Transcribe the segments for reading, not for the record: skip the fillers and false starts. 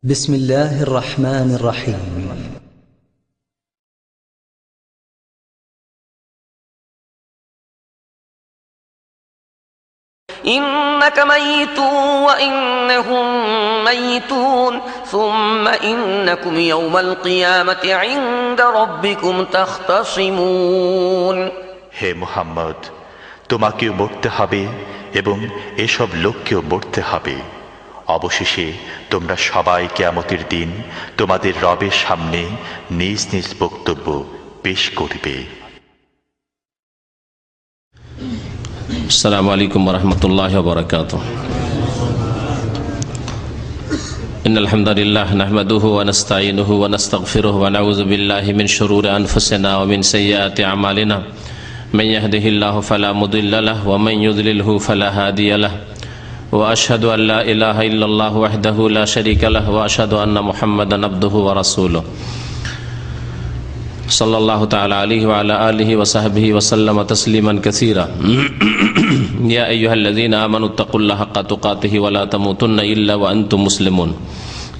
بسم الله الرحمن الرحيم إنك ميت وإنهم ميتون ثم إنكم يوم القيامة عند ربكم تختصمون হে মুহাম্মদ, তোমাকেও মরতে হবে এবং এসব লোককেও মরতে হবে। অবশেষে তোমরা সবাই কিয়ামতের দিন তোমাদের রবের সামনে নিজ নিজ বক্তব্য পেশ করবে। السلام عليكم ورحمة الله وبركاته. إن الحمد لله نحمده ونستعينه ونستغفره ونعوذ بالله من شرور أنفسنا ومن سيئات أعمالنا من يهده الله فلا مضل له ومن يضلله فلا هادي له وأشهد أن لا إله إلا الله وحده لا شريك له وأشهد أن محمدا عبده ورسوله صلى الله تعالى عليه وعلى آله وصحبه وسلم تسليما كثيرا. يا أيها الذين آمنوا اتقوا الله حق تقاته ولا تموتن إلا وأنتم مسلمون.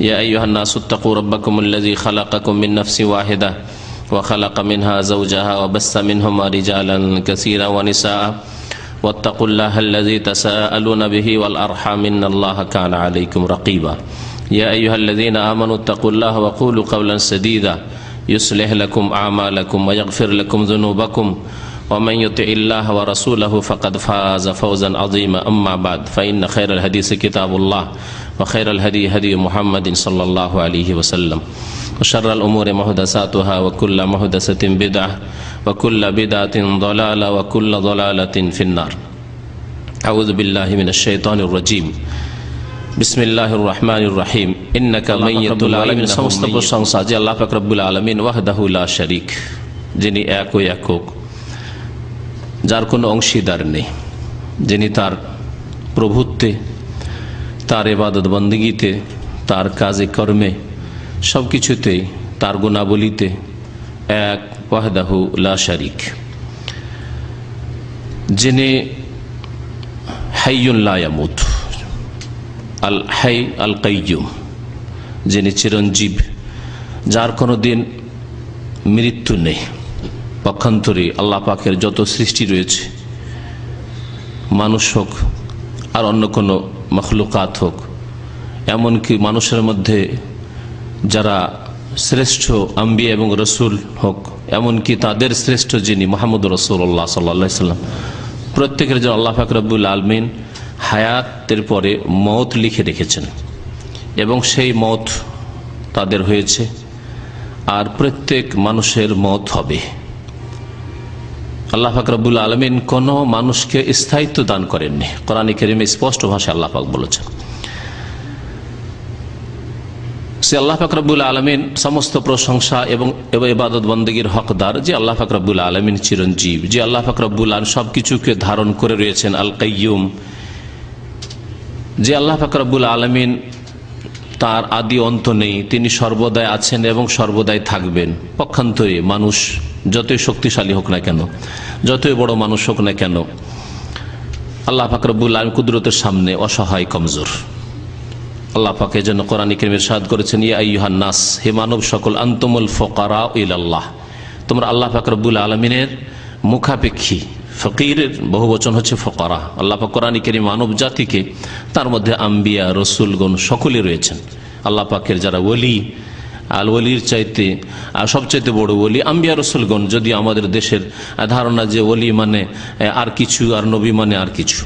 يا أيها الناس اتقوا ربكم الذي خلقكم من نفس واحدة وخلق منها زوجها وبث منهما رجالا كثيرا ونساء واتقوا الله الذي تساءلون به والأرحام إن الله كان عليكم رقيبا. يا أيها الذين آمنوا اتقوا الله وقولوا قولا سديدا يصلح لكم أعمالكم ويغفر لكم ذنوبكم ومن يطع الله ورسوله فقد فاز فوزا عظيما. أما بعد فإن خير الحديث كتاب الله وخير الهدي هدي محمد صلى الله عليه وسلم وشر الأمور محدثاتها وكل محدثة بدعة وكل بدعة ضلالة وكل ضلالة في النار. أعوذ بالله من الشيطان الرجيم. বিসমিল্লাহির রহমানির রহিম। ইন্নাকা মাইয়াতুল আলামিন। সমস্ত প্রশংসা যে আল্লাহ পাক রব্বুল আলামিন ওয়াহদাহু লা শারীক, যিনি এক ও একক, যার কোনো অংশীদার নেই, যিনি তার প্রভুত্বে, তার ইবাদত বন্দেগীতে, তার কাজে কর্মে সব কিছুতেই, তার গুণাবলীতে এক, ওয়াহদাহু লা শারীক, যিনি হাইয়ুন লা ইয়ামুত, আল হাই আল কাইয়ুম, যিনি চিরঞ্জীব, যার কোনো দিন মৃত্যু নেই। পক্ষান্তরে আল্লাহ পাকের যত সৃষ্টি রয়েছে, মানুষ হোক আর অন্য কোনো মখলুকাত হোক, এমনকি মানুষের মধ্যে যারা শ্রেষ্ঠ আম্বিয়া এবং রসুল হোক, এমনকি তাদের শ্রেষ্ঠ যিনি মুহাম্মদ রাসূলুল্লাহ সাল্লাল্লাহু আলাইহি ওয়াসাল্লাম, প্রত্যেকের জন্য আল্লাহ পাক রব্বুল আলামিন হায়াতের পরে মওত লিখে রেখেছেন এবং সেই মওত তাদের হয়েছে, আর প্রত্যেক মানুষের মওত হবে। আল্লাহ পাক রব্বুল আলামিন কোনো মানুষকে স্থায়িত্ব দান করেননি। কোরআন কারীমে স্পষ্ট ভাষায় আল্লাহ পাক বলেছেন। সে আল্লাহ পাক রব্বুল আলামিন সমস্ত প্রশংসা এবং ইবাদত বন্দেগীর হকদার, যে আল্লাহ পাক রব্বুল আলামিন চিরঞ্জীব, যে আল্লাহ পাক রব্বুল আলামিন সবকিছুকে ধারণ করে রয়েছেন, আল কাইয়ুম, যে আল্লাহ পাক রব্বুল আলামিন তার আদি অন্ত নেই, তিনি সর্বদাই আছেন এবং সর্বদাই থাকবেন। পক্ষান্তরে মানুষ যতই শক্তিশালী হোক না কেন, যতই বড় মানুষ হোক না কেন, আল্লাহ পাক রব্বুল আলামিন কুদরতের সামনে অসহায়, কমজোর। আল্লাহ পাক এজন্য কোরআন কারীমে ইরশাদ করেছেন, ইয়া আইয়ুহান নাস, হে মানব সকল, আনতুমুল ফুকারা ইলাল্লাহ, তোমরা আল্লাহ পাক রব্বুল আলামিনের মুখাপেক্ষী। ফকিরের বহুবচন হচ্ছে ফকরা। আল্লাহ পাক কোরআন কারীম মানব জাতিকে, তার মধ্যে আম্বিয়া রসুলগণ সকলে রয়েছেন। আল্লাহ পাকের যারা ওলি, আল ওলির চাইতে সবচাইতে বড় ওলি আম্বিয়া রসুলগণ। যদি আমাদের দেশের ধারণা যে ওলি মানে আর কিছু, আর নবী মানে আর কিছু,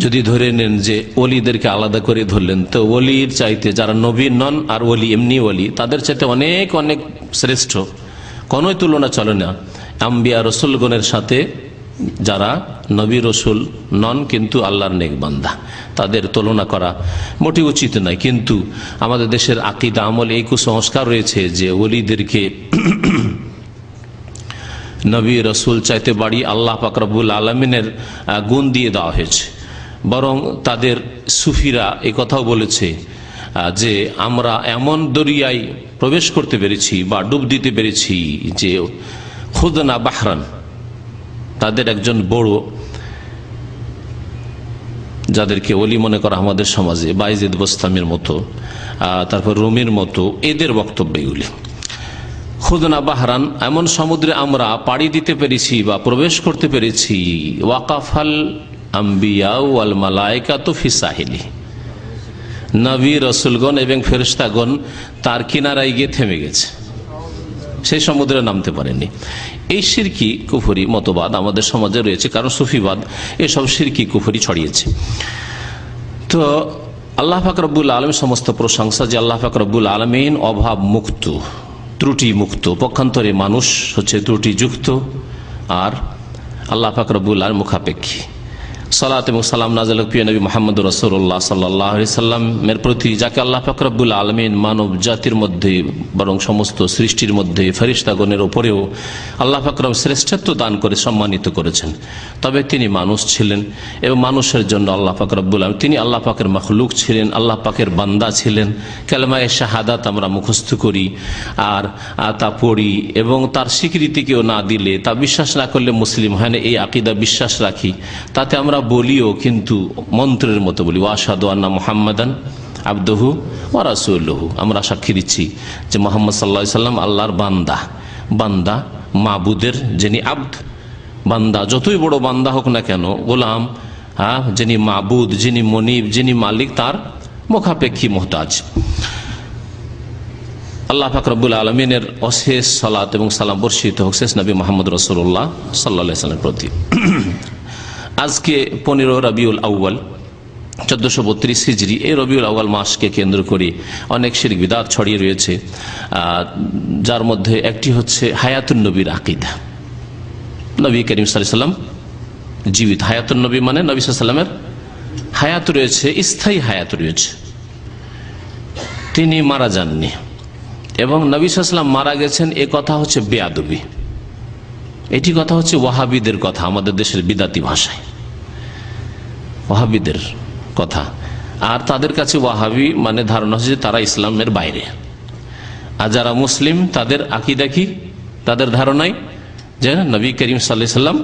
যদি ধরে নেন যে ওলিদেরকে আলাদা করে ধরলেন, তো ওলির চাইতে যারা নবী নন আর ওলি এমনি ওলি, তাদের চাইতে অনেক অনেক শ্রেষ্ঠ, কোনোই তুলনা চলে না আম্বিয়া রসুলগণের সাথে যারা নবী রসুল নন কিন্তু আল্লাহর নেক বান্দা, তাদের তুলনা করা মোটেই উচিত নয়। কিন্তু আমাদের দেশের আকীদা আমল এই কুসংস্কার রয়েছে যে ওলিদেরকে নবী রসুল চাইতে বাড়ি আল্লাহ পাক রব্বুল আলামিনের গুণ দিয়ে দেওয়া হয়েছে। বরং তাদের সুফিরা এই কথাও বলেছে যে আমরা এমন দরিয়ায় প্রবেশ করতে পেরেছি বা ডুব দিতে পেরেছি যে খুদনা বাহরান, তাদের একজন বড় যাদেরকে ওলি মনে করা আমাদের সমাজে, বাইজিদ বোস্তামের মতো, তারপর রুমির মতো, এদের বক্তব্য এগুলি। খুদনা বাহরান, এমন সমুদ্রে আমরা পাড়ি দিতে পেরেছি বা প্রবেশ করতে পেরেছি, ওয়াকাফাল আম্বিয়া ওয়াল মালায়েকাতু ফি সাহিলি, নবী রসুলগণ এবং ফেরেশতাগণ তার কিনারায় গিয়ে থেমে গেছে, সেই সমুদ্রে নামতে পারেনি। এই শিরকি কুফরি মতবাদ আমাদের সমাজে রয়েছে, কারণ সুফিবাদ এসব শিরকি কুফরি ছড়িয়েছে। তো আল্লাহ পাক রব্বুল আলামিন, সমস্ত প্রশংসা যে আল্লাহ পাক রব্বুল আলামিন অভাব মুক্ত, ত্রুটি মুক্ত, পক্ষান্তরে মানুষ হচ্ছে ত্রুটিযুক্ত, আর আল্লাহ পাক রব্বুল আলামিন মুখাপেক্ষী। সালাত এবং সালাম নাযিল প্রিয় নবী মুহাম্মদ রাসূলুল্লাহ সাল্লাল্লাহু আলাইহি সাল্লামের প্রতি, যাকে আল্লাহ পাক রব্বুল আলামিন মানব জাতির মধ্যে, বরং সমস্ত সৃষ্টির মধ্যে ফেরেশতাগণের উপরেও আল্লাহ পাক রব্বুল শ্রেষ্ঠত্ব দান করে সম্মানিত করেছেন। তবে তিনি মানুষ ছিলেন এবং মানুষের জন্য আল্লাহ পাক রব্বুল আলামিন, তিনি আল্লাহ পাকের মাখলুক ছিলেন, আল্লাহ পাকের বান্দা ছিলেন। কালেমায়ে শাহাদাত আমরা মুখস্থ করি আর তা পড়ি, এবং তার স্বীকৃতিকেও না দিলে, তা বিশ্বাস না করলে মুসলিম হয় না, এই আকীদা বিশ্বাস রাখি। তাতে আমরা বলিও, কিন্তু মন্ত্রের মতো বলি, ওয়াশহাদু আন্না মুহাম্মাদান আবদুহু ওয়া রাসূলুহু। আমরা সাক্ষী দিচ্ছি যে মুহাম্মদ সাল্লাল্লাহু আলাইহি সাল্লাম আল্লাহর বান্দা, বান্দা মাবুদের যিনি আব্দ, বান্দা যতই বড় বান্দা হোক না কেন, গোলাম, যিনি মাবুদ, যিনি মনিব, যিনি মালিক, তার মুখাপেক্ষী মুহতাজ। আল্লাহ পাক রব্বুল আলামিনের অশেষ সালাত এবং সালাম বর্ষিত হোক শেষ নবী মুহাম্মদ রাসূলুল্লাহ সাল্লাল্লাহু আলাইহি ওয়াসাল্লামের প্রতি। আজকে 15 রবিউল আউয়াল 1432 হিজরি, এই রবিউল আউয়াল মাসকে কেন্দ্র করে অনেক শিরক বিদআত ছড়িয়ে রয়েছে, যার মধ্যে একটি হচ্ছে হায়াতুন নবীর আকীদা। নবী করিম সাল্লাল্লাহু আলাইহি ওয়াসাল্লাম জীবিত, হায়াতুন নবী মানে নবী সাল্লাল্লাহু আলাইহি ওয়াসাল্লামের হায়াত রয়েছে, স্থায়ী হায়াত রয়েছে, তিনি মারা যাননি। এবং নবী সাল্লাল্লাহু আলাইহি ওয়াসাল্লাম মারা গেছেন, এ কথা হচ্ছে বেয়াদবি। এটি কথা হচ্ছে ওয়াহাবিদের কথা, আমাদের দেশের বিদাতি ভাষায় ওয়াহাবিদের কথা। আর তাদের কাছে ওয়াহাবি মানে ধারণা হচ্ছে যে তারা ইসলামের বাইরে, আর যারা মুসলিম তাদের আকীদা কি, তাদের ধারণাই যে নবী করিম সাল্লাল্লাহু আলাইহি ওয়াসাল্লাম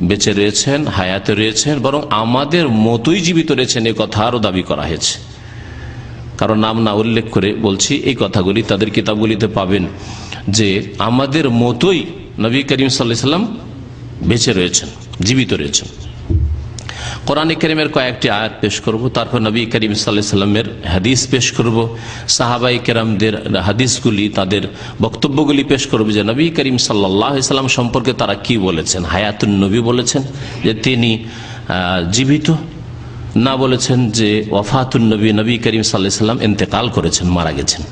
বেঁচে রয়েছেন, হায়াতে রয়েছেন, বরং আমাদের মতোই জীবিত রয়েছেন, এ কথা আরও দাবি করা হয়েছে। কারণ নাম না উল্লেখ করে বলছি, এই কথাগুলি তাদের কিতাবগুলিতে পাবেন যে আমাদের মতোই নবী করিম সাল্লাল্লাহু আলাইহি ওয়াসাল্লাম বেঁচে রয়েছেন, জীবিত রয়েছেন। কোরআনে কারীমের কয়েকটি আয়াত পেশ করব, তারপর নবী করিম সাল্লাল্লাহু আলাইহি ওয়াসাল্লামের হাদিস পেশ করব, সাহাবায়ে কেরামদের হাদিসগুলি, তাদের বক্তব্যগুলি পেশ করব যে নবী করিম সাল্লাল্লাহু আলাইহি ওয়াসাল্লাম সম্পর্কে তারা কি বলেছেন। হায়াতুন নবী বলেছেন যে তিনি জীবিত, না বলেছেন যে ওয়াফাতুন নবী, নবী করিম সাল্লাল্লাহু আলাইহি ওয়াসাল্লাম ইন্তেকাল করেছেন, মারা গেছেন।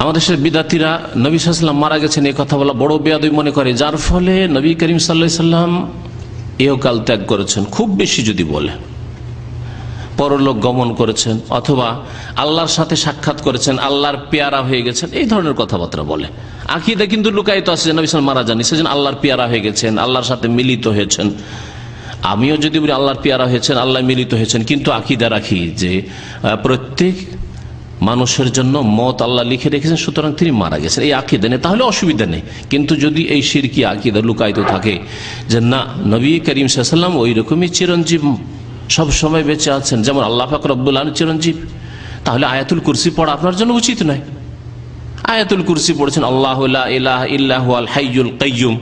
আমাদের দেশের বিদাতিরা নবী সাল্লাল্লাহু আলাইহি ওয়াসাল্লাম মারা গেছেন এই কথা বলা বড় বেয়াদবি মনে করে, যার ফলে নবী করিম সাল্লাল্লাহু আলাইহি ওয়াসাল্লাম ইহকাল ত্যাগ করেছেন, খুব বেশি যদি বলে, পরলোক গমন করেছেন, অথবা আল্লাহর সাথে সাক্ষাৎ করেছেন, আল্লাহর পেয়ারা হয়ে গেছেন, এই ধরনের কথাবার্তা বলে। আকীদা কিন্তু লুকায়িত আছে যে নবী সাল্লাল্লাহু আলাইহি ওয়াসাল্লাম মারা যাননি, সেজন্য আল্লাহর পেয়ারা হয়ে গেছেন, আল্লাহর সাথে মিলিত হয়েছেন। আমিও যদি বলি আল্লাহর পেয়ারা হয়েছেন, আল্লাহ মিলিত হয়েছেন, কিন্তু আকীদা রাখি যে প্রত্যেক মানুষের জন্য মত আল্লাহ লিখে রেখেছেন, সুতরাং তিনি মারা গেছেন, এই আকীদা নেই, তাহলে অসুবিধা নেই। কিন্তু যদি এই শিরকি আকীদা লুকায়িত থাকে যে না, নবী করিম সাল্লাল্লাহু আলাইহি ওয়াসাল্লাম ওই রকমই চিরঞ্জীব, সব সময় বেঁচে আছেন, যেমন আল্লাহ পাক রব্বুল আলামিন চিরঞ্জীব, তাহলে আয়াতুল কুরসি পড়া আপনার জন্য উচিত নয়। আয়াতুল কুরসি পড়েছেন, আল্লাহু লা ইলাহা ইল্লা হুয়াল হাইয়ুল কাইয়্যুম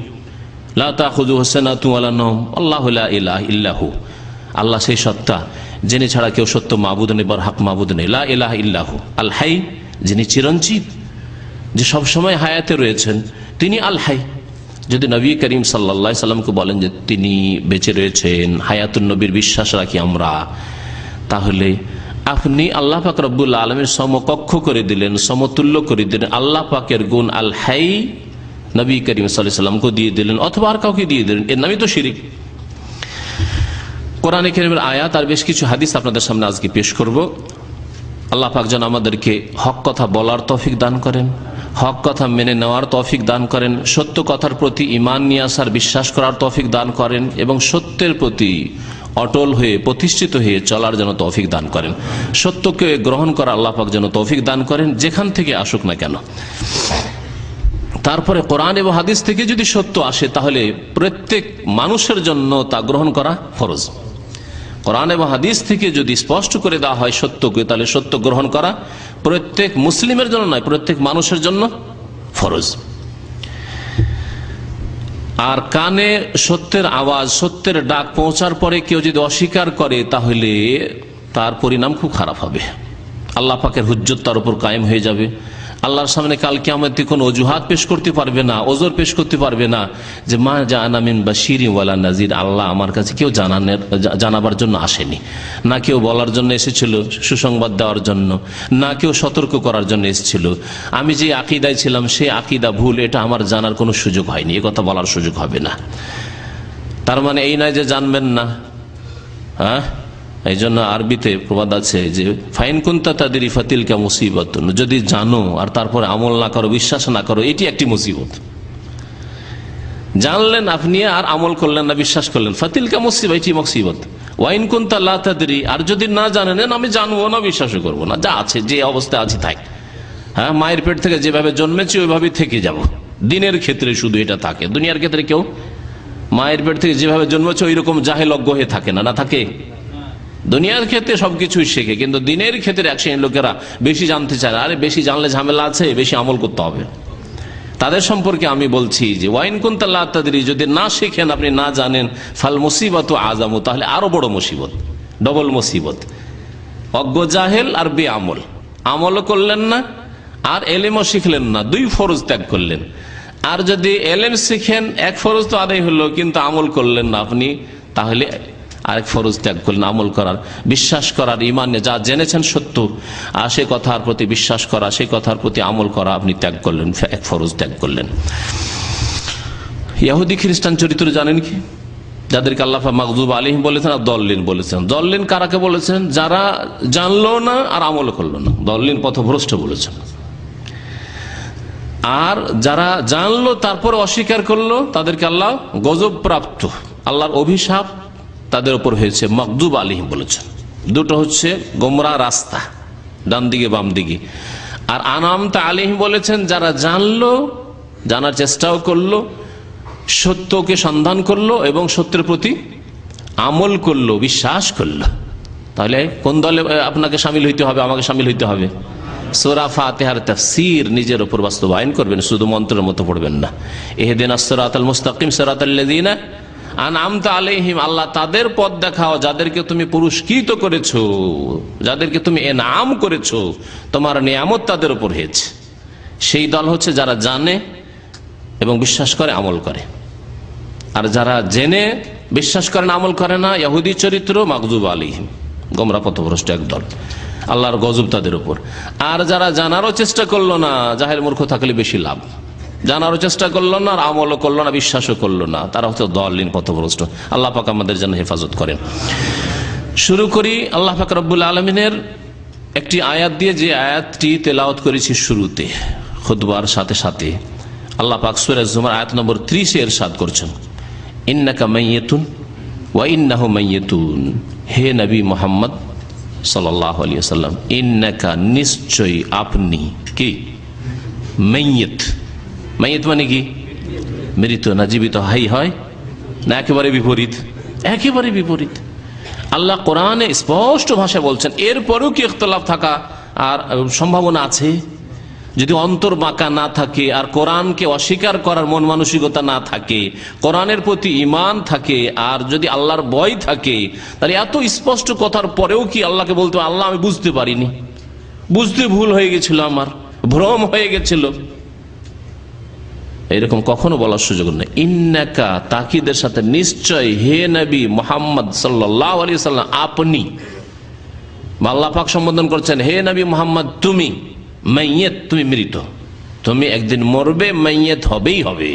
লা তাখুযুহু সিনাতুন ওয়ালা নাওম, আল্লাহু লা ইলাহা ইল্লা হু, আল্লাহ সেই সত্তা যিনি ছাড়া কেউ সত্য মাবুদ নেই, বর হক মাবুদ নেই, লা ইলাহা ইল্লা হু, আল হাই যিনি চিরঞ্জীব, যে সব সময় হায়াতে রয়েছেন, তিনি আল হাই। যদি নবী করিম সাল্লাল্লাহু আলাইহি ওয়াসাল্লামকে বলেন যে তিনি বেঁচে রয়েছেন, হায়াতুন নবীর বিশ্বাস রাখি আমরা, তাহলে আপনি আল্লাহ পাক রব্বুল আলামিন সমকক্ষ করে দিলেন, সমতুল্য করে দিলেন। আল্লাহ পাকের গুণ আল হাই নবী করিম সাল্লাল্লাহু আলাইহি ওয়াসাল্লামকে দিয়ে দিলেন, অথবা আর কাউকে দিয়ে দিলেন, এর নামই তো শিরক। কোরআনে কারীমের আয়াত আর বেশ কিছু হাদিস আপনাদের সামনে আজকে পেশ করব। আল্লাহ পাক যেন আমাদেরকে হক কথা বলার তৌফিক দান করেন, হক কথা মেনে নেওয়ার তৌফিক দান করেন, সত্য কথার প্রতি ঈমান নিয়ে আসার, বিশ্বাস করার তৌফিক দান করেন, এবং সত্যের প্রতি অটল হয়ে প্রতিষ্ঠিত হয়ে চলার যেন তৌফিক দান করেন। সত্যকে গ্রহণ করা আল্লাহ পাক যেন তৌফিক দান করেন, যেখান থেকে আসুক না কেন। তারপরে কোরআন এবং হাদিস থেকে যদি সত্য আসে তাহলে প্রত্যেক মানুষের জন্য তা গ্রহণ করা ফরজ। কোরআন এবং হাদিস থেকে যদি স্পষ্ট করে দেওয়া হয় সত্যকে, তাহলে সত্য গ্রহণ করা প্রত্যেক মুসলিমের জন্য নয়, প্রত্যেক মানুষের জন্য ফরজ। আর কানে সত্যের আওয়াজ, সত্যের ডাক পৌঁছার পরে কেউ যদি অস্বীকার করে তাহলে তার পরিণাম খুব খারাপ হবে। আল্লাহ পাকের হুজ্জত তার উপর কায়েম হয়ে যাবে। আল্লাহর সামনে কাল কিয়ামতে কোনো অজুহাত পেশ করতে পারবে না, ওজর পেশ করতে পারবে না যে মা জাআনা মিন বাশিরিন ওয়ালা নাযির, আল্লাহ আমার কাছে কেউ জানাবার জন্য আসেনি, না কেউ বলার জন্য এসেছিল সুসংবাদ দেওয়ার জন্য, না কেউ সতর্ক করার জন্য এসেছিল। আমি যে আকীদায় ছিলাম সেই আকীদা ভুল, এটা আমার জানার কোনো সুযোগ হয়নি, এ কথা বলার সুযোগ হবে না। তার মানে এই নয় যে জানবেন না। হ্যাঁ, এই জন্য আরবিতে প্রবাদ আছে যে ফাইন কুনতা তাদরি ফাতিলকা মুসিবতুন, যদি জানো আর তারপরে আমল না করো, বিশ্বাস না করো, এটি একটি মুসিবত। জানলেন আপনি আর আমল করলেন না, বিশ্বাস করলেন, ফাতিলকা মুসিবত, এটি মুসিবত। ওয়াইন কুনতা লা তাদরি, আর যদি না জানেন আমি জানবো না, বিশ্বাসও করবো না, যা আছে যে অবস্থায় আছে থাক। হ্যাঁ, মায়ের পেট থেকে যেভাবে জন্মেছি ওইভাবেই থেকে যাব। দিনের ক্ষেত্রে শুধু এটা থাকে, দুনিয়ার ক্ষেত্রে কেউ মায়ের পেট থেকে যেভাবে জন্মেছে ওই রকম জাহেল অজ্ঞ হয়ে থাকে না, না থাকে। দুনিয়ার ক্ষেত্রে সবকিছুই শেখে, কিন্তু দিনের ক্ষেত্রে এক শ্রেণীর লোকেরা বেশি জানতে চায়। আরে বেশি জানলে ঝামেলা আছে, বেশি আমল করতে হবে। তাদের সম্পর্কে আমি বলছি যে ওয়াইন কুনতা লা তাদরি, যদি না শেখেন, আপনি না জানেন, ফাল মুসিবতু আযামু, তাহলে আরো বড় মুসিবত, ডবল মুসিবত। অজ্ঞ জাহেল আর বেআমল, আমলও করলেন না আর এলেমও শিখলেন না, দুই ফরজ ত্যাগ করলেন। আর যদি এলেম শিখেন, এক ফরজ তো আদায় হলো, কিন্তু আমল করলেন না আপনি, তাহলে আরেক ফরজ ত্যাগ করলেন, আমল করার, বিশ্বাস করার, ইমানে যা জেনেছেন সত্য, আর সে কথার প্রতি বিশ্বাস করা, সেই কথার প্রতি আমল করা আপনি ত্যাগ করলেন, এক ফরজ ত্যাগ করলেন। ইহুদি খ্রিস্টান চরিত্র জানেন কি? যাদেরকে আল্লাহ মাগদুব আলাইহিম বলেছেন আর দল্লিন বলেছেন। দল্লিন কারাকে বলেছেন? যারা জানলো না আর আমল করলো না, দল্লিন পথভ্রষ্ট বলেছেন। আর যারা জানলো তারপর অস্বীকার করলো, তাদেরকে আল্লাহ গজব প্রাপ্ত, আল্লাহর অভিশাপ তাদের উপর হয়েছে, মাগদুব আলাইহিম বলেছেন। দুটো হচ্ছে গোমরা রাস্তা, ডান দিকে বাম দিকে। আর আনামতা আলাইহিম বলেছেন যারা জানলো, জানার চেষ্টাও করলো, সত্যকে সন্ধান করলো এবং সত্যের প্রতি আমল করলো, বিশ্বাস করলো। তাহলে কোন দলে আপনাকে শামিল হইতে হবে, আমাকে শামিল হইতে হবে? সূরা ফাতিহার তাফসীর নিজের উপর বাস্তবায়ন করবেন, শুধু মন্ত্রের মতো পড়বেন না। ইহদিনাস সিরাতাল মুস্তাকিম সিরাতাল্লাযীনা আনআমতা আলাইহিম, আল্লাহ তাদের পথ দেখাও যাদেরকে তুমি পুরস্কৃত করেছো, যাদেরকে তুমি এনাম করেছো, তোমার নিয়ামত তাদের উপর হয়েছে। সেই দল হচ্ছে যারা জানে এবং বিশ্বাস করে, আমল করে। আর যারা জেনে বিশ্বাস করেন, আমল করে না, ইহুদি চরিত্র, মাগদুব আলাইহিম, গোমরা পথভ্রষ্ট এক দল, আল্লাহর গজব তাদের উপর। আর যারা জানারও চেষ্টা করলো না, জাহেল মূর্খ থাকলে বেশি লাভ, জানারও চেষ্টা করলো না আর আমলও করলো না, বিশ্বাসও করলো না, তারা হচ্ছে দলিন পথভ্রষ্ট। আল্লাহ পাক আমাদের যেন হেফাজত করেন। শুরু করি আল্লাহ পাক রব্বুল আলামিনের একটি আয়াত দিয়ে, যে আয়াতটি তেলাওয়াত করেছি শুরুতে খুতবার সাথে সাথে। আল্লাহ পাক সূরা জুমার আয়াত নম্বর 30 এ ইরশাদ করছেন, ইন্নাকা মাইয়িতুন ওয়া ইন্নাহু মাইয়িতুন, হে নবী মুহাম্মদ সাল্লাল্লাহু আলাইহি ওয়াসাল্লাম, ইন্নাকা, নিশ্চয়ই আপনি, কি মাইয়িত, মাইয়িত মানে কি? মৃত, না জীবিত হাই হয় না একেবারে বিপরীত? একেবারে বিপরীত। আল্লাহ কোরআনে স্পষ্ট ভাষায় বলছেন, এরপরেও কি ইখতিলাফ থাকা আর সম্ভাবনা আছে? যদি অন্তর বাঁকা না থাকে আর কোরআনকে অস্বীকার করার মন মানসিকতা না থাকে, কোরআনের প্রতি ঈমান থাকে, আর যদি আল্লাহর ভয় থাকে, তাহলে এত স্পষ্ট কথার পরেও কি আল্লাহকে বলতে, আল্লাহ আমি বুঝতে পারিনি, বুঝতে ভুল হয়ে গেছিল, আমার ভ্রম হয়ে গেছিল, এরকম কখনো বলার সুযোগ নেই। ইন্নাকা, তাকিদের সাথে, নিশ্চয়, হে নবী মুহাম্মদ সাল্লাল্লাহু আলাইহি ওয়াসাল্লাম, আপনি, আল্লাহ পাক সম্বোধন করছেন, হে নবী মুহাম্মদ তুমি মাইয়িত, তুমি মৃত, তুমি একদিন মরবে, মাইয়িত হবেই হবে।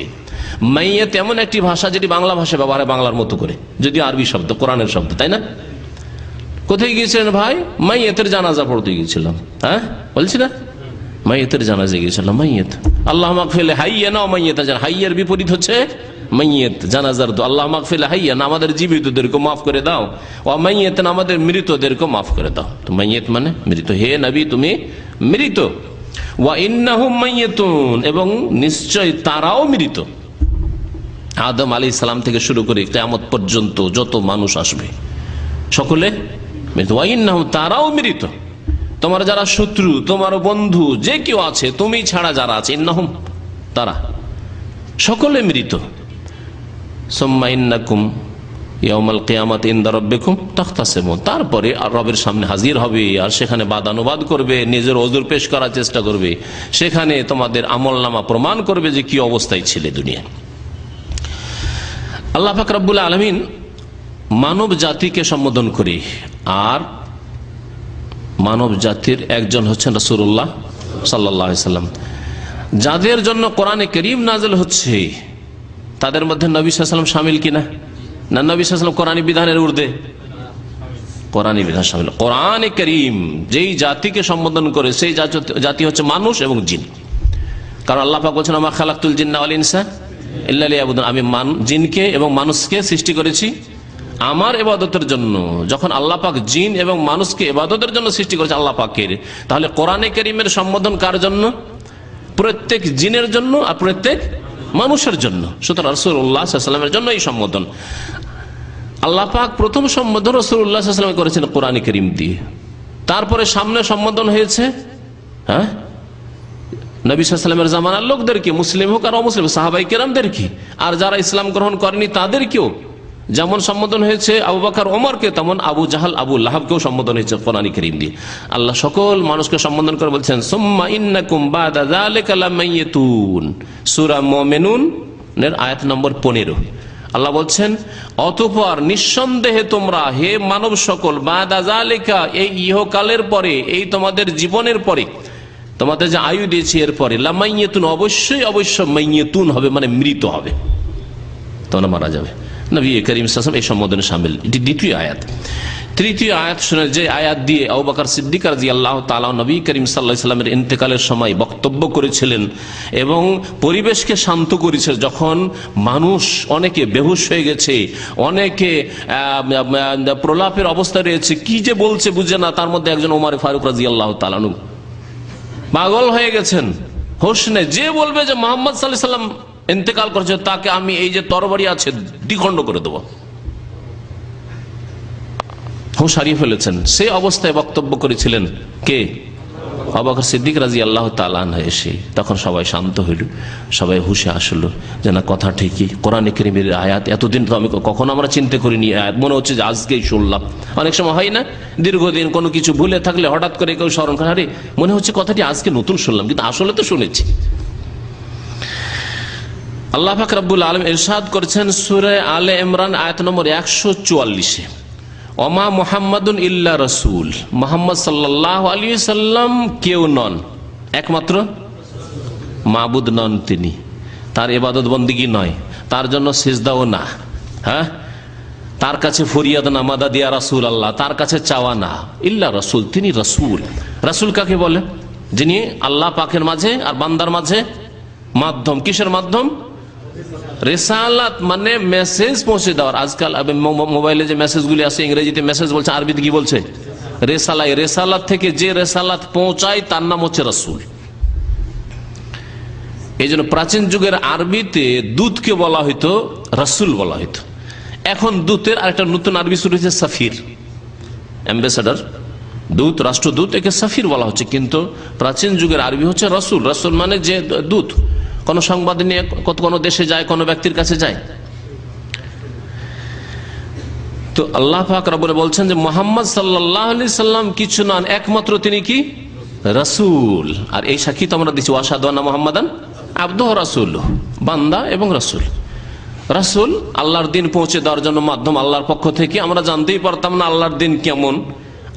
মাইয়িত এমন একটি ভাষা যেটি বাংলা ভাষায় ব্যবহার হয় বাংলার মতো করে, যদি আরবি শব্দ, কোরআনের শব্দ, তাই না? কোথায় গিয়েছিলেন ভাই? মাইয়িতের জানাজা পড়তে গিয়েছিলাম। হ্যাঁ বলছি না, মাইয়িতের জানাজা গিয়েছিলাম। মাইয়িত, আল্লাহ মাগফির হাইয়ানা ওয়া মাইয়িতা, হাইয়ের বিপরীত হচ্ছে মাইয়িত, জানাজার দোয়া। আল্লাহ মাগফির হাইয়ানা, আমাদের জীবিতদেরকে মাফ করে দাও, ওয়া মাইয়িতান, আমাদের মৃতদেরকে মাফ করে দাও। তো মাইয়িত মানে মৃত, হে নবী তুমি মৃত। ওয়া ইন্নাহুম মাইয়াতুন, এবং নিশ্চয় তারাও মৃত। আদম আলাইহিস সালাম থেকে শুরু করে কিয়ামত পর্যন্ত যত মানুষ আসবে সকলে মৃত। ওয়া ইন্নাহুম, তারাও মৃত। তোমার যারা শত্রু, তোমার বন্ধু, যে কেউ আছে, তুমি ছাড়া যারা আছে, ইন্নাহুম, তারা সকলে মৃত। সুম্মা ইন্নাকুম ইয়াউমাল কিয়ামাতি ইনদা রাব্বিকুম তাখতাসিমুন, তারপরে রবের সামনে হাজির হবে আর সেখানে বাদানুবাদ করবে, নিজের ওযর পেশ করার চেষ্টা করবে, সেখানে তোমাদের আমলনামা প্রমাণ করবে যে কি অবস্থায় ছিলে দুনিয়ায়। আল্লাহ পাক রব্বুল আলামিন মানব জাতিকে সম্বোধন করে, আর মানব জাতির একজন হচ্ছেন রাসূলুল্লাহ সাল্লাল্লাহু আলাইহি সাল্লাম, যাদের জন্য কোরআনে কারীম নাযিল হচ্ছে তাদের মধ্যে নবী সাল্লাল্লাহু আলাইহি ওয়াসাল্লাম শামিল কিনা? না, নবী সাল্লাল্লাহু আলাইহি ওয়াসাল্লাম কোরআনী বিধানের ঊর্ধ্বে, কোরআনী বিধান শামিল। কোরআনে কারীম যেই জাতিকে সম্বোধন করে সেই জাতি হচ্ছে মানুষ এবং জিন। কারণ আল্লাহ পাক বলেছেন, আমা খালাকতুল জিন্না ওয়াল ইনসা ইল্লা লিয়াবুদুন, আমি জিনকে এবং মানুষকে সৃষ্টি করেছি আমার ইবাদতের জন্য। যখন আল্লাহ পাক জিন এবং মানুষকে ইবাদতের জন্য সৃষ্টি করেছে আল্লাহ পাকের, তাহলে কোরআনে কারীমের সম্বোধন কার জন্য? প্রত্যেক জিনের জন্য আর প্রত্যেক মানুষের জন্য। সুতরাং রাসূলুল্লাহ সাল্লাল্লাহু আলাইহি ওয়াসাল্লামের জন্য এই সম্বোধন। আল্লাহ পাক প্রথম সম্বোধন রাসূলুল্লাহ সাল্লাল্লাহু আলাইহি ওয়াসাল্লাম করেছেন কোরআনে কারীম দিয়ে, তারপরে সামনে সম্বোধন হয়েছে নবী সাল্লাল্লাহু আলাইহি ওয়াসাল্লামের জামানার লোকদেরকে, মুসলিম হোক আর অমুসলিম, সাহাবায়ে কেরামদেরকে, আর যারা ইসলাম গ্রহণ করেনি তাদেরকেও। যেমন সম্বোধন হয়েছে আবু বকর ওমরকে, তেমন আবু জাহাল আবু লাহাবকেও সম্বোধন হয়েছে কোরআনে কারীম দিয়ে। আল্লাহ সকল মানুষকে সম্বোধন করে বলছেন, সুম্মা ইন্নাকুম বাদা যালিকা লামাইয়াতুন, সূরা মুমিনুন এর আয়াত নম্বর 15। আল্লাহ বলছেন, অতঃপর নিঃসন্দেহে তোমরা হে মানব সকল, বাদা যালিকা, এই ইহকালের পরে, এই তোমাদের জীবনের পরে, তোমাদের যে আয়ু দিয়েছি এর পরে, লামাইয়াতুন, অবশ্যই অবশ্যই মাইয়াতুন হবে, মানে মৃত হবে, তোমরা মারা যাবে। নবী করিম সাল্লাল্লাহু আলাইহি ওয়াসাল্লাম এই সম্বোধনে শামিল। এটি দ্বিতীয় আয়াত। তৃতীয় আয়াত শুনে, যে আয়াত দিয়ে আবু বকর সিদ্দিক রাদিয়াল্লাহু তাআলা নবী করিম সাল্লাল্লাহু আলাইহি ওয়াসাল্লামের ইন্তেকালের সময় বক্তব্য করেছিলেন এবং পরিবেশকে শান্ত করেছিলেন। যখন মানুষ অনেকে বেহুশ হয়ে গেছে, অনেকে প্রলাপের অবস্থায় রয়েছে, কি যে বলছে বুঝে না, তার মধ্যে একজন ওমর ফারুক রাদিয়াল্লাহু তাআলা পাগল হয়ে গেছেন, হোশ নেই। যে বলবে যে মুহাম্মদ সাল্লাল্লাহু আলাইহি ওয়াসাল্লাম ইন্তেকাল করেছে, তাকে আমি এই যে তরবারি আছে দ্বিখণ্ড করে দেব, হুঁশ হারিয়ে ফেলেছেন। সে অবস্থায় বক্তব্য করেছিলেন কে? আবু বকর সিদ্দিক রাদিয়াল্লাহু তাআলা আনহু। এসে তখন সবাই শান্ত হইল, সবাই হুঁশে আসলো যে না, কথা ঠিকই, কোরআনে কারীমের আয়াত এতদিন তো আমি কখনো আমরা চিন্তা করিনি, আয়াত মনে হচ্ছে যে আজকেই শুনলাম। অনেক সময় হয় না, দীর্ঘদিন কোনো কিছু ভুলে থাকলে হঠাৎ করে কেউ স্মরণ করে, আরে মনে হচ্ছে কথাটি আজকে নতুন শুনলাম, কিন্তু আসলে তো শুনেছি। আল্লাহ পাক রব্বুল আলামিন ইরশাদ করেছেন সূরা আলে ইমরান আয়াত নম্বর 144-এ, ওমা মুহাম্মাদুন ইল্লা রাসূল, মুহাম্মদ সাল্লাল্লাহু আলাইহি সাল্লাম কেউ নন, একমাত্র মাবুদ নন তিনি, তার ইবাদত বন্দেগী নয়, তার জন্য সিজদাও না, তার কাছে ফরিয়াদ না, মাদাদ ইয়া রাসূলুল্লাহ, তার কাছে চাওয়া না, ইল্লা রাসূল, তিনি রাসূল। রাসূল কাকে বলে? যিনি আল্লাহ পাকের মাঝে আর বান্দার মাঝে মাধ্যম। কিসের মাধ্যম? রিসালাত, মানে মেসেজ পৌঁছে দেওয়ার। আজকাল মোবাইলে যে মেসেজগুলি আছে, ইংরেজিতে মেসেজ বলছে, আরবিতে কি বলছে? রেসালা। রেসালাত থেকে যে রেসালাত পৌঁছায় তার নাম হচ্ছে রাসূল। এই জন্য প্রাচীন যুগের আরবিতে দূতকে বলা হইতো রাসূল বলা হইতো। এখন দূতের আরেকটা নতুন আরবি শুরু হয়েছে, সাফির, অ্যাম্বাসেডর, দূত, রাষ্ট্রদূত, একে সাফির বলা হচ্ছে। কিন্তু প্রাচীন যুগের আরবি হচ্ছে রাসূল। রাসূল মানে যে দূত, কোন সংবাদ নিয়ে কোন দেশে যায়, কোন ব্যক্তির কাছে যায়। তো আল্লাহ পাক রব্বুল বলছেন যে মুহাম্মদ সাল্লাল্লাহু আলাইহি সাল্লাম কিছু নন, একমাত্র তিনি কি? রাসূল। আর এই সাক্ষী তো আমরা দিচ্ছি, ওয়াশহাদু আন্না মুহাম্মাদান আবদুহু রাসূলুহু, বান্দা এবং রাসূল। রাসূল আল্লাহর দিন পৌঁছে দেওয়ার জন্য মাধ্যম আল্লাহর পক্ষ থেকে। আমরা জানতেই পারতাম না আল্লাহর দিন কেমন,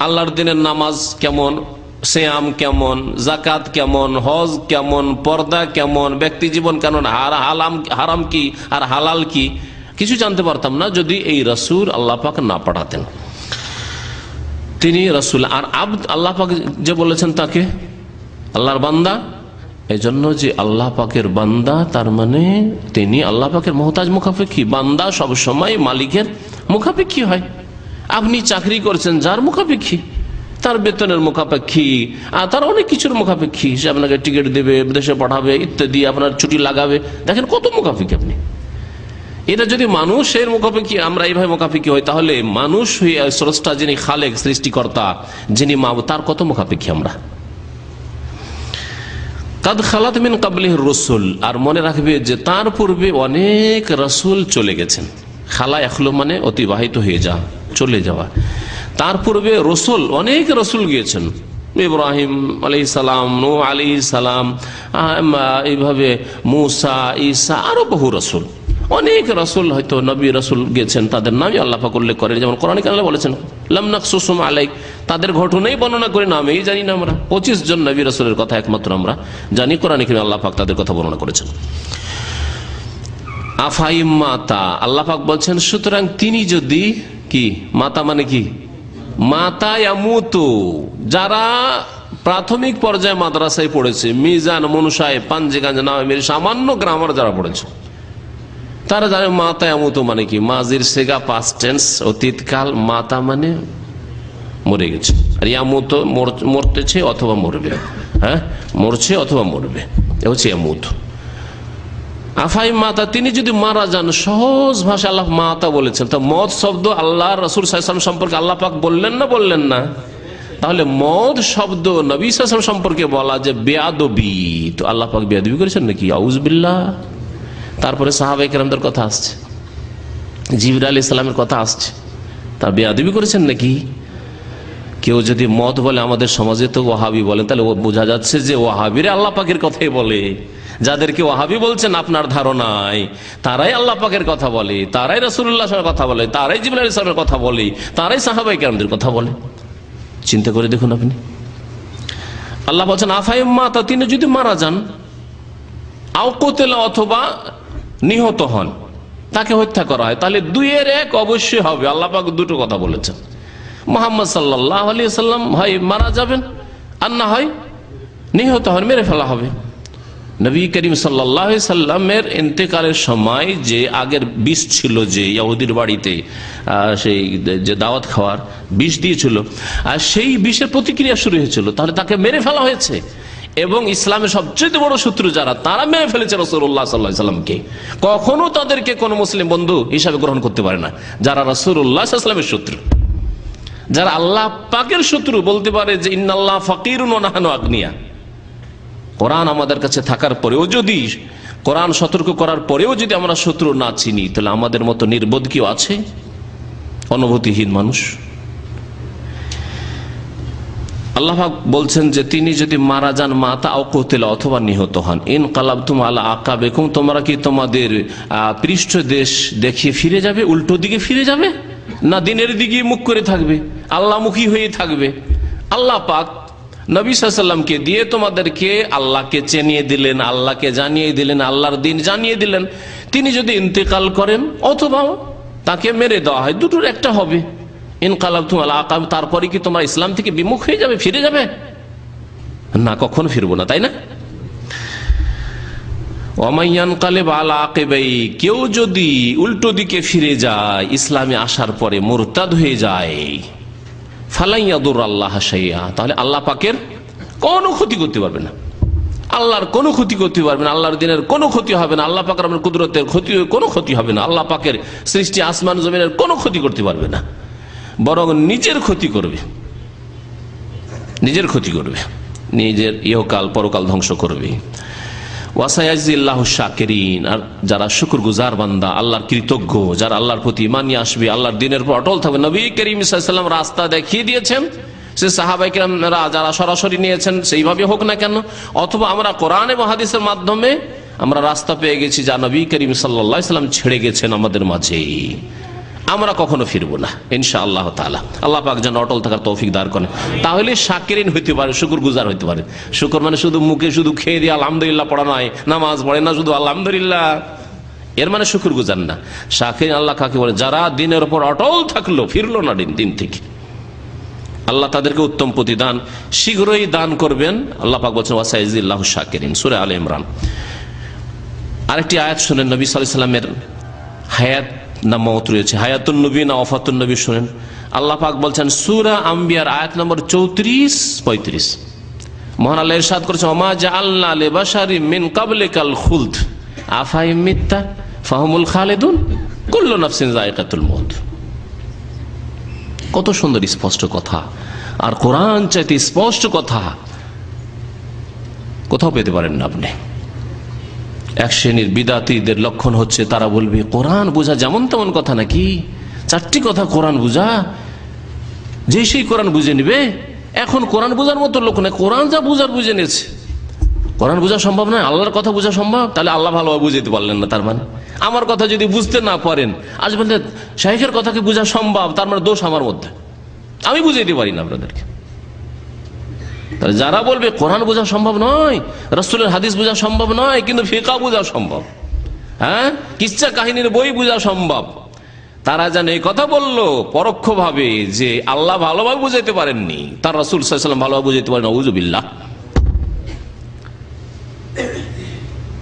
আল্লাহর দিনের নামাজ কেমন, সিয়াম কেমন, যাকাত কেমন, হজ কেমন, পর্দা কেমন, ব্যক্তি জীবন কেমন, হারাম কি আর হালাল কি, কিছু জানতে পারতাম না যদি এই রাসূল আল্লাহ পাক না পাঠাতেন। তিনি রাসূল। আর আব্দ, আল্লাহ পাক যে বলেছেন তাকে আল্লাহর বান্দা, এই জন্য যে আল্লাহ পাকের বান্দা, তার মানে তিনি আল্লাহ পাকের মুহতাজ মুখাপেক্ষী। বান্দা সব সময় মালিকের মুখাপেক্ষী হয়। আপনি চাকরি করছেন যার মুখাপেক্ষী, তার বেতনের মুখাপেক্ষী, তার অনেক কিছুর মুখাপেক্ষী, সে আপনাকে টিকিট দেবে, দেশে পাঠাবে ইত্যাদি, আপনার ছুটি লাগাবে। দেখেন কত মুখাপেক্ষী আপনি। এটা যদি মানুষের মুখাপেক্ষী, আমরা এইভাবে মুখাপেক্ষী হই, তাহলে মানুষ স্রষ্টা যিনি খালেক, সৃষ্টিকর্তা যিনি মাবুদ, তার কত মুখাপেক্ষী আমরা। কাদ খালাত মিন কাবলিহির রাসূল, আর মনে রাখবে যে তার পূর্বে অনেক রাসূল চলে গেছেন। খালা এখলো মানে অতিবাহিত হয়ে যাওয়া, চলে যাওয়া। তার পূর্বে রসুল, অনেক রসুল গিয়েছেন, ইব্রাহিম আলাইহিস সালাম, নূহ আলাইহিস সালাম, এইভাবে মুসা, ঈসা, আরো বহু রসুল, অনেক রসুল, হয়তো নবী রসুল গিয়েছেন, তাদের নামই আল্লাহ পাক উল্লেখ করেন। যেমন কোরআনে আল্লাহ বলেছেন লাম নাকসুসুম আলাইক, তাদের ঘটনাই বর্ণনা করে নামেই জানি না আমরা। 25 জন নবী রসুলের কথা একমাত্র আমরা জানি, কোরআনে আল্লাহ পাক তাদের কথা বর্ণনা করেছেন। আফাইম মাতা, আল্লাহ পাক বলছেন সুতরাং তিনি যদি কি, মাতা মানে কি, মাতা ইয়ামুতু, যারা প্রাথমিক পর্যায়ে মাদ্রাসায় পড়েছে, মিজান, মনুষায়, পাঞ্জেগাঞ্জ, নামের সামান্য গ্রামার যারা পড়েছে, তারা জানে মাতা ইয়ামুতু মানে কি। মাজির সেগা পাস্ট টেন্স, অতীতকাল, মাতা মানে মরে গেছে, আর ইয়ামুতু মরতেছে অথবা মরবে, হ্যাঁ মরছে অথবা মরবে, এ হচ্ছে ইয়ামুতু। আফাই মাতা, তিনি যদি মারা যান, সহজ ভাষা আল্লাহ মাতা বলেছেন। তো মদ শব্দ আল্লাহ রাসূল সাল্লাল্লাহু আলাইহি ওয়াসাল্লাম সম্পর্কে আল্লাহ পাক বললেন না? তাহলে মদ শব্দ নবী সাল্লাল্লাহু আলাইহি ওয়াসাল্লাম সম্পর্কে বলা যে বেয়াদবি, তো আল্লাহ পাক বেয়াদবি করেছেন নাকি? আউযু বিল্লাহ। তারপরে সাহাবায়ে কেরামদের কথা আসছে, জিবরাইল আলাইহিস সালামের কথা আসছে, তার বেয়াদবি করেছেন নাকি? কেউ যদি মদ বলে, আমাদের সমাজে তো ওয়াহাবি বলেন, তাহলে বোঝা যাচ্ছে যে ওয়াহাবিরা আল্লাহ পাকের কথাই বলে। যাদেরকে ওয়াহাবি বলছেন আপনার ধারণায়, তারাই আল্লাহ পাকের কথা বলে, তারাই রাসূলুল্লাহ সাল্লাল্লাহু আলাইহি ওয়াসাল্লামের কথা বলে, তারাই জিবরাইল আলাইহিস সালামের কথা বলে, তারাই সাহাবায়ে কেরামদের কথা বলে। চিন্তা করে দেখুন আপনি। আল্লাহ বলছেন আফাইম মাতা, তিনি যদি মারা যান, আও কুতিলা, অথবা নিহত হন, তাকে হত্যা করা হয়, তাহলে দুইয়ের এক অবশ্যই হবে। আল্লাহ পাক দুটো কথা বলেছেন। মুহাম্মদ সাল্লাল্লাহু আলাইহি ওয়াসাল্লাম হয় মারা যাবেন, আর না হয় নিহত হন, মেরে ফেলা হবে। নবী করিম সাল্লাল্লাহু আলাইহি সাল্লামের ইন্তেকালের সময় যে আগের বিষ ছিল, যে ইহুদির বাড়িতে সেই যে দাওয়াত খাওয়ার বিষ দিয়েছিল, আর সেই বিষের প্রতিক্রিয়া শুরু হয়েছিল, তাহলে তাকে মেরে ফেলা হয়েছে। এবং ইসলামের সবচেয়ে বড় শত্রু যারা, তারা মেরে ফেলেছে রাসূলুল্লাহ সাল্লাল্লাহু আলাইহি সাল্লামকে। কখনো তাদেরকে কোন মুসলিম বন্ধু হিসাবে গ্রহণ করতে পারে না। যারা রাসূলুল্লাহ সাল্লাল্লাহু আলাইহি ওয়াসাল্লামের শত্রু, যারা আল্লাহ পাকের শত্রু, বলতে পারে যে ইন্নাল্লাহ ফাকিরুন ওয়া নাহনু আগনিয়া। কোরআন আমাদের কাছে থাকার পরেও যদি, কোরআন সতর্ক করার পরেও যদি আমরা শত্রু না চিনি, তাহলে আমাদের মতো নির্বোধ কেউ আছে? অনুভূতিহীন মানুষ। আল্লাহ পাক বলছেন যে তিনি যদি মারা যান, মাতা আও কুতিলা, অথবা নিহত হন, ইনকালাবতুম আলা আকাবিকুম, তোমরা কি তোমাদের পৃষ্ঠ দেশ দেখিয়ে ফিরে যাবে, উল্টো দিকে ফিরে যাবে, না দিনের দিকে মুখ করে থাকবে, আল্লাহমুখী হয়ে থাকবে? আল্লাহ পাক নবী সাল্লাল্লাহু আলাইহি ওয়াসাল্লামকে দিয়ে তোমাদেরকে আল্লাহকে চিনিয়ে দিলেন, আল্লাহকে জানিয়ে দিলেন, আল্লাহর দ্বীন জানিয়ে দিলেন। তিনি যদি ইন্তেকাল করেন অথবা তাকে মেরে দেওয়া হয়, দুটোর একটা হবে। ইনকালাবতুম আলা আকাব, তারপরে কি তোমরা ইসলাম থেকে বিমুখ হয়ে যাবে, ফিরে যাবে? না, কখনো ফিরবো না, তাই না? ওয়ামাইয়ানকালিব আলা আকিবাই, কেউ যদি উল্টো দিকে ফিরে যায়, ইসলামে আসার পরে মুরতাদ হয়ে যায়, ফালাইয়াদুর আল্লাহ শাইআ, তাহলে আল্লাহ পাকের কোনো ক্ষতি করতে পারবে না, আল্লাহর কোনো ক্ষতি করতে পারবে না, আল্লাহর দিনের কোনো ক্ষতি হবে না, আল্লাহ পাকের কুদরতের কোনো ক্ষতি হবে না, আল্লাহ পাকের সৃষ্টি আসমান জমিনের কোনো ক্ষতি করতে পারবে না, বরং নিজের ক্ষতি করবে, নিজের ক্ষতি করবে, নিজের ইহকাল পরকাল ধ্বংস করবে। ওয়াসায়াজিল্লাহু শাকিরিন, আর যারা শুকরগুজার বান্দা, আল্লাহর কৃতজ্ঞ, যারা আল্লাহর প্রতি ঈমান নিয়ে আসবে, আল্লাহর দ্বীনের উপর অটল থাকবে। নবী করিম সাল্লাল্লাহু আলাইহি ওয়াসাল্লাম রাস্তা দেখিয়ে দিয়েছেন, সে সাহাবায়ে কেরামরা যারা সরাসরি নিয়েছেন সেইভাবে হোক না কেন, অথবা আমরা কোরআন এবং হাদিসের মাধ্যমে আমরা রাস্তা পেয়ে গেছি যা নবী করিম সাল্লাল্লাহু আলাইহি ওয়াসাল্লাম ছেড়ে গেছেন আমাদের মাঝে, আমরা কখনো ফিরবো না ইনশাআল্লাহ তাআলা। আল্লাহ পাক যেন অটল থাকার তৌফিক দান করেন। তাহলে শাকিরিন হইতে পারে, শুকরগুজার হইতে পারে। শুকর মানে শুধু মুখে শুধু খেয়ে দিয়ে আলহামদুলিল্লাহ পড়া নয়, নামাজ পড়ে না শুধু আলহামদুলিল্লাহ, এর মানে শুকরগুজার না। শাকিরিন আল্লাহ কাকে বলে? যারা দিনের উপর অটল থাকলো, ফিরলো না দিন থেকে। আল্লাহ তাদেরকে উত্তম প্রতিদান শীঘ্রই দান করবেন। আল্লাহ পাক বলছেন ওয়াসাইজিল্লাহু শাকিরিন, সূরা আলে ইমরান। আরেকটি আয়াত শুনেন, নবী সাল্লাল্লাহু আলাইহি ওয়াসাল্লামের হায়াত না মওত রয়েছে, হায়াতুন নবী না ওয়াফাতুন নবী শুনেন। আল্লাহ পাক বলছেন সূরা আম্বিয়ার আয়াত নম্বর 34-35, মহান আল্লাহ ইরশাদ করেছেন ওমা জাআলনা লিবাশারিন মিন ক্বাবলিকাল খুলদ আফাইম মিত্তা ফাহুমুল খালিদুন কুল্লু নাফসিন যায়িকাতুল মউত। কত সুন্দর স্পষ্ট কথা, আর কোরআন চাইতে স্পষ্ট কথা কোথাও পেতে পারেন না আপনি। এক শ্রেণীর বিদাতীদের লক্ষণ হচ্ছে তারা বলবে কোরআন বোঝা যেমন তেমন কথা নাকি, 4টি কথা কোরআন বোঝা, যে সেই কোরআন বুঝে নিবে। এখন কোরআন বোঝার মতো লোক না, কোরআন যা বুঝার বুঝে নিয়েছে। কোরআন বোঝা সম্ভব নয়, আল্লাহর কথা বোঝা সম্ভব? তাহলে আল্লাহ ভালোভাবে বুঝাইতে পারলেন না, তার মানে আমার কথা যদি বুঝতে না পারেন, আজ বলতে শাইখের কথাকে বোঝা সম্ভব, তার মানে দোষ আমার মধ্যে, আমি বুঝাইতে পারি না আপনাদেরকে। তাহলে যারা বলবে কোরআন বোঝা সম্ভব নয়, রাসূলের হাদিস বোঝা সম্ভব নয়, কিন্তু ফিকহ বোঝা সম্ভব, হ্যাঁ, কিচ্ছা কাহিনীর বই বোঝা সম্ভব, তারা যেন এই কথা বললো পরোক্ষভাবে যে আল্লাহ ভালোভাবে বুঝাইতে পারেননি, তার রাসূল সাল্লাল্লাহু আলাইহি ওয়াসাল্লাম ভালোভাবে বুঝাইতে পারেন, নাউযুবিল্লাহ।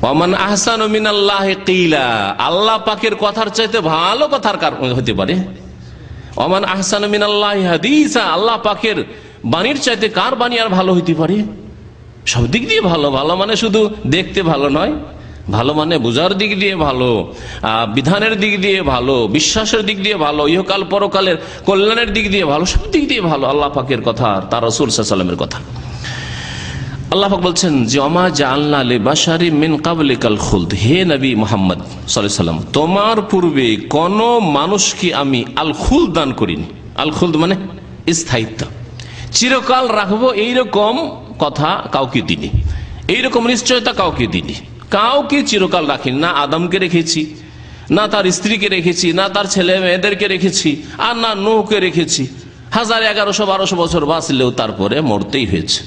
ওয়ামান আহসানু মিনাল্লাহি কিলা, আল্লাহ পাকের কথার চাইতে ভালো কথার কার হতে পারে? ওয়ামান আহসানু মিনাল্লাহি হাদিসা, আল্লাহ পাকের বাণীর চাইতে কার বাণী আর ভালো হইতে পারে? সব দিক দিয়ে ভালো, ভালো মানে শুধু দেখতে ভালো নয়, ভালো মানে বোঝার দিক দিয়ে ভালো, বিধানের দিক দিয়ে ভালো, বিশ্বাসের দিক দিয়ে ভালো, ইহকাল পরকালের কল্যাণের দিক দিয়ে ভালো, সব দিক দিয়ে ভালো আল্লাহ পাকের কথা, তার রাসূল সাল্লাল্লাহু আলাইহি ওয়াসাল্লামের কথা। আল্লাহ পাক বলছেন যে ওমা জাআলনা লিবাশারিন মিন ক্বাবলিকাল খুলদ, হে নবী মুহাম্মদ সাল্লাল্লাহু আলাইহি ওয়াসাল্লাম, তোমার পূর্বে কোন মানুষকে আমি আল খুলদ দান করিনি। আল খুলদ মানে স্থায়িত্ব, চিরকাল রাখবো এইরকম কথা কাউকে দিনি, এইরকম নিশ্চয়তা কাউকে দিনি, কাউকে চিরকাল রাখিনি। না আদমকে রেখেছি, না তার স্ত্রীকে রেখেছি, না তার ছেলে মেয়েদেরকে রেখেছি, আর না নূহকে রেখেছি। 1000, 1100, 1200 বছর বাঁচলেও তারপরে মরতেই হয়েছে।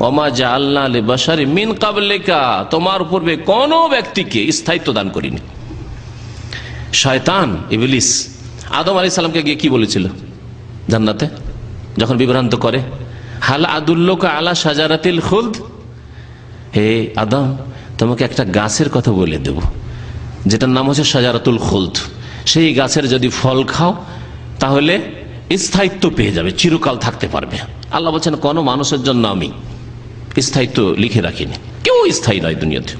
ওমা জাআলনা লিবাশারিন মিন ক্বাবলিকা, তোমার পূর্বে কোন ব্যক্তিকে স্থায়িত্ব দান করিনি। শয়তান ইবলিস আদম আলাইহিস সালামকে গিয়ে কি বলেছিল জান্নাতে যখন বিভ্রান্ত করে? হাল আদুল্লুকা আলা শাজারাতিল খুলদ, হে আদম তোমাকে একটা গাছের কথা বলে দেব যেটার নাম হচ্ছে শাজারাতুল খুলদ, সেই গাছের যদি ফল খাও তাহলে স্থায়িত্ব পেয়ে যাবে, চিরকাল থাকতে পারবে। আল্লাহ বলছেন কোন মানুষের জন্য আমি স্থায়িত্ব লিখে রাখিনি, কেউ স্থায়ী নয় দুনিয়াতে,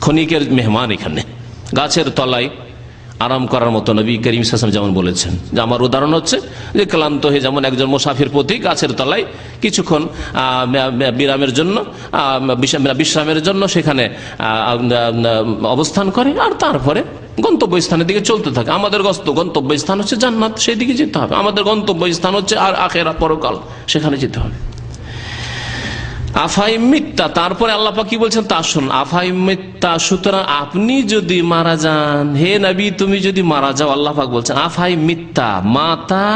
ক্ষণিকের মেহমান। এখানে গাছের তলায় আরাম করার মতো নবী করিম সাল্লাল্লাহু আলাইহি ওয়াসাল্লাম যেমন বলেছেন, যে আমার উদাহরণ হচ্ছে যে ক্লান্ত হয়ে যেমন একজন মুসাফির পথি গাছের তলায় কিছুক্ষণ বিরামের জন্য, বিশ্রামের জন্য সেখানে অবস্থান করে, আর তারপরে গন্তব্যস্থানের দিকে চলতে থাকে। আমাদের গন্তব্যস্থান হচ্ছে জান্নাত, সেই দিকে যেতে হবে। আমাদের গন্তব্যস্থান হচ্ছে আর আখিরাত, পরকাল, সেখানে যেতে হবে। আফাই মিথ্যা, তারপরে আল্লাহ পাক কি বলছেন তা শুন। আফাই মিথ্যা, সুতরাং আপনি যদি মারা যান, হে নবী তুমি যদি মারা যাও, আল্লাহ পাক বলছেন আফাই মিথ্যা, মাতা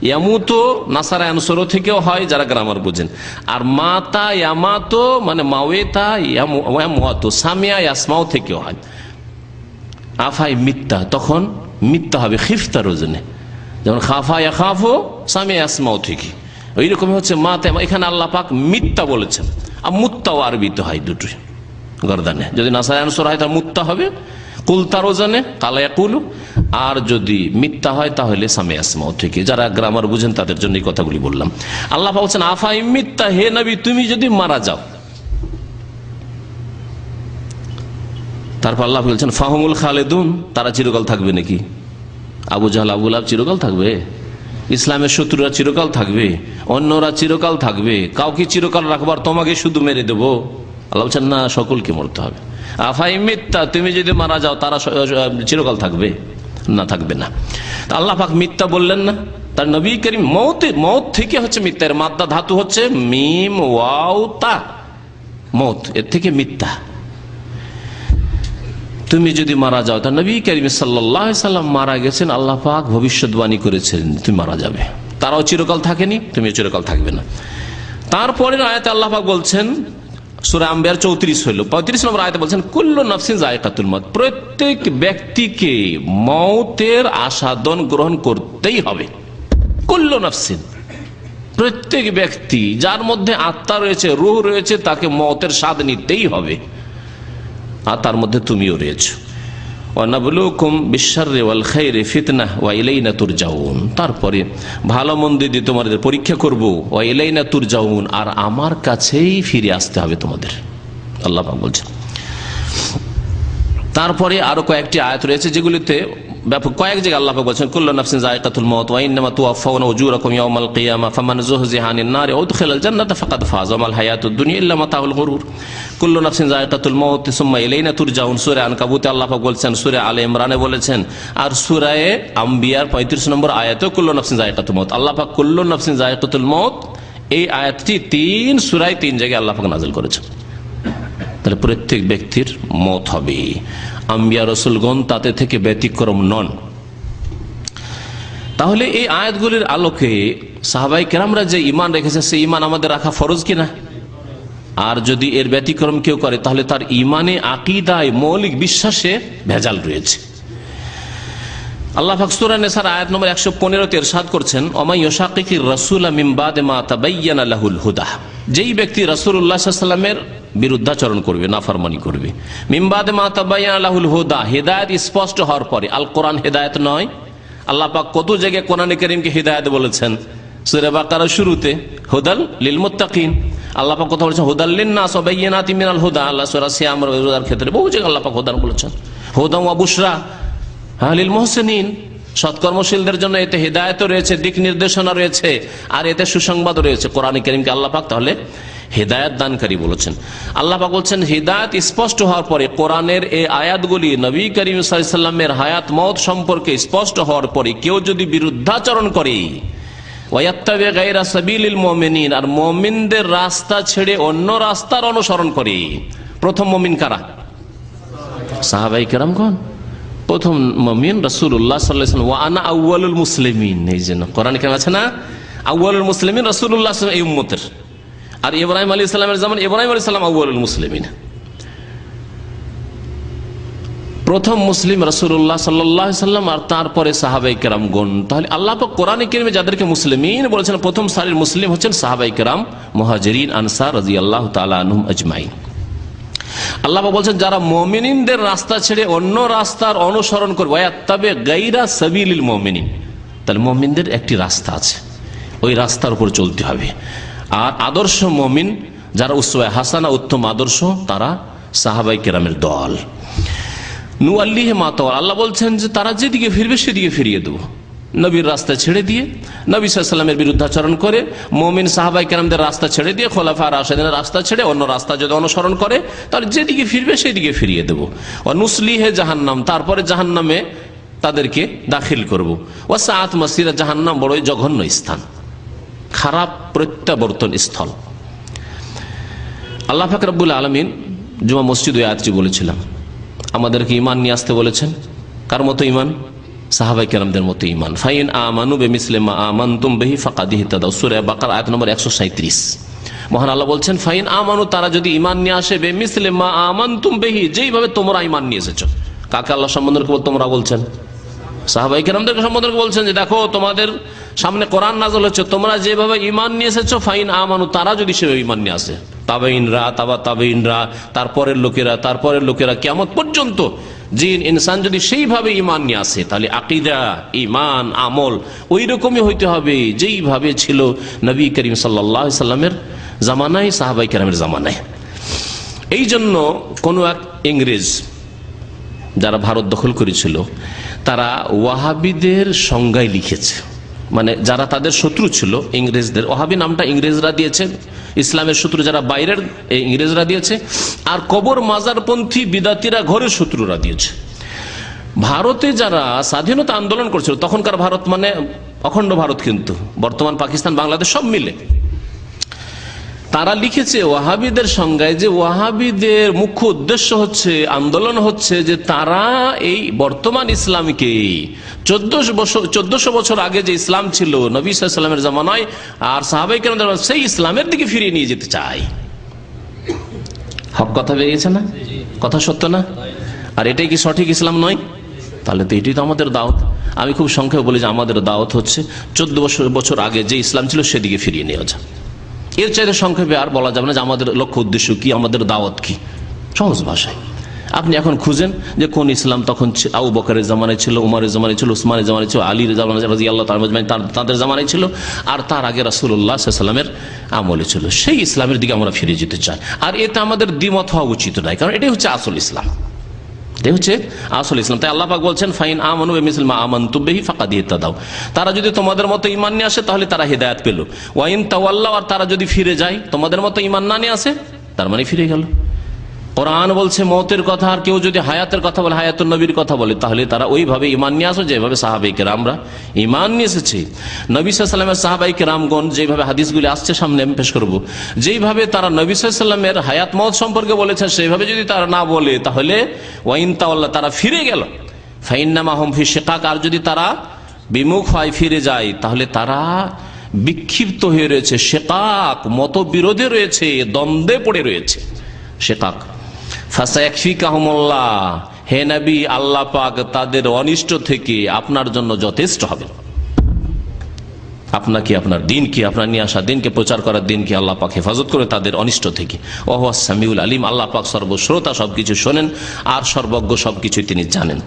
ইয়ামুতো নাসারা আনসরো থেকেও হয় যারা গ্রামার বুঝেন, আর মাতা ইয়ামাতো মানে মাওয়েতা ইয়ামুয়াতো সামিয়া ইয়াসমাও থেকেও হয়। আফাই মিথ্যা, তখন মিথ্যা হবে খিফতার ওজনে, যেমন খাফা ইয়াখাফো সামিয়া ইয়াসমাও থেকে, ওইরকম হচ্ছে মাতে। এখানে আল্লাহ পাক মিথ্যা বলেছেন, আর মুত্তাও আরবিতে হয় দুটোই গর্দানে, যদি নাসারা আনসর হয় তাহলে মুত্তা হবে কুলতার ওজনে কালায়া কুলু, আর যদি মিথ্যা হয় তাহলে সামিয়া ইয়াসমাও থেকে। যারা গ্রামার বুঝেন তাদের জন্য এই কথাগুলি বললাম। আল্লাহ পাক বলছেন আফাই মিথ্যা, হে নবী তুমি যদি মারা যাও। তারপর আল্লাহ বলছেন ফাহুমুল খালিদুন, তারা চিরকাল থাকবে নাকি? আবু জাহল আবু লাহাব চিরকাল থাকবে? ইসলামের শত্রুরা চিরকাল থাকবে? অন্যরা চিরকাল থাকবে? কাউকে চিরকাল রাখবার তোমাকে শুধু মেরে দেবো? আল্লাহ বলছেন না, সকলকে মরতে হবে। আফাই মিথ্যা, তুমি যদি মারা যাও তারা চিরকাল থাকবে না? থাকবে না। আল্লাহ পাক মিথ্যা বললেন না, তার নবী করিম মৌত থেকে হচ্ছে মিথ্যার মাদ্দা ধাতু হচ্ছে মিম ওয়াও তা, মৌত, এর থেকে মিথ্যা। তুমি যদি মারা যাও, তা নবী করিম সাল্লাল্লাহু আলাইহি সাল্লাম মারা গেছেন, আল্লাহ পাক ভবিষ্যৎবাণী করেছেন তুমি মারা যাবে, তারাও চিরকাল থাকেনি, তুমিও চিরকাল থাকবে না। তারপরের আয়াতে আল্লাহ পাক বলছেন সূরা আম্বিয়ার 34 নম্বর আয়াতে বলছেন কুল্লু নাফসিন যায়কাতুল মউত, প্রত্যেক ব্যক্তিকে মওতের আস্বাদন গ্রহণ করতেই হবে। কুল্লু নাফসিন, প্রত্যেক ব্যক্তি যার মধ্যে আত্মা রয়েছে, রূহ রয়েছে, তাকে মওতের স্বাদ নিতেই হবে, আর তার মধ্যে তুমিও রয়েছো। ওয়া নাবলুকুম বিশ-শাররি ওয়াল খাইরি ফিতনাহ ওয়া ইলাইনা তুরজাউন, তারপরে ভালো মন্দ দিয়ে তোমাদের পরীক্ষা করব, ওয়া ইলাইনা তুরজাউন, আর আমার কাছেই ফিরে আসতে হবে তোমাদের, আল্লাহ পাক বলছেন। তারপরে আরো কয়েকটি আয়াত রয়েছে যেগুলিতে ব্যাপক কয়েক জায়গায় আল্লাহ পাক বলেছেন কুল্লু নাফসিন যায়কাতুল মাউত ওয়া ইন্নামা তুওয়াফাউনা উজুরাকুম ইয়াওমাল কিয়ামাহ ফামান যুহজিহা আনিন নারি ওয়া উদখিলাল জান্নাতা ফাকাদ ফাজ ওয়া মাল হায়াতুদ দুনিয়া ইল্লা মাতাউল গুরুর। কুল্লু নাফসিন যায়কাতুল মাউত সুম্মা ইলাইনা তুরজাউন, সূরা আনকাবুতে আল্লাহ পাক বলেছেন, সূরা আলে ইমরানে বলেছেন, আর সূরা আম্বিয়ার 35 নম্বর আয়াতে কুল্লু নাফসিন যায়কাতুল মাউত। আল্লাহ পাক কুল্লু নাফসিন যায়কাতুল মাউত এই আয়াতটি 3 সূরায় 3 জায়গায় আল্লাহ পাক নাযিল করেছেন। তাহলে প্রত্যেক ব্যক্তির মত হবে, আম্বিয়া রাসূলগণ তাতে থেকে ব্যতিক্রম নন। তাহলে এই আয়াতগুলির আলোকে সাহাবায়ে কেরামরা যে ঈমান রেখেছে সেই ঈমান আমাদের রাখা ফরজ কিনা? আর যদি এর ব্যতিক্রম কেউ করে তাহলে তার ঈমানে, আকীদায়, মৌলিক বিশ্বাসে ভেজাল রয়েছে। আল্লাহ পাক সূরা নিসার আয়াত নম্বর 115 তে ইরশাদ করছেন, ওমা ইউশাকিকির রাসূলা মিন বাদি মা তাবায়্যানা লাহুল হুদা, যেই ব্যক্তি রাসূলুল্লাহ সাল্লাল্লাহু আলাইহি ওয়াসাল্লামের বিরুদ্ধাচরণ করবে, নাফরমানি করবে, মিন বাদি মা তাবায়্যানা লাহুল হুদা, হিদায়াত স্পষ্ট হওয়ার পরে। আল কোরআন হিদায়াত নয়? আল্লাহ পাক কত জায়গায় কোরআনে কারীমকে হিদায়াত বলেছেন। সূরা বাকারা শুরুতে হুদাল লিল মুত্তাকিন, আল্লাহ পাক কথা বলেছেন হুদাল লিন-নাস ওয়া বায়্যিনাতিন মিনাল হুদা। আল্লাহ সূরা সিয়াম রোজার ক্ষেত্রে বহু জায়গায় আল্লাহ পাক হুদান বলেছেন, হুদা ওয়া বুশরা লিল মুহসিনিন, সৎকর্মশীলদের জন্য এতে হিদায়াতও রয়েছে, দিক নির্দেশনা রয়েছে, আর এতে সুসংবাদ রয়েছে। কোরআনে কারীমকে আল্লাহ পাক তাহলে হিদায়াত দানকারী বলেছেন। আল্লাহ পাক বলছেন হিদায়াত স্পষ্ট হওয়ার পরে, কোরআনের এই আয়াতগুলি নবী করিম সাল্লাল্লাহু আলাইহি ওয়াসাল্লামের হায়াত মওত সম্পর্কে স্পষ্ট হওয়ার পরে কেউ যদি বিরুদ্ধাচরণ করে, ওয়ায়াত্তাবি গায়রা সাবিলিল মুমিনিন, আর মুমিনদের রাস্তা ছেড়ে অন্য রাস্তার অনুসরণ করে। প্রথম মুমিন কারা? সাহাবায়ে কেরামগণ। প্রথম মুমিন রাসূলুল্লাহ সাল্লাল্লাহু আলাইহি ওয়াসাল্লাম, ওয়া আনা আউয়ালুল মুসলিমিন, এই জন্য কোরআনে কেন আছে না, আউয়ালুল মুসলিমিন রাসূলুল্লাহ সাল্লাল্লাহু আলাইহি ওয়াসাল্লাম এই উম্মতের। আর ইব্রাহিম আলাইহিস সালামের জামান ইব্রাহিম আলাইহিস সালাম আউয়ালুল মুসলিমিন, প্রথম মুসলিম রাসূলুল্লাহ সাল্লাল্লাহু আলাইহি ওয়াসাল্লাম, আর তারপরে সাহাবায়ে কেরামগণ। তাহলে আল্লাহ পাক কোরআনে কারীমে যাদেরকে মুসলিমিন বলেছেন, প্রথম সারির মুসলিম হচ্ছেন সাহাবায়ে কেরাম, মুহাজিরিন, আনসার রাদিয়াল্লাহু তাআলা আনহুম আজমাইন। আল্লাহ পাক বলছেন যারা মুমিনদের রাস্তা ছেড়ে অন্য রাস্তার অনুসরণ করবে, ওয়াত্তাবি গায়রা সাবিলিল মুমিনিন, তাহলে মুমিনদের একটি রাস্তা আছে, ওই রাস্তার উপর চলতে হবে। আর আদর্শ মুমিন যারা উসওয়া হাসানা, উত্তম আদর্শ, তারা সাহাবায়ে কেরামের দল। নুআল্লিহি মা তাওয়াল্লা, আল্লাহ বলছেন যে তারা যেদিকে ফিরবে সেদিকে ফিরিয়ে দেব। নবীর রাস্তা ছেড়ে দিয়ে, নবী সাল্লাল্লাহু আলাইহি ওয়াসাল্লামের বিরুদ্ধাচরণ করে, মুমিন সাহাবায়ে কেরামদের রাস্তা ছেড়ে দিয়ে, খোলাফা রাশিদিনের রাস্তা ছেড়ে অন্য রাস্তা যদি অনুসরণ করে, তাহলে যেদিকে ফিরবে সেদিকে ফিরিয়ে দেব। ওয়া নুসলিহি জাহান্নাম, তারপরে জাহান্নামে তাদেরকে দাখিল করব। ওয়া সাআত মাসিরা, জাহান্নাম বড়ই জঘন্য স্থান, খারাপ প্রত্যাবর্তন স্থল। আল্লাহ পাক রব্বুল আলামিন জুমা মসজিদ ওই আয়াতটি বলেছিলাম, আমাদেরকে ঈমান নিয়ে আসতে বলেছেন। কার মতো ঈমান? সাহাবায়ে কেরামদের মতো ঈমান। ফাইন আমানু বিমিসলি মা আমানতুম বিহি ফাকাদ ইহতাদাউ, সূরা বাকারা আয়াত নম্বর 137। মহান আল্লাহ বলছেন ফাইন আমানু, তারা যদি ঈমান নিয়ে আসে, বিমিসলি মা আমানতুম বিহি, যেইভাবে তোমরা ঈমান নিয়ে এসেছো। কাকে আল্লাহ সম্বন্ধে তোমরা বলছেন? সাহাবায়ে কেরামদেরকে সম্বোধন বলছেন যে দেখো তোমাদের সামনে কোরআন নাযিল হচ্ছে, তোমরা যেভাবে ঈমান নিয়ে এসেছো, ফাইন আমানু, তারা যদি সেভাবে ঈমান নিয়ে আসে, তাবেঈনরা, তাবেঈনরা, তারপরের লোকেরা কিয়ামত পর্যন্ত জিন ইনসান যদি সেইভাবে ঈমান নিয়ে আসে, তাহলে আকীদা, ঈমান, আমল ওই রকমই হইতে হবে যেইভাবে ছিল নবী করিম সাল্লাল্লাহু আলাইহি সাল্লামের জামানায়, সাহাবায়ে কেরামের জামানায়। এই জন্য কোন এক ইংরেজ যারা ভারত দখল করেছিল, তারা ওয়াহাবিদের সংজ্ঞায় লিখেছে, মানে যারা তাদের শত্রু ছিল ইংরেজদের, ওয়াহাবি নামটা ইংরেজরা দিয়েছে, ইসলামের শত্রু যারা বাইরের ইংরেজরা দিয়েছে, আর কবর মাজারপন্থী বিদাতিরা ঘরের শত্রুরা দিয়েছে। ভারতে যারা স্বাধীনতা আন্দোলন করছিল, তখনকার ভারত মানে অখণ্ড ভারত, কিন্তু বর্তমান পাকিস্তান, বাংলাদেশ সব মিলে, তারা লিখেছে ওয়াহাবিদের সংজ্ঞায় যে ওয়াহাবিদের মুখ্য উদ্দেশ্য হচ্ছে, আন্দোলন হচ্ছে যে তারা এই বর্তমান ইসলামকে 1400 বছর আগে যে ইসলাম ছিল নবী সাল্লাল্লাহু আলাইহি ওয়াসাল্লামের জামানায় আর সাহাবায়ে কেরামদের জামানায়, সেই ইসলামের দিকে ফিরিয়ে নিয়ে যেতে চায়। হক কথা বেরিয়েছে না? কথা সত্য না? আর এটাই কি সঠিক ইসলাম নয়? তাহলে তো এটাই তো আমাদের দাওয়াত। আমি খুব সংক্ষেপে বলি যে আমাদের দাওয়াত হচ্ছে 14 বছর আগে যে ইসলাম ছিল সেদিকে ফিরিয়ে নেওয়া যায়। এর চাইতে সংক্ষেপে আর বলা যাবে না যে আমাদের লক্ষ্য উদ্দেশ্য কি, আমাদের দাওয়াত কি, সহজ ভাষায়। আপনি এখন খুঁজেন যে কোন ইসলাম তখন আবু বকরের জামানায় ছিল, উমরের জামানায় ছিল, উসমানের জামানায় ছিল, আলীর জামানায় রাদিয়াল্লাহু তাআলা তাদের জামানায় ছিল, আর তার আগে রাসূলুল্লাহ সাল্লাল্লাহু আলাইহি ওয়াসাল্লামের আমলে ছিল। সেই ইসলামের দিকে আমরা ফিরে যেতে চাই। আর এতে আমাদের দ্বিমত হওয়া উচিত নয়, কারণ এটাই হচ্ছে আসল ইসলাম, এটাই হচ্ছে আসল ইসলাম। তাই আল্লাহ পাক বলছেন ফাইন আমানু বিমিসলি মা আমানতুম বিহি ফাকাদ ইহতাদাউ, তারা যদি তোমাদের মতো ঈমান নিয়ে আসে তাহলে তারা হেদায়েত পেল। ওয়া ইন তাওয়াল্লাউ, আর তারা যদি ফিরে যায় তোমাদের মতো ঈমান না নিয়ে আসে, তার মানে ফিরে গেল। কোরআন বলছে মওতের কথা, আর কেউ যদি হায়াতের কথা বলে, হায়াতুন নবীর কথা বলে, তাহলে তারা ওইভাবে ঈমান নিয়ে আসে যেভাবে সাহাবায়ে কেরামরা ঈমান নিয়ে এসেছে। নবী সাল্লাল্লাহু আলাইহি ওয়াসাল্লামের সাহাবায়ে কেরামগণ যেভাবে হাদিসগুলি আসছে সামনে আমি পেশ করব, যেইভাবে তারা নবী সাল্লাল্লাহু আলাইহি ওয়াসাল্লামের হায়াত মওত সম্পর্কে বলেছে সেইভাবে যদি তারা না বলে, তাহলে ওয়া ইন তাওয়াল্লা, তারা ফিরে গেল, ফাইন্নামা হুম ফি শিকাক, আর যদি তারা বিমুখ হয় ফিরে যায়, তাহলে তারা বিক্ষিপ্ত হয়ে রয়েছে, শিকাক মতবিরোধে রয়েছে, দ্বন্দ্বে পড়ে রয়েছে। শিকাক ফাসায়াকফিকাহুমুল্লাহ, হে নবী আল্লাহ পাক তাদের অনিষ্ট থেকে আপনার জন্য যথেষ্ট হবে। আপনাকে, আপনার দিনকে, আপনার নিয়ে আসা দিনকে, প্রচার করার দিনকে আল্লাহ পাক হেফাজত করে তাদের অনিষ্ট থেকে। ওয়া হুয়া সামিউল আলিম, আল্লাহ পাক সর্বশ্রোতা, সবকিছু শোনেন আর সর্বজ্ঞ, সবকিছু তিনি জানেন।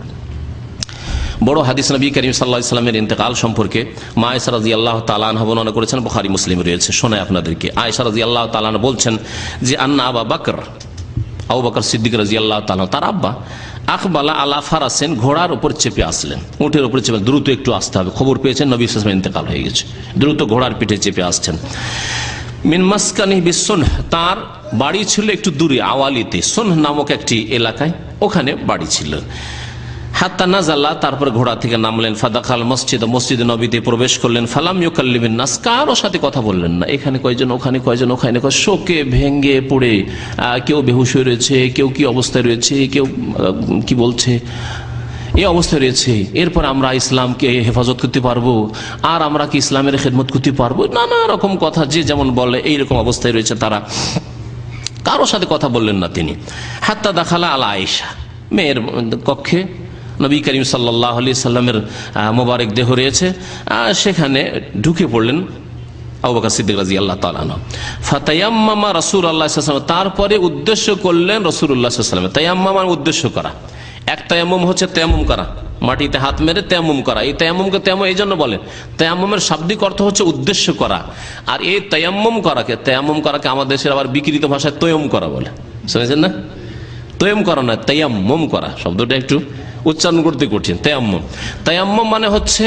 বড় হাদিস নবী করিম সাল্লাল্লাহু আলাইহি ওয়াসাল্লামের ইন্তেকাল সম্পর্কে মা আয়েশা রাদিয়াল্লাহু তাআলা আনহা বর্ণনা করেছেন, বুখারী মুসলিম রয়েছে। শোনায় আপনাদেরকে, আয়েশা রাদিয়াল্লাহু তাআলা আনহা বলছেন যে আন্না আবু বকর সিদ্দিক রাদিয়াল্লাহু তাআলা, তার আব্বা আকবালা আলা ফারাসেন, ঘোড়ার উপর চেপে আসলেন, উটের উপর চেপে, দ্রুত একটু আসতে হবে, খবর পেয়েছেন নবী সাল্লাল্লাহু আলাইহি ওয়াসাল্লামের ইন্তেকাল হয়ে গেছে, দ্রুত ঘোড়ার পিঠে চেপে আসছেন। মিন মাসকানি বিসুনহ, তার বাড়ি ছিল একটু দূরে, আওয়ালিতে, সুনহ নামক একটি এলাকায়, ওখানে বাড়ি ছিল। হাত্তা নাজাল্লা, তারপর ঘোড়া থেকে নামলেন, ফাদাখাল মসজিদ, মসজিদে নবীতে প্রবেশ করলেন, ফালাম ইউকাল্লিমিন নাস, কারো সাথে কথা বললেন না, এখানে কয়জন, ওখানে কয়জন, ওখানে শোকে ভেঙ্গে পড়ে, কেউ বেহুশ হয়ে রয়েছে, কেউ কি অবস্থায় রয়েছে, কেউ কি বলছে, এই অবস্থায় রয়েছে। এরপর আমরা ইসলামকে হেফাজত করতে পারবো, আর আমরা কি ইসলামের খেদমত করতে পারবো, নানা রকম কথা যে যেমন বলে, এইরকম অবস্থায় রয়েছে তারা, কারো সাথে কথা বললেন না তিনি। হাত্তা দাখালা আলা আয়েশা, মেয়ের কক্ষে নবী করিম সাল্লাল্লাহু আলাইহি সাল্লামের মোবারক দেহ রয়েছে, সেখানে ঢুকে পড়লেন আবু বকর সিদ্দিক রাদিয়াল্লাহু তাআলা আনহু। ফাতায়াম্মামা রাসূলুল্লাহ সাল্লাল্লাহু আলাইহি ওয়াসাল্লাম, তারপরে উদ্দেশ্য করলেন রাসূলুল্লাহ সাল্লাল্লাহু আলাইহি ওয়াসাল্লাম। তায়াম্মাম উদ্দেশ্য করা, এক তায়াম্মুম হচ্ছে তায়াম্মুম করা, মাটিতে হাত মেরে তায়াম্মুম করা। এই তায়াম্মুমকে তায়াম্মুম এই জন্য বলেন, তায়াম্মুমের শাব্দিক অর্থ হচ্ছে উদ্দেশ্য করা। আর এই তায়াম্মুম করাকে আমাদের দেশের আবার বিকৃত ভাষায় তয়ম করা বলে, শুনেছেন না? তয়ম করা না, তায়াম্মুম করা, শব্দটা একটু উচ্চারণ করতে কঠিন। তায়াম্মুম মানে হচ্ছে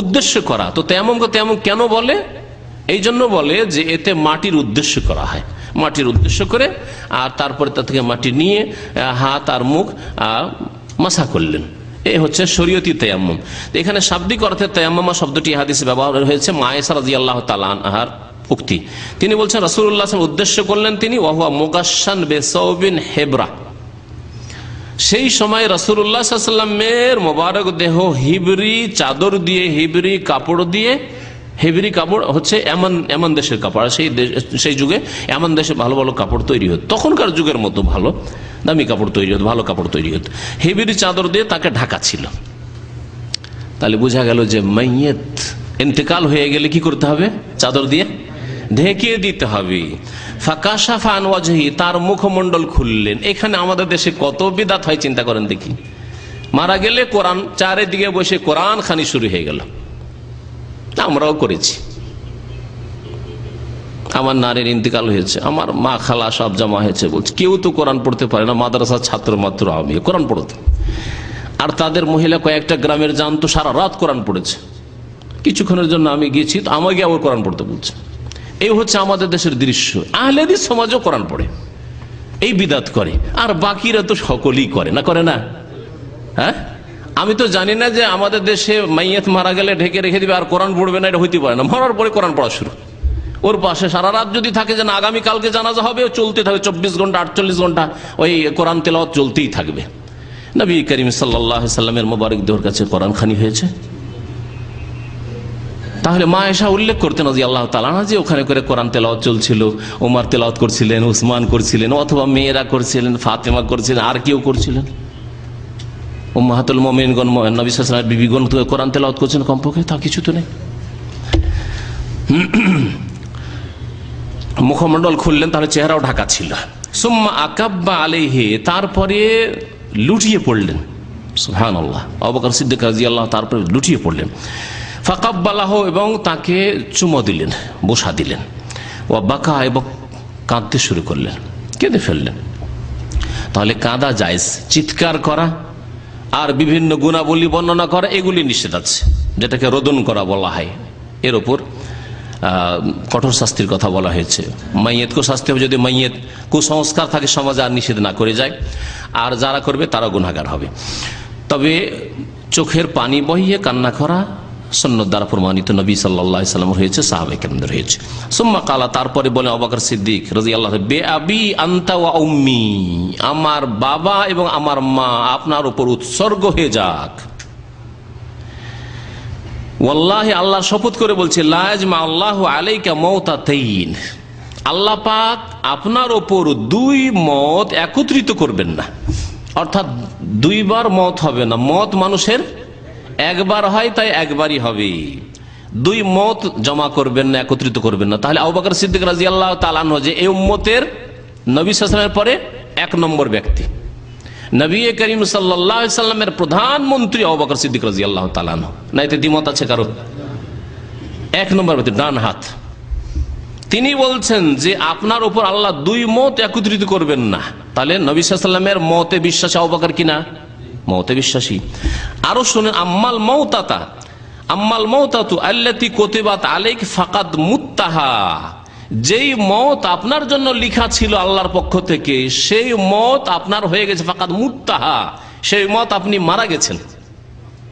উদ্দেশ্য করা। তো তায়াম্মুমকে তায়াম্মুম কেন বলে? এই জন্য বলে যে এতে মাটির উদ্দেশ্য করা হয়, মাটির উদ্দেশ্য করে, আর তারপরে তা থেকে মাটি নিয়ে হাত আর মুখ মাসা করলেন, এই হচ্ছে শরীয়তি তায়াম্মুম। এখানে শাব্দিক অর্থে তায়াম্মুম শব্দটি হাদিসে ব্যবহার হয়েছে মা আয়েশা রাদিয়াল্লাহু তাআলা আনহার উক্তি। তিনি বলছেন রাসূলুল্লাহ সাল্লাল্লাহু আলাইহি ওয়াসাল্লাম উদ্দেশ্য করলেন তিনি, ওয়া হুয়া মুগাশশান বিসাওবিন হেবরা, সেই সময় রাসূলুল্লাহ সাল্লাল্লাহু আলাইহি ওয়াসাল্লামের মোবারক দেহ হিবরি চাদর দিয়ে, হিবরি কাপড় দিয়ে, হিবরি কাপড় হচ্ছে এমন দেশের কাপড়, সেই যুগে এমন দেশে ভালো ভালো কাপড় তৈরি হতো, তখনকার যুগের মতো ভালো দামি কাপড় তৈরি হতো, ভালো কাপড় তৈরি হতো, হিবরি চাদর দিয়ে তাকে ঢাকা ছিল। তাহলে বোঝা গেল যে মাইয়িত ইন্তেকাল হয়ে গেলে কি করতে হবে? চাদর দিয়ে ঢেকে দিতে হবে। ফাকাশাফা আন ওয়াজহি, তার মুখমণ্ডল খুললেন। এখানে আমাদের দেশে কত বিদআত হয় চিন্তা করেন দেখি। মারা গেলে কোরআন চারিদিকে বসে কোরআন খানি শুরু হয়ে গেল, আমরাও করেছি। আমার নারীর ইন্তেকাল হয়েছে, আমার মা খালা সব জমা হয়েছে, বলছে কেউ তো কোরআন পড়তে পারে না, মাদ্রাসার ছাত্র মাত্র আমি কোরআন পড়তে। আর তাদের মহিলা কয়েকটা গ্রামের জানতো, সারা রাত কোরআন পড়েছে। কিছুক্ষণের জন্য আমি গিয়েছি, তো আমাকে আবার কোরআন পড়তে বলছে। এই হচ্ছে আমাদের দেশের দৃশ্য। আহলে হাদিস সমাজও কোরআন পড়ে, এই বিদআত করে, আর বাকিরা তো সকলেই করে না, করে না? হ্যাঁ, আমি তো জানি না যে আমাদের দেশে মাইয়াত মারা গেলে ঢেকে রেখে দিবে আর কোরআন পড়বে না, এটা হইতে পারে না। মরার পরে কোরআন পড়া শুরু, ওর পাশে সারা রাত যদি থাকে যে না আগামীকালকে জানাজা হবে, চলতে থাকবে 24 ঘন্টা 48 ঘন্টা ওই কোরআন তেলাওয়াত চলতেই থাকবে। নবী করিম সাল্লাল্লাহু আলাইহি সাল্লামের মোবারক দেহর কাছে কোরআন খানি হয়েছে। তাহলে মা আয়েশা উল্লেখ করতেন রাদিয়াল্লাহু তাআলা আনহা যে ওখানে করে কোরআন তেলাওয়াত চলছিল, ওমর তেলাওয়াত করছিলেন, উসমান করছিলেন, অথবা মেয়েরা করছিলেন, ফাতেমা করছিলেন, আর কেউ করছিলেন, উম্মাহাতুল মুমিনিনগণ নবী সাল্লাল্লাহু আলাইহি ওয়াসাল্লামের বিবিগণ কোরআন তেলাওয়াত করছেন কমপক্ষে, তা কিছু তো নেই। মুখমণ্ডল খুললেন, তাহলে চেহারাও ঢাকা ছিল। সুম্মা আকাব্বা আলাইহি, তারপরে লুটিয়ে পড়লেন। সুবহানাল্লাহ, আবু বকর সিদ্দিক রাদিয়াল্লাহু তারপরে লুটিয়ে পড়লেন। ফাকাব্বালাহু, এবং তাকে চুমো দিলেন, বসা দিলেন। ওয়া বাকা, এবং কাঁদতে শুরু করলেন, কেঁদে ফেললেন। তাহলে কাঁদা জায়েজ, চিৎকার করা আর বিভিন্ন গুণাবলী বর্ণনা করা এগুলি নিষেধ আছে, যেটাকে রোদন করা বলা হয়। এর ওপর কঠোর শাস্তির কথা বলা হয়েছে। মাইয়েতকেও শাস্তি হবে যদি মাইয়েত কুসংস্কার থাকে সমাজে, আর নিষেধ না করে যায়, আর যারা করবে তারা গুনাহগার হবে। তবে চোখের পানি বহিয়ে কান্না করা সুন্নাত দ্বারা প্রমাণিত, নবী সাল্লাল্লাহু আলাইহি ওয়াসাল্লাম হয়েছে, সাহাবায়ে কেরামদের হয়েছে। সুম্মা কালা, তারপরে বলে আবু বকর সিদ্দিক রাদিয়াল্লাহু আনহু, বে আবি আনতা ওয়া উম্মি, আমার বাবা এবং আমার মা আপনার উপর উৎসর্গ হয়ে যাক। ওয়াল্লাহি, আল্লাহর শপথ করে বলছে, লা ইয়াজমা আল্লাহু আলাইকা মাউতাতাইন, আল্লাহ পাক আপনার ওপর দুই মত একত্রিত করবেন না। অর্থাৎ দুইবার মত হবে না, মত মানুষের একবার হয়, তাই একবারই হবে। দুই মত জমা করবেন না, একত্রিত করবেন না। তাহলে আবু বকর সিদ্দিক রাদিয়াল্লাহু তাআলা আনহু যে এই উম্মতের নবী সাল্লাল্লাহু আলাইহি ওয়াসাল্লামের পরে 1 নম্বর ব্যক্তি, নবী করিম সাল্লাল্লাহু আলাইহি ওয়াসাল্লামের প্রধানমন্ত্রী আবু বকর সিদ্দিক রাদিয়াল্লাহু তাআলা আনহু। না এতে দ্বিমত আছে কারো? 1 নম্বর ব্যক্তি, ডান হাত। তিনি বলছেন যে আপনার উপর আল্লাহ দুই মত একত্রিত করবেন না। তাহলে নবী সাল্লাল্লাহু আলাইহি ওয়াসাল্লামের মতে বিশ্বাসী আবু বকর কিনা? মতে বিশ্বাসী। আরো শুনেন, আম্মাল মাউতাতু আল্লাতী কুতিবাত আলাইক ফাকাদ মুত্তাহা, যেই মত আপনার জন্য লিখা ছিল আল্লাহর পক্ষ থেকে, সেই মত আপনার হয়ে গেছে। ফাকাদ মুত্তাহা, সেই মত আপনি মারা গেছেন,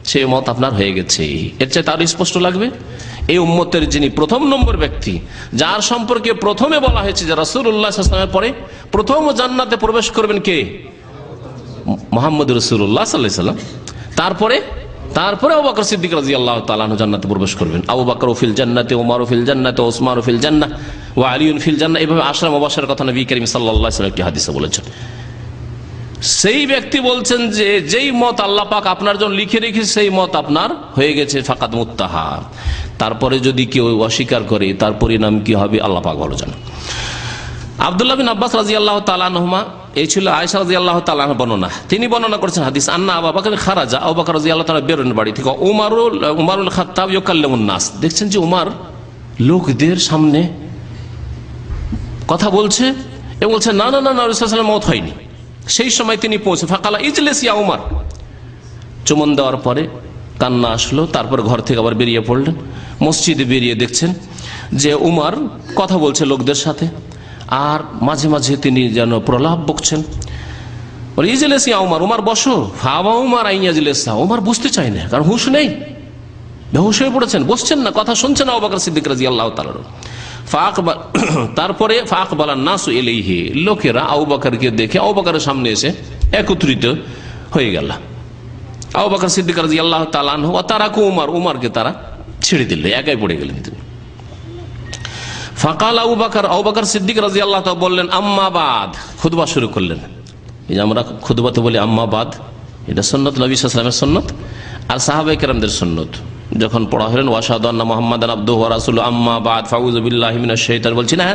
সেই মত আপনার হয়ে গেছে। এর চাইতে আরো স্পষ্ট লাগবে? এই উম্মতের যিনি প্রথম নম্বর ব্যক্তি, যার সম্পর্কে প্রথমে বলা হয়েছে যে রাসূলুল্লাহ সাল্লাল্লাহু আলাইহি ওয়াসাল্লামের পরে প্রথম জান্নাতে প্রবেশ করবেন কে? মুহাম্মদ রাসূলুল্লাহ সাল্লাল্লাহু আলাইহি ওয়াসাল্লাম। তারপরে আবু বকর সিদ্দিক রাদিয়াল্লাহু তাআলা আনহু জান্নাতে প্রবেশ করবেন। আবু বকর ফিল জান্নাতে, ওমর ফিল জান্নাতে, ওসমান ফিল জান্নাহ, ওয়া আলী ফিল জান্নাহ। এভাবে আশরা মুবাশশারের কথা নবী করিম সাল্লাল্লাহু আলাইহি ওয়াসাল্লাম একটি হাদিসে বলেছেন। সেই ব্যক্তি বলছেন যে যেই মত আল্লাহ পাক আপনার জন্য লিখে রেখেছে সেই মত আপনার হয়ে গেছে, ফাকাদ মুত্তাহা। তারপরে যদি কেউ অস্বীকার করে তার পরিণাম কি হবে আল্লাহ পাক ভালো জানেন। আব্দুল্লাহ বিন আব্বাস রাদিয়াল্লাহু তাআলা আনহুমা, এই ছিল আয়েশা রাদিয়াল্লাহু তাআলা আনহা বর্ণনা। তিনি বর্ণনা করেছেন হাদিস, আন্না আবু বকর খারাজা, আবু বকর রাদিয়াল্লাহু তাআলা বেরোন বাড়ি থেকে। উমারুল খাত্তাব ইয়াকাল্লামুন নাস, দেখছেন যে উমার লোকদের সামনে কথা বলছে এবং বলছে না না না না, রাসূলুল্লাহ সাল্লাল্লাহু আলাইহি ওয়াসাল্লাম মওত হয়নি। সেই সময় তিনি পৌঁছে, ফাকালা ইজলিস ইয়া উমার, চুমন দেওয়ার পরে কান্না আসলো। তারপর ঘর থেকে আবার বেরিয়ে পড়লেন। মসজিদে বেরিয়ে দেখছেন যে উমার কথা বলছে লোকদের সাথে, আর মাঝে মাঝে তিনি যেন প্রলাপ বকছেন। বলে ইজলিস ইয়া উমার, উমার বসো। ফাওয়া উমার আইন ইজলিসা, উমার বুঝতে চায় না, কারণ হুঁশ নেই, বেহুশ হয়ে পড়েছেন, বসছেন না, কথা শুনছেন আবু বকর সিদ্দিক রাদিয়াল্লাহু তাআলা। তারপরে ফাকবালান নাসু ইলাইহি, লোকেরা আবু বকরকে দেখে আবু বকরের সামনে এসে একত্রিত হয়ে গেল। আবু বকর সিদ্দিক রাদিয়াল্লাহু তাআলা আনহু ওয়া তারাকু উমার, উমারকে তারা ছেড়ে দিল, একাই পড়ে গেলেন তিনি। ফাকাল আবু বকর সিদ্দিক রাদিয়াল্লাহু তাআলা বললেন, আম্মা বাদ, খুতবা শুরু করলেন। এই যে আমরা খুতবাতে বলি আম্মা বাদ, এটা সুন্নাত, নবী সাল্লাল্লাহু আলাইহি ওয়াসাল্লামের সুন্নাত আর সাহাবায়ে কেরামদের সুন্নাত। যখন পড়া হলেন ওয়াশহাদু আন্না মুহাম্মাদান আবদুহু ওয়া রাসূলুহু আম্মা বাদ ফাউযু বিল্লাহি মিনাশ শাইতানির, বলছি না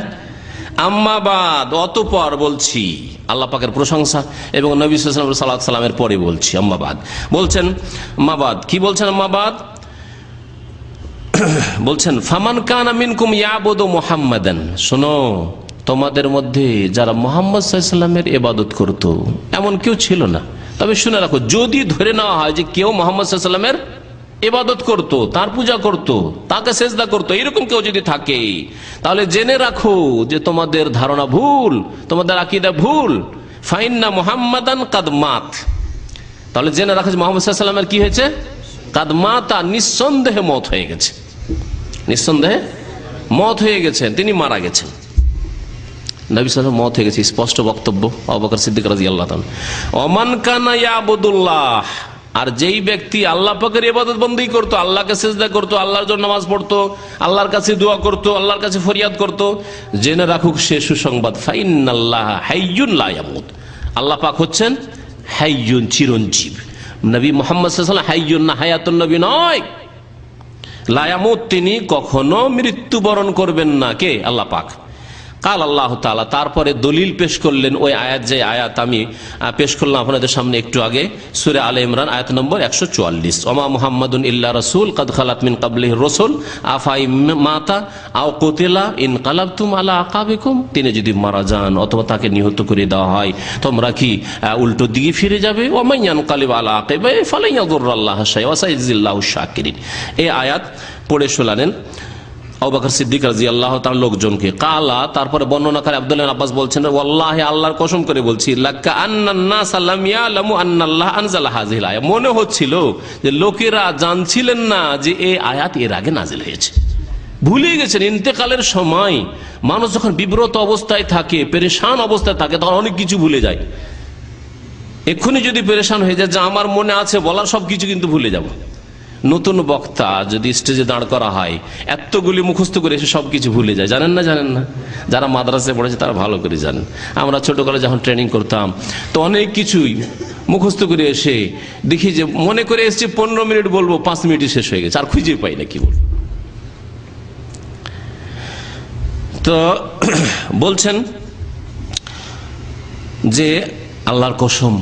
আম্মা বাদ, অতঃপর বলছি, আল্লাহ পাকের প্রশংসা এবং নবী সাল্লাল্লাহু আলাইহি ওয়াসাল্লামের পরে বলছি আম্মা বাদ। বলছেন আম্মা বাদ, কি বলছেন আম্মা বাদ? বলছেন ফামান কানা মিনকুম ইয়াবুদু মুহাম্মাদান, শোনো তোমাদের মধ্যে যারা মুহাম্মদ সাল্লাল্লাহু আলাইহি ওয়াসাল্লামের ইবাদত করত এমন কেউ ছিল না। তবে শুনে রাখো, যদি ধরে নেওয়া হয় যে কেউ মুহাম্মদ সাল্লাল্লাহু আলাইহি ওয়াসাল্লামের ইবাদত করত, তার পূজা করত, তাকে সেজদা করত, এরকম কেউ যদি থাকে, তাহলে জেনে রাখো যে তোমাদের ধারণা ভুল, তোমাদের আকীদা ভুল। ফাইন্না মুহাম্মাদান কাদ মাত, তাহলে জেনে রাখো যে মুহাম্মদ সাল্লাল্লাহু আলাইহি ওয়াসাল্লামের কি হয়েছে? কাদ মাতা, নিঃসন্দেহে মত হয়ে গেছে, নিঃসন্দেহে মত হয়ে গেছেন, তিনি মারা গেছেন। নবী সাল্লাল্লাহু আলাইহি ওয়াসাল্লাম মত হয়ে গেছে, স্পষ্ট বক্তব্য আবু বকর সিদ্দিক রাদিয়াল্লাহু তাআলা। ওমান কানা ইয়াবুদুল্লাহ, আর যেই ব্যক্তি আল্লাহ পাকের ইবাদত বন্দেগী করতো, আল্লাহকে সিজদা করতো, আল্লাহর জন্য নামাজ পড়তো, আল্লাহর কাছে দোয়া করতো, আল্লাহর কাছে ফরিয়াদ করতো, জেনে রাখুক সে সুসংবাদ, ফাইন্নাল্লাহা হাইয়ুন লা ইয়ামুত, আল্লাহ পাক হচ্ছেন হাইয়ুন, চিরঞ্জীব। নবী মুহাম্মদ সাল্লাল্লাহু আলাইহি ওয়াসাল্লাম হাইয়ুন না, হায়াতুন নবী নয়। লা ইয়ামুত, তিনি কখনো মৃত্যুবরণ করবেন না, কে? আল্লাহ পাক। কাল আল্লাহ তাআলা তারপরে দলিল পেশ করলেন ওই আয়াত, যে আয়াত আমি পেশ করলাম আপনাদের সামনে একটু আগে, সূরা আলে ইমরান আয়াত নম্বর 144, ওমা মুহাম্মাদুন ইল্লা রাসূল কাদ খালাত মিন ক্বাবলিহি রাসূল আফাই মাতা আও কুতিলা ইনকালাবতুম আলা আকাবিকুম, তিনি যদি মারা যান অথবা তাকে নিহত করে দেওয়া হয় তোমরা কি উল্টো দিকে ফিরে যাবে? ওয়া মান ইয়ানকালিব আলা আকিবাইহি ফালান ইয়াদুররাল্লাহা শাইআন ওয়া সাইয়াজিল্লাহু শাকিরিন। এই আয়াত পড়ে শোনালেন আবু বকর সিদ্দিক রাদিয়াল্লাহু তাআলা লোকজনকে। কালা, তারপরে বর্ণনাকারী আব্দুল্লাহ ইবনে আব্বাস বলছেন, ওয়াল্লাহি আল্লাহর কসম করে বলছি, লাকা আন্নান নাস লাম ইয়ালামু আন্নাল্লাহ আনজালা হাযিহিল আয়াত, মনে হচ্ছিল যে লোকেরা জানছিলেন না যে এই আয়াত এর আগে নাজিল হয়েছে, ভুলে গেছেন। ইন্তেকালের সময় মানুষ যখন বিব্রত অবস্থায় থাকে, পেরেশান অবস্থায় থাকে, তখন অনেক কিছু ভুলে যায়। এক্ষুনি যদি পেরেশান হয়ে যায় যে আমার মনে আছে বলার সবকিছু কিন্তু ভুলে যাব। নতুন বক্তা যদি স্টেজে দাঁড় করা হয়, এতগুলি মুখস্থ করে এসে সবকিছু ভুলে যায়, জানেন না? জানেন না? যারা মাদ্রাসায় পড়েছে তারা ভালো করে জানেন। আমরা ছোটকালে যখন ট্রেনিং করতাম তো অনেক কিছুই মুখস্থ করে এসে দেখি যে মনে করে এসেছি 15 মিনিট বলবো, 5 মিনিটই শেষ হয়ে গেছে, আর খুঁজে পাই না কি বলবো। তো বলছেন যে আল্লাহর কসম,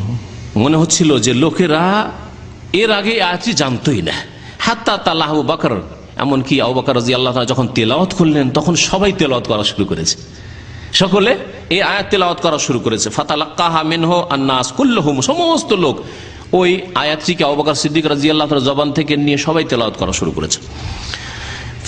মনে হচ্ছিল যে লোকেরা এর আগে আয়াতটি জানতোই না। হাত্তা তাআল্লাহ আবু বকর, এমনকি আবু বকর রাদিয়াল্লাহু তাআলা যখন তেলাওয়াত করলেন তখন সবাই তেলাওয়াত করা শুরু করেছে, সকলে এই আয়াত তেলাওয়াত করা শুরু করেছে। ফাতালাক্কাহা মিনহু আন-নাস কুল্লুহুম, সমস্ত লোক ওই আয়াতটিকে আবু বকর সিদ্দিক রাদিয়াল্লাহু তাআলা জবান থেকে নিয়ে সবাই তেলাওয়াত করা শুরু করেছে।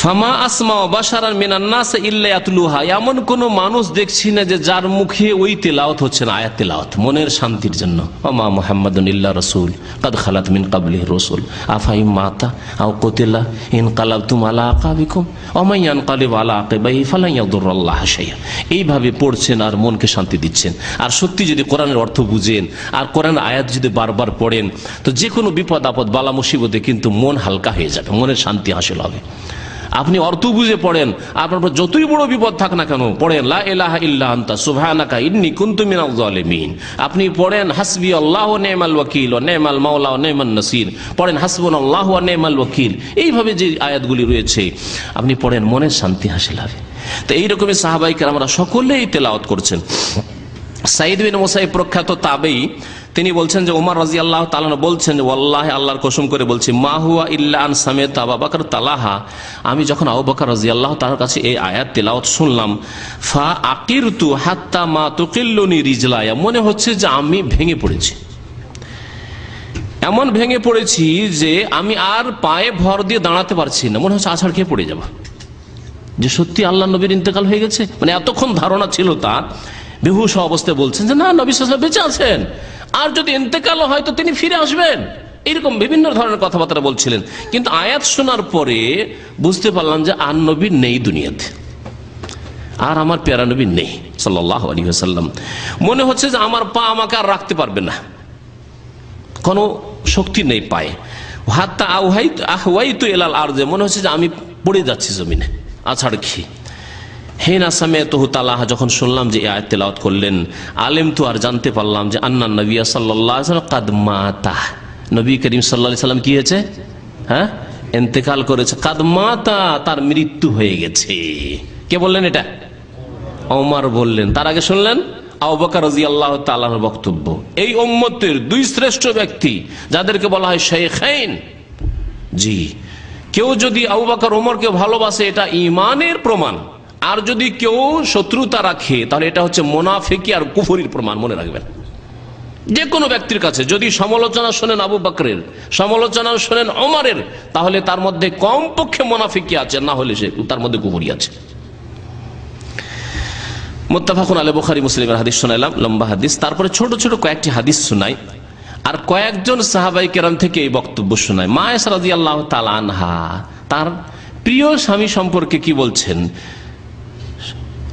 ফামা আসমাউ বাশারান মিনান নাস ইল্লা ইয়াতলুহা, এমন কোন মানুষ দেখছি না যে যার মুখে ওই তেলাওয়াত হচ্ছে না, আয়াত তেলাওয়াত, মনের শান্তির জন্য। ওমা মুহাম্মাদুন ইল্লা রাসূল কাদ খালাত মিন ক্বাবলিহি রাসূল আফাইম মাতা আও কুতিলা ইনকালাবতুম আলা আকাবিকুম ওয়া মান ইয়ানকালিব আলা আকিবাইহি ফালান ইয়াদুররাল্লাহা শাইআন। এইভাবে পড়ছেন আর মনকে শান্তি দিচ্ছেন। আর সত্যি যদি কোরআনের অর্থ বুঝেন আর কোরআনের আয়াত যদি বারবার পড়েন তো যে কোনো বিপদ আপদ বালা মুসিবতে কিন্তু মন হালকা হয়ে যাবে, মনের শান্তি হাসিল হবে। আপনি অর্থ বুঝে পড়েন, আপনার যতই বড় বিপদ থাক না কেন পড়েন লা ইলাহা ইল্লা আনতা সুবহানাকা ইন্নী কুনতু মিনাজ জালিমিন। আপনি পড়েন হাসবি আল্লাহু ওয়া নি'মাল ওয়াকিল ওয়া নি'মাল মাওলা ওয়া নি'মান নাসির, পড়েন হাসবুনাল্লাহু ওয়া নি'মাল ওয়াকিল। এইভাবে যে আয়াতগুলি রয়েছে আপনি পড়েন, মনের শান্তি হাসিল হবে। তো এইরকমই সাহাবায়ে কেরামরা সকলেই তেলাওয়াত করছেন। সাঈদ বিন মুসাইয়্যিব প্রখ্যাত তাবেঈ, তিনি বলছেন যে ওমর রাদিয়াল্লাহু তাআলা বলছেন যে ওয়াল্লাহি আল্লাহর কসম করে বলছি, মা হুয়া ইল্লা আন সামি'তু আবু বকর তালাহা, আমি যখন আবু বকর রাদিয়াল্লাহু তাআলার কাছে এই আয়াত তেলাওয়াত শুনলাম, ফা আকিরতু হাত্তা মা তুকিল্লুনি রিজলায়া, মনে হচ্ছে যে আমি ভেঙে পড়েছি, এমন ভেঙে পড়েছি যে আমি আর পায়ে ভর দিয়ে দাঁড়াতে পারছি না, মনে হচ্ছে আছাড় খেয়ে পড়ে যাব, যে সত্যি আল্লাহর নবীর ইন্তেকাল হয়ে গেছে। মানে এতক্ষণ ধারণা ছিল তার, বেহুশ অবস্থায় বলছেন যে না, নবী সাল্লাল্লাহু আলাইহি ওয়াসাল্লাম বেঁচে আছেন, আর যদি ইন্তেকাল হয় তো তিনি ফিরে আসবেন, এরকম বিভিন্ন ধরনের কথাবার্তা বলছিলেন। কিন্তু আয়াত শোনার পরে বুঝতে পারলাম যে আর নবী নেই দুনিয়াতে, আর আমার প্যারা নবী নেই সাল্লাল্লাহু আলাইহি ওয়াসাল্লাম। মনে হচ্ছে যে আমার পা আমাকে আর রাখতে পারবে না, কোনো শক্তি নেই পায়ে। হাত্তা আহওয়াইতু ইলাল আরদে, মনে হচ্ছে যে আমি পড়ে যাচ্ছি জমিনে আছাড় খেয়ে। হেনা সামি'তুহু তালাহা, যখন শুনলাম যে এই আয়াত তেলাওয়াত করলেন, আলেম তো আর জানতে পারলাম যে আন্নান নবী সাল্লাল্লাহু আলাইহি ওয়াসাল্লাম কাদ মাতা, নবী করিম সাল্লাল্লাহু আলাইহি ওয়াসাল্লাম কি হয়েছে? হ্যাঁ, ইন্তেকাল করেছে। কাদ মাতা, তার মৃত্যু হয়ে গেছে। কে বললেন এটা? ওমর বললেন। তার আগে শুনলেন আবু বকর রাদিয়াল্লাহু তাআলার বক্তব্য। এই উম্মতের দুই শ্রেষ্ঠ ব্যক্তি যাদেরকে বলা হয় শাইখাইন, জি, কেউ যদি আবু বকর ওমরকে ভালোবাসে এটা ঈমানের প্রমাণ, আর যদি কেউ শত্রুতা রাখে তাহলে এটা হচ্ছে মুনাফিকি আর কুফরির প্রমাণ। মনে রাখবেন, যে কোনো ব্যক্তির কাছে যদি সমালোচনা শোনেন আবু বকরের, সমালোচনা শোনেন ওমরের, তাহলে তার মধ্যে কমপক্ষে মুনাফিকি আছে, না হলে সে তার মধ্যে কুফরি আছে। মুত্তাফাকুন আলাইহি, বুখারী মুসলিমের হাদিস শোনাইলাম, লম্বা হাদিস। তারপরে ছোট ছোট কয়েকটি হাদিস শোনাই আর কয়েকজন সাহাবায়ে কেরাম থেকে এই বক্তব্য শোনাই। মা আয়েশা রাদিয়াল্লাহু তাআলা আনহা তার প্রিয় স্বামী সম্পর্কে কি বলছেন?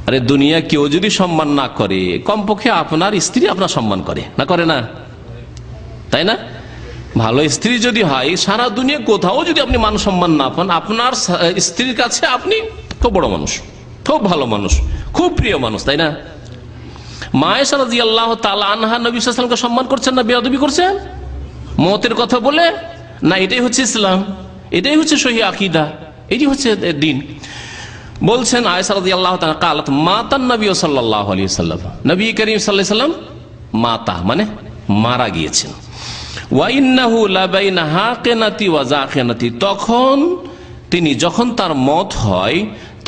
আরে দুনিয়া কেউ যদি সম্মান না করে, কমপক্ষে আপনার স্ত্রী আপনার সম্মান করে, না করে না? তাই না? ভালো স্ত্রী যদি হয়, সারা দুনিয়া কোথাও যদি আপনি মান সম্মান না পান, আপনার স্ত্রীর কাছে আপনি খুব বড় মানুষ, খুব ভালো মানুষ, খুব প্রিয় মানুষ, তাই না? মা আয়েশা রাদিয়াল্লাহু তাআলা আনহা নবী সাল্লাল্লাহু আলাইহি ওয়াসাল্লামকে সম্মান করছেন না বেয়াদবি করছেন মতের কথা বলে? না, এটাই হচ্ছে ইসলাম, এটাই হচ্ছে সহিহ আকীদা, এটাই হচ্ছে দ্বীন। বলছেন আয়েশা রাদিয়াল্লাহু তাআলা قالت মাতান নবী সাল্লাল্লাহু আলাইহি ওয়াসাল্লাম, নবী করিম সাল্লাল্লাহু আলাইহি ওয়াসাল্লাম মাতা মানে মারা গিয়েছেন। ওয়া ইন্নাহু লাবাইনা হাকিনাতি ওয়া জাকিনাতি, তখন তিনি যখন তার মত হয়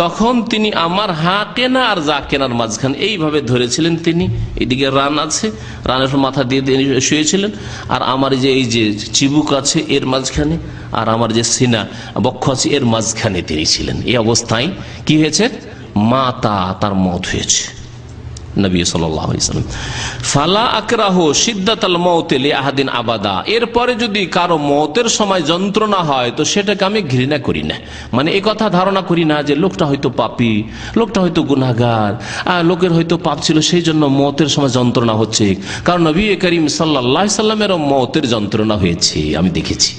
তখন তিনি আমার হাকেনা আর জাকেনার মাঝখানে এইভাবে ধরেছিলেন। তিনি এদিকে রান আছে, রানের মাথা দিয়ে শুয়েছিলেন, আর আমার এই যে চিবুক আছে এর মাঝখানে, আর আমার যে সিনা বক্ষ আছে এর মাঝখানে তিনি ছিলেন। এই অবস্থায় কি হয়েছে? মাতা, তার মত হয়েছে। নবী সাল্লাল্লাহু আলাইহি ওয়াসাল্লাম ফালা আকরাহু শিদ্দাতাল মাউতি লিআহাদিন আবাদা, এরপরে যদি কারো মতের সময় যন্ত্রণা হয় তো সেটাকে আমি ঘৃণা করি না। মানে এই কথা ধারণা করি না যে লোকটা হয়তো পাপী, লোকটা হয়তো গুনাহগার, লোকের হয়তো পাপ ছিল সেই জন্য মতের সময় যন্ত্রণা হচ্ছে। কারণ নবী করিম সাল্লাল্লাহু আলাইহি ওয়াসাল্লামেরও মতের যন্ত্রণা হয়েছে, আমি দেখেছি।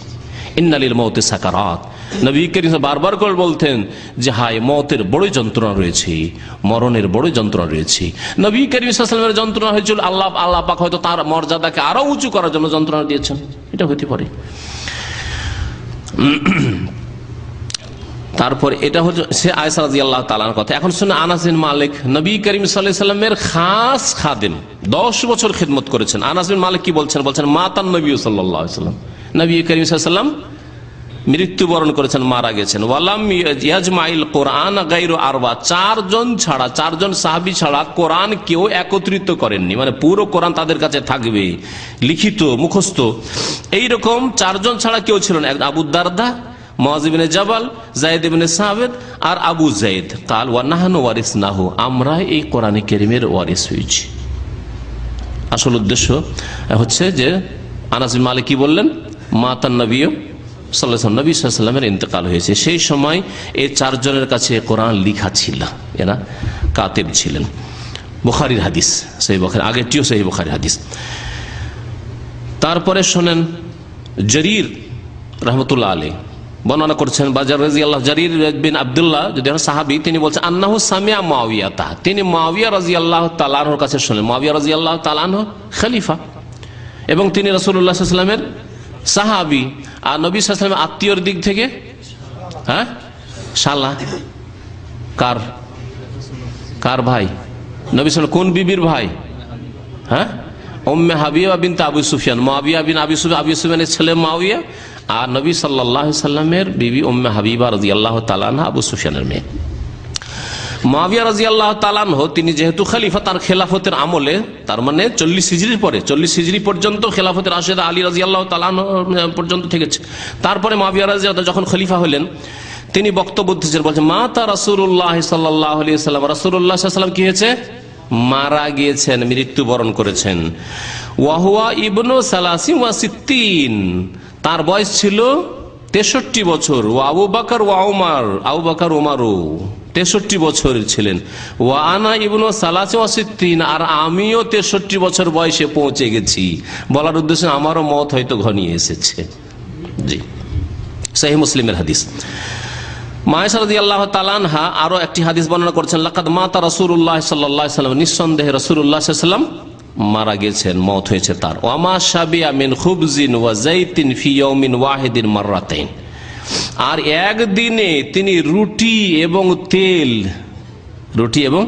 ইন্নালিল মাউতি সাকারাত, নবী করিম বারবার করে বলতেন যে হায় মতের বড় যন্ত্রণা রয়েছে, মরণের বড় যন্ত্রণা রয়েছে। নবী করিম সাল্লাল্লাহু আলাইহি ওয়াসাল্লামের যন্ত্রণা হয়েছিল আল্লাহ পাক হয়তো তার মর্যাদাকে আরো উঁচু করার জন্য যন্ত্রণা দিয়েছেন, এটা হতে পারে। তারপর এটা হচ্ছে সে আয়েশা রাদিয়াল্লাহু তাআলার কথা। এখন শুনে আনাস বিন মালিক, নবী করিম সাল্লাল্লাহু আলাইহি ওয়াসাল্লামের খাস খাদেম, 10 বছর খিদমত করেছেন। আনাস বিন মালিক কি বলছেন? বলছেন মাতান নবী সাল্লাল্লাহু আলাইহি ওয়াসাল্লাম, নবী করিম সাল্লাল্লাহু আলাইহি ওয়াসাল্লাম মৃত্যুবরণ করেছেন, মারা গেছেন। ওয়ালাম ইয়াজমাইল কোরআন গায়রু আরবা, 4 জন ছাড়া, 4 জন সাহাবী ছাড়া কোরআন কেউ একত্রিত করেননি। মানে পুরো কোরআন তাদের কাছে থাকবে লিখিত মুখস্থ, এইরকম 4 জন ছাড়া কেউ ছিল না। আবু দারদা, মুআয ইবনে জাবাল, যায়েদ ইবনে সাবিত আর আবু যায়েদ। কাল ওয়া নাহনু ওয়ারিসনাহু, আমরা এই কোরআনে কারীমের ওয়ারিস হয়েছি। আসল উদ্দেশ্য হচ্ছে যে আনাস বিন মালিক কি বললেন? মাতান নবী সাল্লাল্লাহু আলাইহি ওয়াসাল্লাম, নবী সাল্লাল্লাহু আলাইহি ওয়াসাল্লামের ইন্তেকাল হয়েছে। সেই সময় এই 4 জনের কাছে কোরআন লিখা ছিল, এরা কাতেব ছিলেন। বুখারীর হাদিস, সহিহ বুখারী, আগেরটিও সহিহ বুখারীর হাদিস। তারপরে শোনেন জরীর রাহমাতুল্লাহ আলাইহি বর্ণনা করছেন, বাজার রাদিয়াল্লাহু, জরীর বিন আব্দুল্লাহ যদি সাহাবী, তিনি বলছেন আন্নাহু সামিআ মুআবিয়াতা, তিনি মুআবিয়া রাদিয়াল্লাহু তাআলা আনহুর কাছে শুনলেন। মুআবিয়া রাদিয়াল্লাহু তাআলা আনহু খলিফা এবং তিনি রাসূলুল্লাহ সাল্লাল্লাহু আলাইহি ওয়াসাল্লামের সাহাবী, আর নবী সাল্লাল্লাহু আলাইহি ওয়াসাল্লামের আত্মীয়র দিক থেকে শালা। কার ভাই? নবী সাল্লাল্লাহু, কোন বিবির ভাই? উম্মে হাবিবা বিনত আবু সুফিয়ান, মুআবিয়া বিন আবি সুফিয়ানের ছেলে মুআবিয়া, আর নবী সাল্লাল্লাহু আলাইহি ওয়াসাল্লামের বিবি উম্মে হাবিবা রাদিয়াল্লাহু তাআলা আনহা আবু সুফিয়ানের মেয়ে। মুআবিয়া রাদিয়াল্লাহু তাআলা আনহু তিনি যেহেতু খলিফা, তার খেলাফতের আমলে, তার মানে 40 হিজরির পরে, 40 হিজরি পর্যন্ত খেলাফতের রাশেদা আলী রাদিয়াল্লাহু তাআলা আনহু পর্যন্ত থেকেছে। তারপরে মুআবিয়া রাদিয়াল্লাহু যখন খলিফা হলেন তিনি বক্তব্য দিচ্ছেন, বলছেন মাতা রাসূলুল্লাহ সাল্লাল্লাহু আলাইহি ওয়াসাল্লাম, রাসূলুল্লাহ সাল্লাল্লাহু আলাইহি ওয়াসাল্লাম কি হয়েছে? মারা গিয়েছেন, মৃত্যুবরণ করেছেন। ওয়া হুয়া ইবনু 63, তার বয়স ছিল 63 বছর। ওয়া আবু বকর ওয়া উমর, আবু বকর উমরও 63 বছর ছিলেন। ওয়া আনা ইবনু 63, আর আমিও 63 বছর বয়সে পৌঁছে গেছি। বলার উদ্দেশ্য আমারও মত হয়তো ঘনিয়ে এসেছে। জি, সহিহ মুসলিমের হাদিস। আয়েশা রাদিয়াল্লাহু তাআলা আনহা আরো একটি হাদিস বর্ণনা করছেন, লাকাদ মাতা রাসূলুল্লাহ সাল্লাল্লাহু আলাইহি ওয়াসাল্লাম, নিঃসন্দেহে রাসূলুল্লাহ সাল্লাল্লাহু আলাইহি ওয়াসাল্লাম মারা গেছেন, মওত হয়েছে তার। ওয়ামা শাবিয়া মিন খুবজিন ওয়া যাইতিন ফি ইয়াউমিন ওয়াহিদিন মাররাতাইন, আর একদিনে তিনি রুটি এবং তেল, রুটি এবং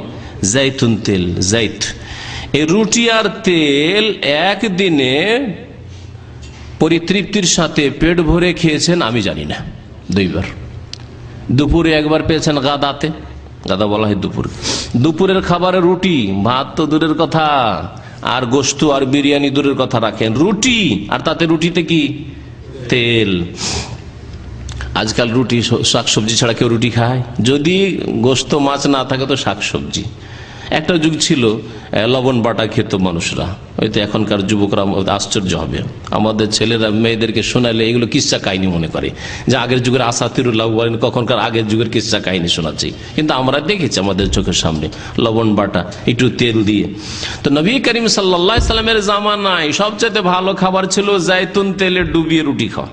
জাইতুন তেল, জাইত, এই রুটি আর তেল একদিনে পরিতৃপ্তির সাথে পেট ভরে খেয়েছেন, আমি জানি না। 2 বার, দুপুরে একবার পেয়েছেন, গাদাতে, গাদা বলা হয় দুপুর, দুপুরের খাবারে রুটি, ভাত তো দূরের কথা, আর গোশত আর বিরিয়ানি দূরের কথা রাখেন, রুটি, আর তাতে রুটিতে কি? তেল। আজকাল রুটি, শাকসবজি ছাড়া কেউ রুটি খায়? যদি গোশত মাছ না থাকে তো শাকসবজি। একটা যুগ ছিল লবণ বাটা খেত মানুষরা, হয়তো এখনকার যুবকরা আশ্চর্য হবে, আমাদের ছেলেরা মেয়েদেরকে শোনালে এগুলো কিচ্ছা কাহিনী মনে করে যে আগের যুগের আসাতিরুল্লাহ বলেন কখনকার আগের যুগের কিচ্ছা কাহিনী শোনাচ্ছি, কিন্তু আমরা দেখেছি আমাদের চোখের সামনে লবণ বাটা একটু তেল দিয়ে। তো নবী করিম সাল্লাল্লাহু আলাইহি সাল্লামের জামানায় সবচেয়ে ভালো খাবার ছিল জাইতুন তেলে ডুবিয়ে রুটি খাওয়া,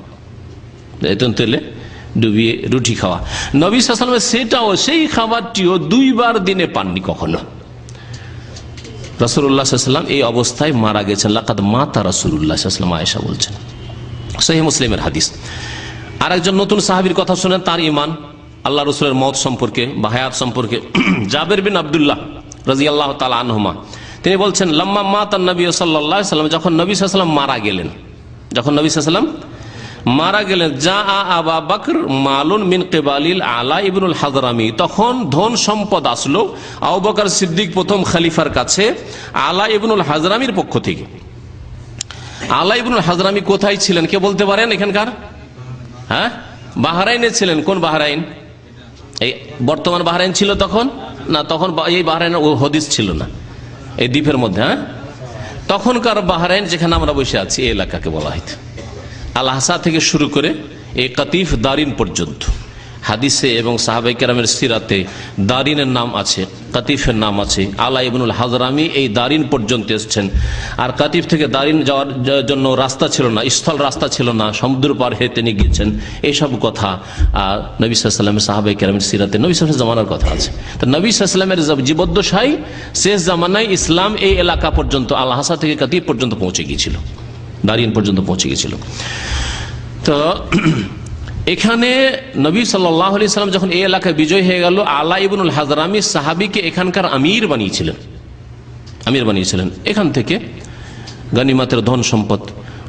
জাইতুন তেলে ডুবিয়ে রুটি খাওয়া। নবী সাল্লাল্লাহু আলাইহি ওয়াসাল্লাম সেটাও, সেই খাবারটিও 2 বার দিনে পাননি কখনো। রাসূলুল্লাহ সাল্লাল্লাহু আলাইহি ওয়াসাল্লাম এই অবস্থায় মারা গেছেন। লাকাদ মাতা রাসূলুল্লাহ সাল্লাল্লাহু আলাইহি ওয়াসাল্লাম, আয়েশা বলছেন, সহিহ মুসলিমের হাদিস। আরেকজন নতুন সাহাবীর কথা শুনেন, তার ঈমান আল্লাহ রসুলের মওত সম্পর্কে বা হায়াত সম্পর্কে। জাবের বিন আব্দুল্লাহ রাদিয়াল্লাহু তাআলা আনহুমা তিনি বলছেন, লাম্মা মাতান নবী সাল্লাল্লাহু আলাইহি ওয়াসাল্লাম, যখন নবী সাল্লাল্লাহু আলাইহি ওয়াসাল্লাম মারা গেলেন, যখন নবী সাল্লাল্লাহু আলাইহি ওয়াসাল্লাম মারা গেলেন, যা আবা বকর মালুন মিন কিবালিল আলা ইবনুল হাজরামি, তখন ধন সম্পদ আসলো আবু বকর সিদ্দিক প্রথম খলিফার কাছে আলা ইবনুল হাজরামির পক্ষ থেকে। আলা ইবনুল হাজরামি কোথায় ছিলেন কে বলতে পারেন এখানকার? হ্যাঁ, বাহরাইনে ছিলেন। কোন বাহরাইন? এই বর্তমান বাহরাইন ছিল তখন না, তখন এই বাহরাইন হদিস ছিল না, এই দ্বীপের মধ্যে। হ্যাঁ, তখনকার বাহরাইন যেখানে আমরা বসে আছি এই এলাকাকে বলা হয়তো আল আহসা থেকে শুরু করে এই কাতিফ দারিন পর্যন্ত। হাদিসে এবং সাহাবায়ে কেরামের সিরাতে দারিনের নাম আছে, কাতিফের নাম আছে। আলা ইবনুল হাজরামি এই দারিন পর্যন্ত এসেছেন। আর কাতিফ থেকে দারিন যাওয়ার জন্য রাস্তা ছিল না, স্থল রাস্তা ছিল না, সমুদ্র পার হয়ে তিনি গিয়েছেন। এইসব কথা নবী সাল্লাল্লাহু আলাইহি ওয়াসাল্লামের সাহাবায়ে কেরামের সিরাতে নবী সাল্লাল্লাহু আলাইহি জামানার কথা আছে। তো নবী সাল্লাল্লাহু আলাইহি ওয়াসাল্লামের জীবদ্দশায় শেষ জামানায় ইসলাম এই এলাকা পর্যন্ত, আল আহসা থেকে কাতিফ পর্যন্ত পৌঁছে গিয়েছিল, দারিন পর্যন্ত পৌঁছে গিয়েছিল। তো এখানে নবী সাল্লাল্লাহু আলাইহি সাল্লাম যখন এই এলাকায় বিজয় হয়ে গেল, আলা ইবনুল হাজরামি সাহাবীকে এখানকার আমির বানিয়েছিলেন। এখান থেকে গনিমতের ধন সম্পদ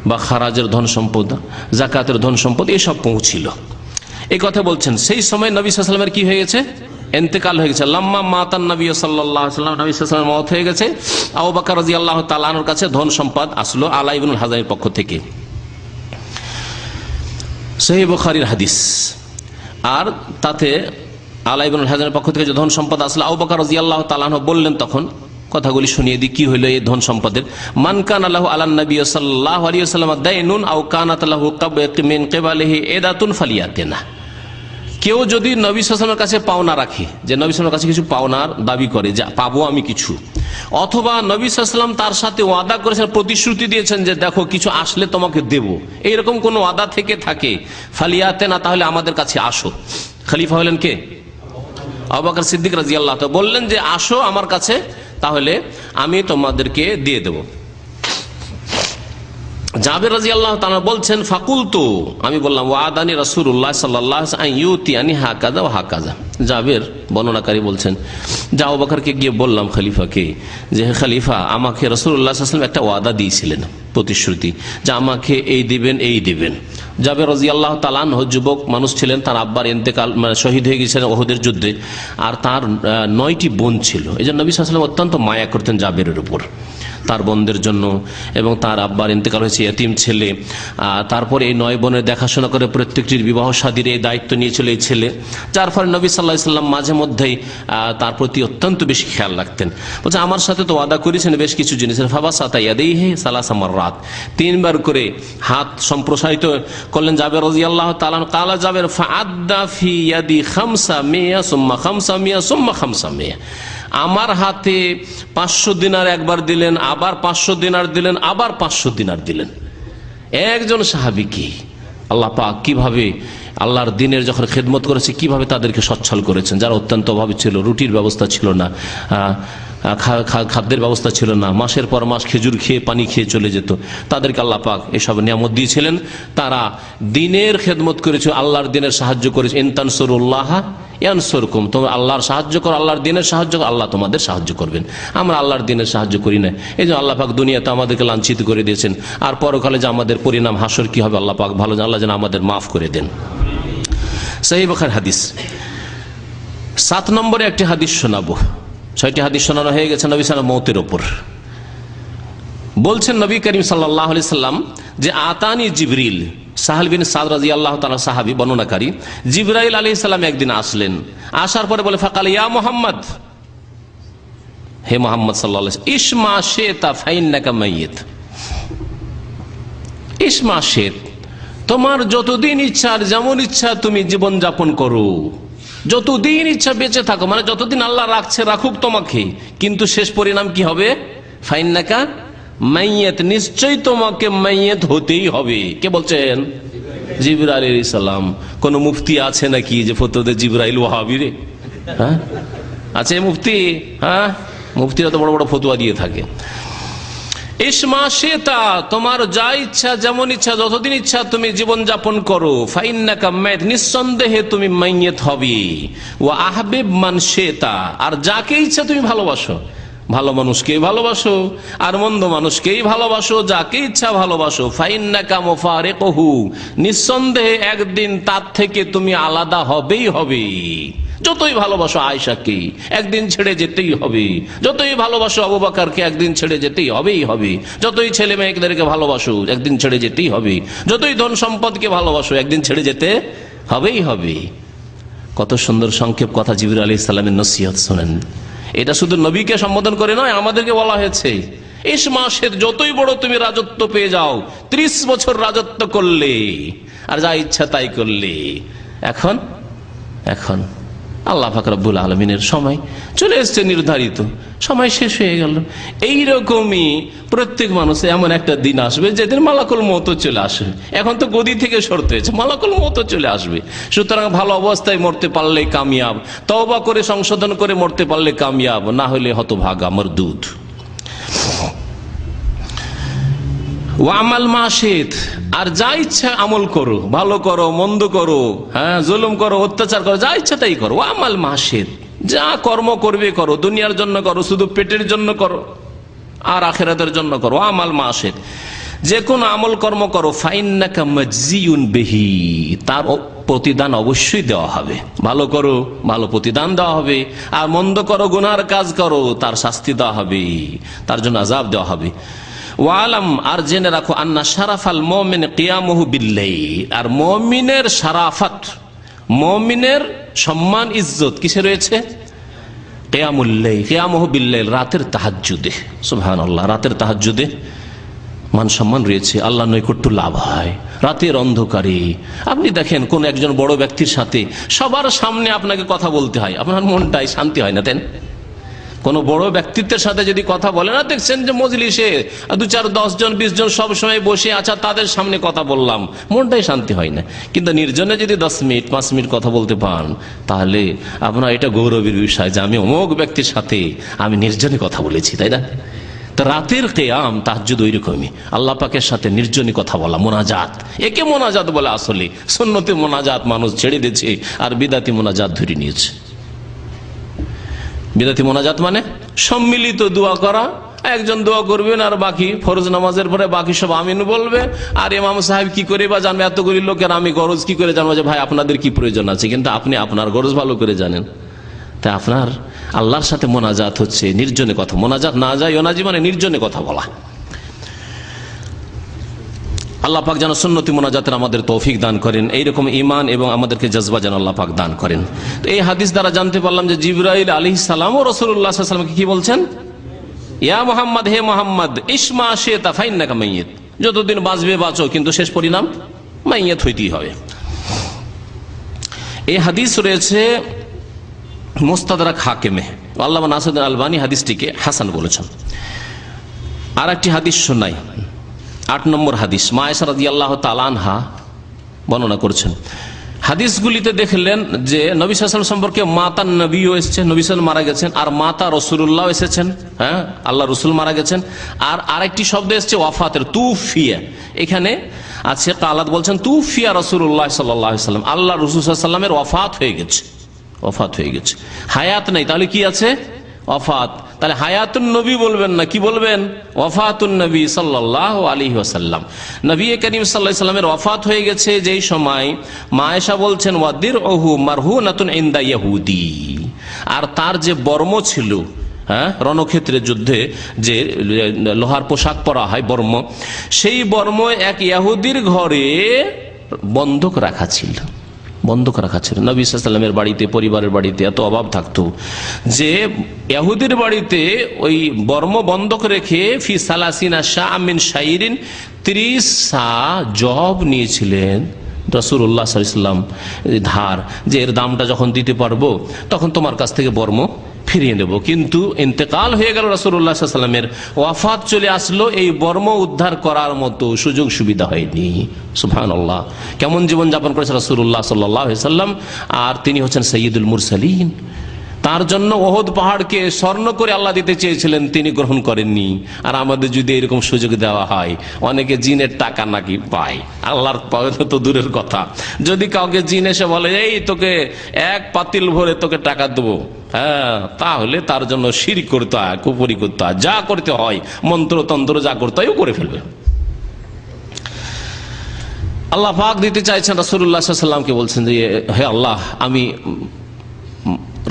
বা খারাজের ধন সম্পদ, যাকাতের ধন সম্পদ এসব পৌঁছিল। এই কথা বলছেন। সেই সময় নবী সাল্লাল্লাহু আলাইহি সাল্লামের কি হয়ে গেছে? ইন্তেকাল হয়ে গেছে। লাম্মা মাতান নবী সাল্লাল্লাহু আলাইহি ওয়াসাল্লাম, নবী সাল্লাল্লাহু আলাইহি ওয়াসাল্লামের মওত হয়ে গেছে। আবু বকর রাদিয়াল্লাহু তাআলা আনহুর কাছে ধন সম্পদ আসলো আলা ইবনুল হাজরামির পক্ষ থেকে। সহিহ বুখারীর হাদিস। আর তাতে আলা ইবনুল হাজরামির পক্ষ থেকে যে ধন সম্পদ আসলো, আবু বকর রাদিয়াল্লাহু তাআলা আনহু বললেন, তখন কথাগুলি শুনিয়ে দিই কি হইল এই ধন সম্পদের। মান কানা লাহু আলান নবী সাল্লাল্লাহু আলাইহি ওয়াসাল্লাম দাইনুন আও কানাত লাহু মিন কিবালিহি ইদাতুন ফালিয়াতিনা, কেউ যদি নবী সাল্লাল্লাহু আলাইহি ওয়াসাল্লামের কাছে পাওনা রাখে, যে নবী সাল্লাল্লাহু আলাইহি ওয়াসাল্লামের কাছে কিছু পাওনার দাবি করে, যে পাবো আমি কিছু, অথবা নবী সাল্লাল্লাহু আলাইহি ওয়াসাল্লাম তার সাথে ওয়াদা করেছেন, প্রতিশ্রুতি দিয়েছেন যে দেখো কিছু আসলে তোমাকে দেব, এইরকম কোন ওয়াদা থেকে থাকে, ফালিয়াতিনা, তাহলে আমাদের কাছে আসো। খলিফা হলেন কে? আবু বকর সিদ্দিক রাদিয়াল্লাহু তাআলা বললেন যে আসো আমার কাছে, তাহলে আমি তোমাদেরকে দিয়ে দেব। জাবের রাদিয়াল্লাহু তাআলা বলছেন, ফাকুলতু, আমি বললাম, ওয়াদানি রাসূলুল্লাহ সাল্লাল্লাহু আলাইহি ওয়াসাল্লাম ইউতিয়ানি হাকাযা ওয়া হাকাযা। জাবের বর্ণনাকারী বলছেন যে আবু বকরকে গিয়ে বললাম, খলিফাকে, যে হে খলিফা, আমাকে রাসূলুল্লাহ সাল্লাল্লাহু আলাইহি ওয়াসাল্লাম একটা ওয়াদা দিয়েছিলেন, প্রতিশ্রুতি, যে আমাকে এই দিবেন এই দিবেন। জাবের রাদিয়াল্লাহু তাআলা আনহু যুবক মানুষ ছিলেন, তার আব্বার ইন্তেকাল, মানে শহীদ হয়ে গিয়েছিলেন উহুদের যুদ্ধে, আর তার 9টি বোন ছিল। এই জন্য নবী সাল্লাল্লাহু আলাইহি ওয়াসাল্লাম অত্যন্ত মায়া করতেন জাবেরের উপর, তার বোনদের জন্য। এবং তার আব্বার ইন্তেকাল হয়েছে, এতিম ছেলে। তারপরে এই 9 বোনের দেখাশোনা করে প্রত্যেকটির বিবাহ শাদীর এই দায়িত্ব নিয়েছিল এই ছেলে, যার ফলে নবী সাল্লাল্লাহু আলাইহি ওয়াসাল্লাম মাঝে মধ্যেই তার প্রতি অত্যন্ত বেশি খেয়াল রাখতেন। বলছে আমার সাথে তো ওয়াদা করেছেন বেশ কিছু জিনিসের, ফাবাসাতা ইয়াদাইহি সালাসা মাররাত, 3 বার করে হাত সম্প্রসারিত করলেন জাবের রাদিয়াল্লাহু তাআলা। কালা জাবের ফাআদ্দা ফি ইয়াদি 500 সুম্মা 500 সুম্মা 500, আমার হাতে 500 দিনার একবার দিলেন, আবার 500 দিনার দিলেন, আবার 500 দিনার দিলেন। একজন সাহাবীকে আল্লাহ পাক কিভাবে আল্লাহর দিনের যখন খেদমত করেছে, কিভাবে তাদেরকে সচ্ছল করেছেন, যারা অত্যন্ত অভাবী ছিল, রুটির ব্যবস্থা ছিল না, খাদ্যের ব্যবস্থা ছিল না, মাসের পর মাস খেজুর খেয়ে পানি খেয়ে চলে যেত, তাদেরকে আল্লাহ পাক এসব নিয়ামত দিয়েছিলেন। তারা দিনের খেদমত করেছে, আল্লাহর দিনের সাহায্য করেছে। ইন তানসুরুল্লাহ ইয়ানসুরকুম, তোমরা আল্লাহর সাহায্য করো, আল্লাহর দিনের সাহায্য করো, আল্লাহ তোমাদের সাহায্য করবেন। আমরা আল্লাহর দিনের সাহায্য করি না, এই জন্য আল্লাহ পাক দুনিয়াতে আমাদেরকে লাঞ্ছিত করে দিয়েছেন, আর পরকালে যে আমাদের পরিণাম হাসর কি হবে আল্লাহ পাক ভালো, আল্লাহ যেন আমাদের মাফ করে দেন। সহিহ বুখারী হাদিস। 7 নম্বরে একটি হাদিস শোনাবো। 6টি হাদিস শোনানো হয়ে গেছে নবী সাল্লাল্লাহু আলাইহি ওয়াসাল্লাম মওতের উপর। বলছেন নবী করিম সাল্লাল্লাহু আলাইহি সাল্লাম যে আতানি জিবরিল, সাহাল বিন সাদ রাদিয়াল্লাহু তাআলা সাহাবী বর্ণনাকারী, জিবরাইল আলাইহিস সালাম একদিন আসলেন, আসার পরে বলে, ফাকাল ইয়া মুহাম্মদ, হে মুহাম্মদ সাল্লাল্লাহু আলাইহি ওয়াসাল্লাম, ইসমা শিতা ফাইন্নাকা মাইয়িত। ইসমা শিত, তোমার যতদিন ইচ্ছা আর যেমন ইচ্ছা তুমি জীবন যাপন করো, যতদিন ইচ্ছা বেঁচে থাকো, মানে যতদিন আল্লাহ রাখছে রাখুক তোমাকে, কিন্তু শেষ পরিণাম কি হবে? ফাইন্নাকা মাইয়াত, নিশ্চয়ই তোমাকে মাইয়াত হতেই হবে। কে বলছেন? জিবরাইল আলাইহিস সালাম। কোন মুফতি আছে নাকি যে ফতোয়া জিবরাইল ওয়াহাবি রে? হ্যাঁ আছে মুফতি? হ্যাঁ, মুফতিরা তো বড় বড় ফতোয়া দিয়ে থাকে। ইসমা শেতা, তোমার যা ইচ্ছা যেমন ইচ্ছা যতদিন ইচ্ছা তুমি জীবন যাপন করো। ফাইন্নাকা মাইত, নিঃসন্দেহে তুমি মাইয়েত হবে। ওয়া আহবিব মান শেতা, আর যাকে ইচ্ছা তুমি ভালোবাসো, ভালো মানুষকেই ভালোবাসো আর মন্দ মানুষকেই ভালোবাসো, যাকে ইচ্ছা ভালোবাসো। ফাইন্নাকা মুফারিকুহু, নিঃসন্দেহে একদিন তার থেকে তুমি আলাদা হবেই হবে। যতই ভালোবাসো আয়েশাকে একদিন ছেড়ে যেতেই হবে, যতই ভালোবাসো আবু বকরকে একদিন ছেড়ে যেতেই হবেই হবে, যতই ছেলে মেয়েদেরকে ভালোবাসো একদিন ছেড়ে যেতেই হবে, যতই ধন সম্পদকে ভালোবাসো একদিন ছেড়ে যেতে হবেই হবে। কত সুন্দর সংক্ষেপ কথা জিবরিল আলাইহিস সালামের নসিহত শুনেন। এটা শুধু নবীকে সম্বোধন করে নয়, আমাদেরকে বলা হয়েছে ইসমাসের যতই বড় তুমি রাজত্ব পেয়ে যাও, 30 বছর রাজত্ব করলে আর যা ইচ্ছা তাই করলে, এখন এখন আল্লাহ পাক রব্বুল আলামিনের সময় চলে এসছে, নির্ধারিত সময় শেষ হয়ে গেল। এইরকমই প্রত্যেক মানুষের এমন একটা দিন আসবে যেদিন মালাকুল মওত চলে আসবে। এখন তো গদি থেকে সরতে হয়েছে, মালাকুল মওত চলে আসবে। সুতরাং ভালো অবস্থায় মরতে পারলে কামিয়াব, তওবা করে সংশোধন করে মরতে পারলে কামিয়াব, না হলে হতভাগা মরদুদ। ওয়ামাল মাশিত, আর যা ইচ্ছা আমল করো, ভালো করো মন্দ করো, হ্যাঁ জুলুম করো অত্যাচার করো, যা ইচ্ছা তাই করো। ওয়ামাল মাশিত, যা কর্ম করবে করো, দুনিয়ার জন্য করো, শুধু পেটের জন্য করো আর আখিরাতের জন্য করো। ওয়ামাল মাশিত, যে কোন আমল কর্ম করো। ফাইন্নাকা মাজজিউন বিহি, তার প্রতিদান অবশ্যই দেওয়া হবে। ভালো করো ভালো প্রতিদান দেওয়া হবে, আর মন্দ করো গুনার কাজ করো তার শাস্তি দেওয়া হবে, তার জন্য আযাব দেওয়া হবে। ওয়ালাম, আর জেনে রাখো, আন্না শারাফাল মুমিন কিয়ামুহু বিল্লাইল, আর মুমিনের শারাফাত, মুমিনের সম্মান ইজ্জত কিসে রয়েছে? কিয়ামুল লাইল, কিয়ামুহু বিল্লাইল, রাতের তাহাজ্জুদে। সুবহানাল্লাহ, রাতের তাহাজ্জুদে মান সম্মান রয়েছে, আল্লাহ নৈকট্য লাভ হয় রাতের অন্ধকারে। আপনি দেখেন কোন একজন বড় ব্যক্তির সাথে সবার সামনে আপনাকে কথা বলতে হয়, আপনার মনটাই শান্তি হয় না? তেন কোন বড় ব্যক্তিত্বের সাথে যদি কথা বলে না, দেখছেন যে মজলিসে 2, 4, 10 জন 20 জন সব সময় বসে আছে, তাদের সামনে কথা বললাম, মনটাই শান্তি হয় না। কিন্তু নির্জনে যদি 10 মিনিট 5 মিনিট কথা বলতে পান, তাহলে আপনার এটা গৌরবের বিষয় যে আমি অমুক ব্যক্তির সাথে আমি নির্জনে কথা বলেছি, তাই না? তো রাতের কিয়াম তাহাজ্জুদ ওইরকমই, আল্লাহ পাকের সাথে নির্জনে কথা বলা, মোনাজাত। একে মোনাজাত বলে। আসলে সুন্নতি মোনাজাত মানুষ ছেড়ে দিয়েছে আর বিদাতি মোনাজাত ধরে নিয়েছে। বিদাতি মোনাজাত মানে সম্মিলিত দোয়া করা, একজন দোয়া করবেন আর বাকি ফরজ নামাজের পরে বাকি সব আমিন বলবে। আর ইমাম সাহেব কি করে বা জানবে, এতগুলি লোকের আমি গরজ কি করে জানবো যে ভাই আপনাদের কি প্রয়োজন আছে? কিন্তু আপনি আপনার গরজ ভালো করে জানেন। তাই আপনার আল্লাহর সাথে মোনাজাত হচ্ছে নির্জনে কথা। মোনাজাত না যায় ওনাজি মানে নির্জনে কথা বলা। আল্লাহ পাক যেন সুন্নতি মোনাজাতের আমাদের তৌফিক দান করেন, এইরকম ঈমান এবং আমাদেরকে জজবা যেন আল্লাহ পাক দান করেন। তো এই হাদিস দ্বারা জানতে পারলাম যে জিবরাইল আলাইহিস সালাম ও রাসূলুল্লাহ সাল্লাল্লাহু আলাইহি ওয়াসাল্লামকে কি বলছেন? ইয়া মুহাম্মদ, হে মুহাম্মদ, ইসমা শিতা ফাইন্নাকা মাইয়িত, যতদিন বাঁচবে বাঁচো, কিন্তু শেষ পরিণাম মাইয়িত হইতেই হবে। এই হাদিস রয়েছে মুস্তাদরাক হাকিমে। আল্লামা নাসিরুদ্দিন আলবানী হাদিসটিকে হাসান বলেছেন। আর একটি হাদিস শোনাই, 8 নম্বর হাদিস। মা আয়েশা রাদিয়াল্লাহু তাআলা আনহা বর্ণনা করেছেন। হাদিসগুলিতে দেখলেন যে নবী সাল্লাল্লাহু আলাইহি ওয়াসাল্লাম সম্পর্কে মাতা নবীও এসেছেন, নবী সাল্লাল্লাহু মারা গেছেন, আর মাতা রাসূলুল্লাহ এসেছেন, হ্যাঁ আল্লাহ রাসূল মারা গেছেন। আর আরেকটি শব্দ এসেছে ওয়াফাতের, তুফিয়া। এখানে আছে কালাত বলছেন তুফিয়া রাসূলুল্লাহ সাল্লাল্লাহু আলাইহি ওয়াসাল্লাম, আল্লাহ রাসূল সাল্লাল্লাহু আলাইহি ওয়াসাল্লামের ওয়াফাত হয়ে গেছে, ওয়াফাত হয়ে গেছে। হায়াত নেই, তাহলে কি আছে? ওয়াফাত। তাহলে হায়াতুন নবী বলবেন না, কি বলবেন? ওয়াফাতুন নবী সাল্লাল্লাহু আলাইহি ওয়াসাল্লাম। নবী করিম সাল্লাল্লাহু আলাইহি ওয়াসাল্লামের ওয়াফাত হয়ে গেছে যেই সময়, মা আয়েশা বলছেন ওয়াদিরউহু মারহুনাতুন ইনদা ইহুদি, আর তার যে বর্ম ছিল, হ্যাঁ রণক্ষেত্রে যুদ্ধে যে লোহার পোশাক পরা হয় বর্ম, সেই বর্ম এক ইহুদির ঘরে বন্ধক রাখা ছিল, বন্ধক রাখা ছিল। নবী সাল্লাল্লাহু আলাইহি ওয়াসাল্লামের বাড়িতে, পরিবারের বাড়িতে এত অভাব থাকতো যে ইহুদির বাড়িতে ওই বর্ম বন্ধক রেখে ফি সালাসিনা শাআ মিন শাইরিন 30 সা জব নিয়েছিলেন রাসূলুল্লাহ সাল্লাল্লাহু আলাইহি ওয়াসাল্লাম ধার, যে এর দামটা যখন দিতে পারবো তখন তোমার কাছ থেকে বর্ম ফিরিয়ে নেব। কিন্তু ইন্তেকাল হয়ে গেল রাসূলুল্লাহ সাল্লাল্লাহু আলাইহি ওয়াসাল্লামের, ওয়াফাত চলে আসলো, এই বর্ম উদ্ধার করার মতো সুযোগ সুবিধা হয়নি। সুবহানাল্লাহ, কেমন জীবন যাপন করেছে রাসূলুল্লাহ সাল্লাল্লাহু আলাইহি ওয়াসাল্লাম। আর তিনি হচ্ছেন সাইয়্যিদুল মুরসালিন, তার জন্য ওহদ পাহাড়কে স্বর্ণ করে আল্লাহ দিতে চেয়েছিলেন, তিনি গ্রহণ করেননি। আর আমাদের যদি এরকম সুযোগ দেওয়া হয়, অনেকে জিনের টাকা নাকি পায়, আল্লাহর তো দূরের কথা। যদি কাউকে জিন এসে বলে এই তোকে এক পাতিল ভরে তোকে টাকা দেবো, হ্যাঁ, তাহলে তার জন্য শিরক করতে হয়, কুফরি করতে হয়, যা করতে হয় মন্ত্রতন্ত্র যা করতে হয় ও করে ফেলবে। আল্লাহ পাক দিতে চাইছেন রাসূলুল্লাহ সাল্লাল্লাহু আলাইহি ওয়াসাল্লামকে, বলছেন যে হে আল্লাহ, আমি